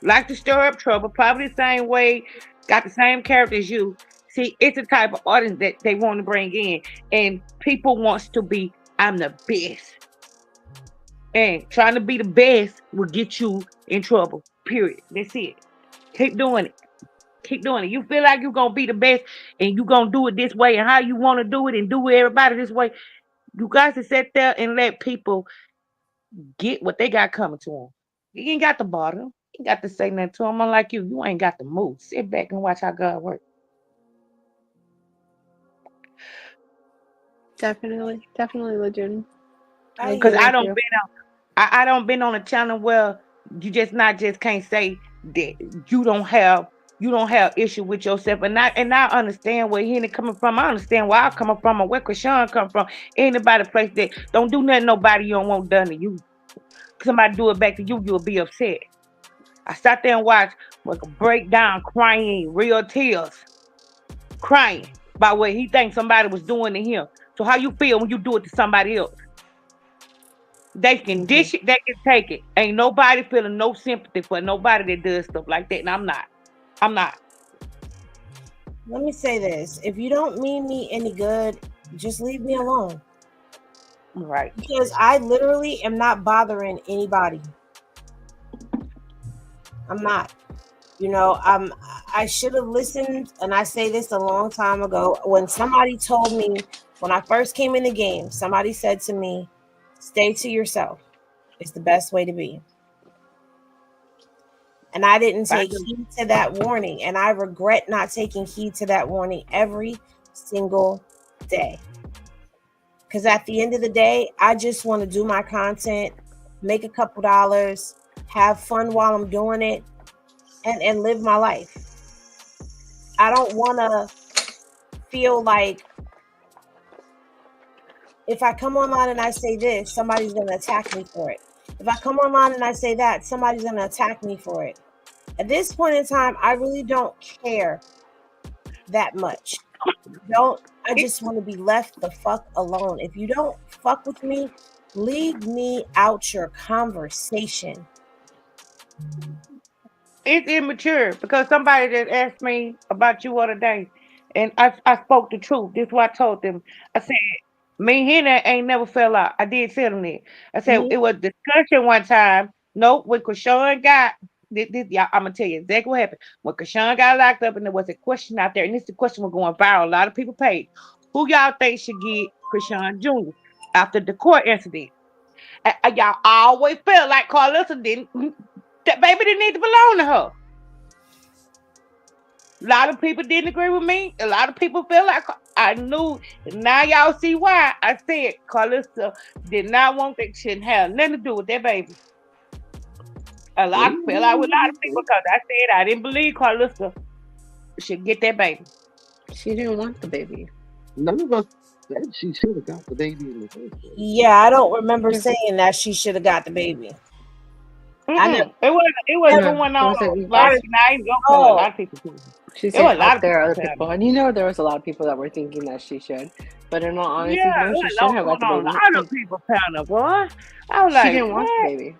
like to stir up trouble, probably the same way, got the same character as you. See, it's the type of audience that they want to bring in. And people wants to be, I'm the best. And trying to be the best will get you in trouble. Period. That's it. Keep doing it. Keep doing it. You feel like you're gonna be the best and you're gonna do it this way and how you want to do it and do everybody this way. You guys to sit there and let people get what they got coming to them. You ain't got to bother them. You ain't got to say nothing to them. Unlike you, you ain't got to move. Sit back and watch how God works. Definitely legit. I I Cause agree hear I with don't you. been I don't been on a channel where you just can't say that you don't have issue with yourself. And I understand where Henny coming from. I understand where I'm coming from and where Chrisean come from. Anybody place that don't do nothing nobody you don't want done to you. Somebody do it back to you, you'll be upset. I sat there and watched like a breakdown, crying, real tears, crying about what he thinks somebody was doing to him. So how you feel when you do it to somebody else? They can Hmm. dish it, they can take it. Ain't nobody feeling no sympathy for nobody that does stuff like that. And I'm not. I'm not. Let me say this. If you don't mean me any good, just leave me alone. Right. Because I literally am not bothering anybody. I'm not. I should have listened, and I say this a long time ago. When somebody told me, when I first came in the game, somebody said to me, stay to yourself. It's the best way to be. And I didn't take heed to that warning. And I regret not taking heed to that warning every single day. Because at the end of the day, I just want to do my content, make a couple dollars, have fun while I'm doing it, and live my life. I don't want to feel like if I come online and I say this, somebody's going to attack me for it. If I come online and I say that, somebody's going to attack me for it. At this point in time, I really don't care that much. I just want to be left the fuck alone. If you don't fuck with me, leave me out your conversation. It's immature because somebody just asked me about you other day, and I spoke the truth. This is what I told them. I said, me and Henry ain't never fell out. I did tell them that. I said it was discussion one time. No, when Chrisean got this, y'all, I'm gonna tell you exactly what happened. When Chrisean got locked up, and there was a question out there, and this the question was going viral. A lot of people paid. Who y'all think should get Chrisean Jr. after the court incident? Y'all always felt like Carlissa didn't. That baby didn't need to belong to her. A lot of people didn't agree with me. A lot of people feel like I knew. Now y'all see why I said Carlissa did not want that. Shouldn't have nothing to do with that baby. A lot fell out with a lot of people because I said I didn't believe Carlissa should get that baby. She didn't want the baby. None of us said she should have got the baby in the first place. Yeah, I don't remember saying that she should have got the baby. It was going on. A lot of people. She said out there other people, and there was a lot of people that were thinking that she should, but in all honesty, no, she shouldn't have got the baby. A lot of people found her, boy. I was like, she didn't want the baby.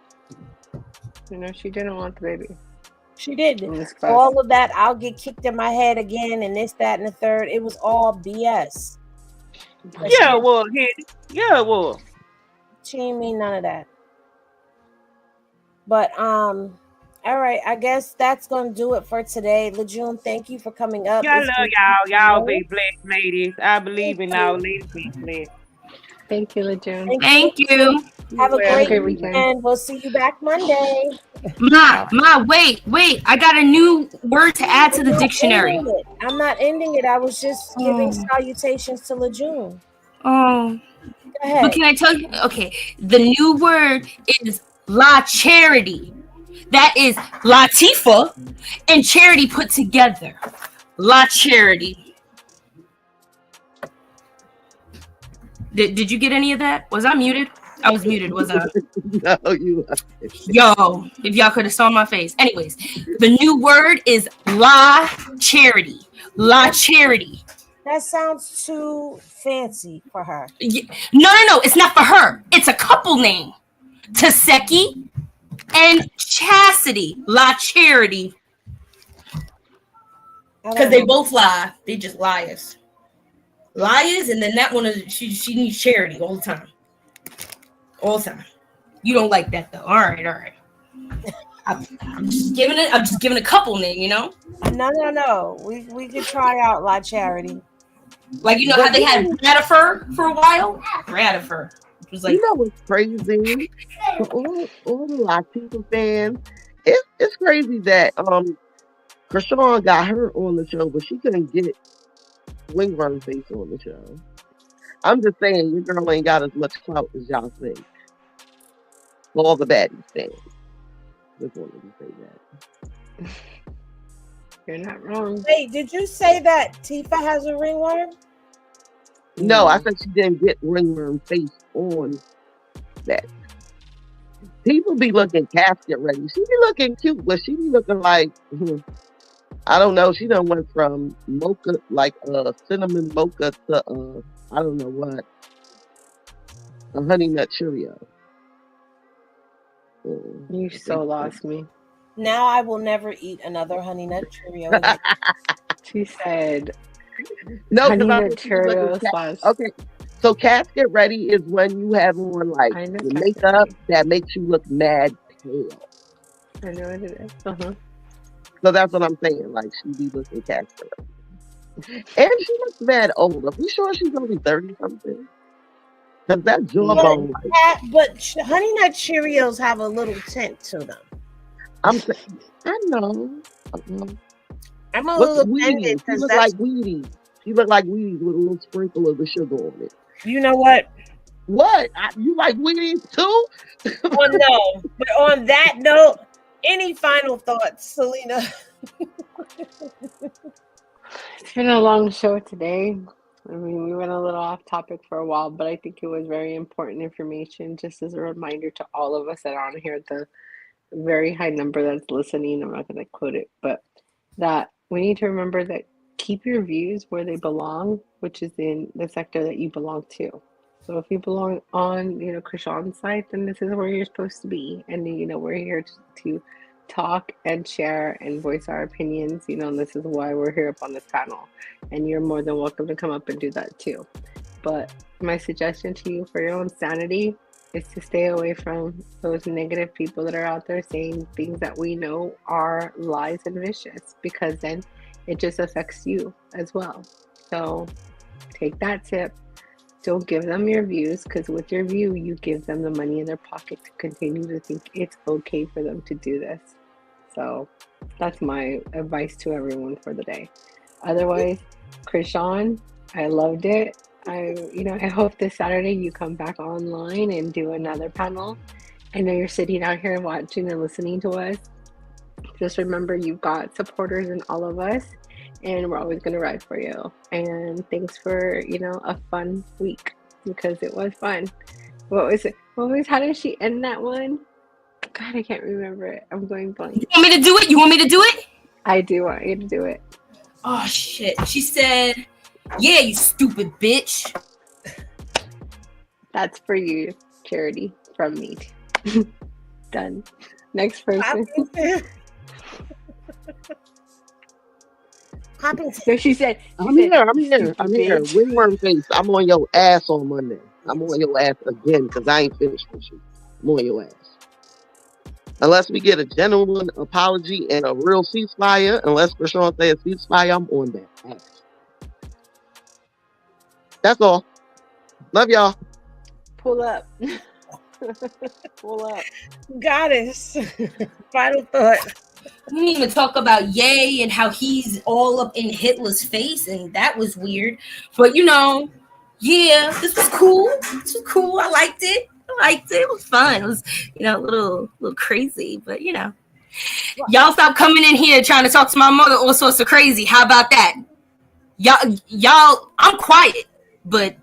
She didn't want the baby. She didn't. All of that, I'll get kicked in my head again, and this, that, and the third. It was all BS. Yeah, it was. Yeah, it was. She didn't mean none of that. But all right, I guess that's gonna do it for today. Lejeune, thank you for coming up. I love y'all. Y'all be blessed, ladies. I believe in y'all. Ladies be blessed. Thank you, Lejeune. Thank you. Have a great weekend. We'll see you back Monday. Ma, wait. I got a new word to add to the dictionary. I'm not ending it. I was just giving salutations to Lejeune. Oh. Go ahead. But can I tell you? Okay. The new word is La Charity. That is Latifah and Charity put together. La Charity. Did you get any of that? Was I muted? I was muted, was I? No, you were. Yo, if y'all could have saw my face. Anyways, the new word is La Charity. La Charity. That sounds too fancy for her. No. It's not for her. It's a couple name. Taseki and Chasity. La Charity. Because they both lie. They just liars. Liars, and then that one is she needs charity all the time. All the time. You don't like that though. All right. I'm just giving a couple name, No. We could try out La Charity. Like how they had Radifer for a while? Radifer. It was like what's crazy? all the Latifah fans. It's crazy that Chrisean got her on the show, but she couldn't get Wingworm Face on the show. I'm just saying, your girl ain't got as much clout as y'all think. All the baddies fans. Just wanted to say that. You're not wrong. Wait, did you say that Tifa has a ringworm? No, I said she didn't get Ringworm Face on that. People be looking casket ready. She be looking cute, but she be looking like I don't know. She done went from mocha, like cinnamon mocha, to I don't know what, a honey nut Cheerio. You so lost me. Now I will never eat another honey nut Cheerio. She said No, because honey I nut think she was looking Cheerio sauce. okay. So casket ready is when you have on like I know your casket makeup ready. that makes you look mad pale. I know what it is. Uh-huh. So that's what I'm saying. Like she be looking casket ready. And she looks mad old. Are we sure she's only 30 something? Because that jawbone, like Honey Nut Cheerios have a little tint to them. I know. I'm a What's little Wheaties? offended She because look that's like Wheaties. She look like Wheaties with a little sprinkle of the sugar on it. you know what? What? You like Wheaties too? Oh no. But on that note, any final thoughts, Selena? It's been a long show today. I mean, we went a little off topic for a while, but I think it was very important information, just as a reminder to all of us that are on here, the very high number that's listening. I'm not going to quote it, but that we need to remember that keep your views where they belong, which is in the sector that you belong to. So if you belong on, Chrisean's side, then this is where you're supposed to be. And, we're here to talk and share and voice our opinions, and this is why we're here up on this panel. And you're more than welcome to come up and do that too. But my suggestion to you for your own sanity is to stay away from those negative people that are out there saying things that we know are lies and vicious, because then it just affects you as well. So take that tip. Don't give them your views, because with your view, you give them the money in their pocket to continue to think it's okay for them to do this. So that's my advice to everyone for the day. Otherwise, Chrisean, I loved it. I hope this Saturday you come back online and do another panel. I know you're sitting out here watching and listening to us. Just remember, you've got supporters in all of us, and we're always going to ride for you. And thanks for, a fun week, because it was fun. What was it? How did she end that one? God, I can't remember it. I'm going blank. You want me to do it? You want me to do it? I do want you to do it. Oh, shit. She said, yeah, you stupid bitch. That's for you, Charity, from me. Done. Next person. So she said, I'm here. bitch. Wingworm face. I'm on your ass on Monday. I'm on your ass again because I ain't finished with you. I'm on your ass. Unless we get a genuine apology and a real ceasefire, unless Chrisean says ceasefire, I'm on that ass. That's all. Love y'all. Pull up. Pull up. Goddess. Final thought. We didn't even talk about Ye and how he's all up in Hitler's face, and that was weird. But yeah, this was cool. I liked it. It was fun. It was, a little crazy, but y'all stop coming in here trying to talk to my mother all sorts of crazy. How about that? Y'all, I'm quiet, but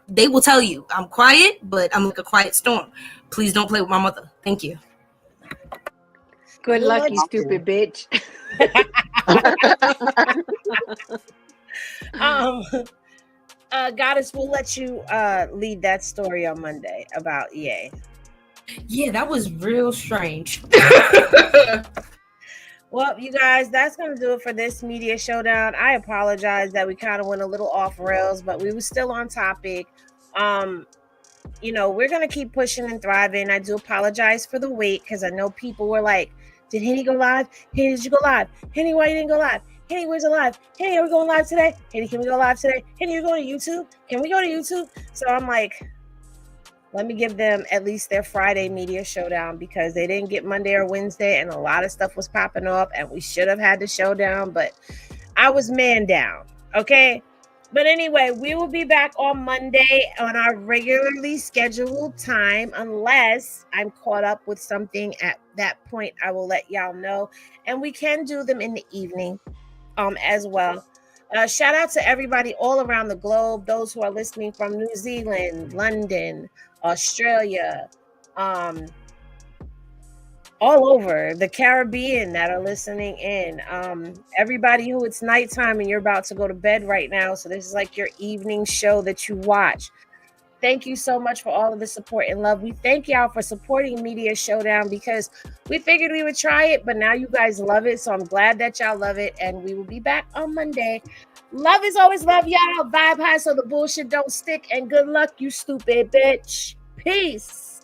they will tell you I'm quiet, but I'm like a quiet storm. Please don't play with my mother. Thank you. Good luck, you stupid bitch. Goddess, we'll let you lead that story on Monday about Ye. Yeah, that was real strange. Well, you guys, that's going to do it for this media showdown. I apologize that we kind of went a little off rails, but we were still on topic. We're going to keep pushing and thriving. I do apologize for the wait, because I know people were like, did Henny go live? Henny, did you go live? Henny, why you didn't go live? Henny, where's the live? Henny, are we going live today? Henny, can we go live today? Henny, you're going to YouTube? Can we go to YouTube? So I'm like, let me give them at least their Friday media showdown, because they didn't get Monday or Wednesday, and a lot of stuff was popping up, and we should have had the showdown, but I was man down. Okay. But anyway, we will be back on Monday on our regularly scheduled time, unless I'm caught up with something at that point. I will let y'all know, and we can do them in the evening as well. Shout out to everybody all around the globe, those who are listening from New Zealand, London, Australia, all over the Caribbean that are listening in. Everybody who it's nighttime and you're about to go to bed right now, so this is like your evening show that you watch. Thank you so much for all of the support and love. We thank y'all for supporting Media Showdown because we figured we would try it, but now you guys love it. So I'm glad that y'all love it. And we will be back on Monday. Love is always love, y'all. Vibe high so the bullshit don't stick. And good luck, you stupid bitch. Peace.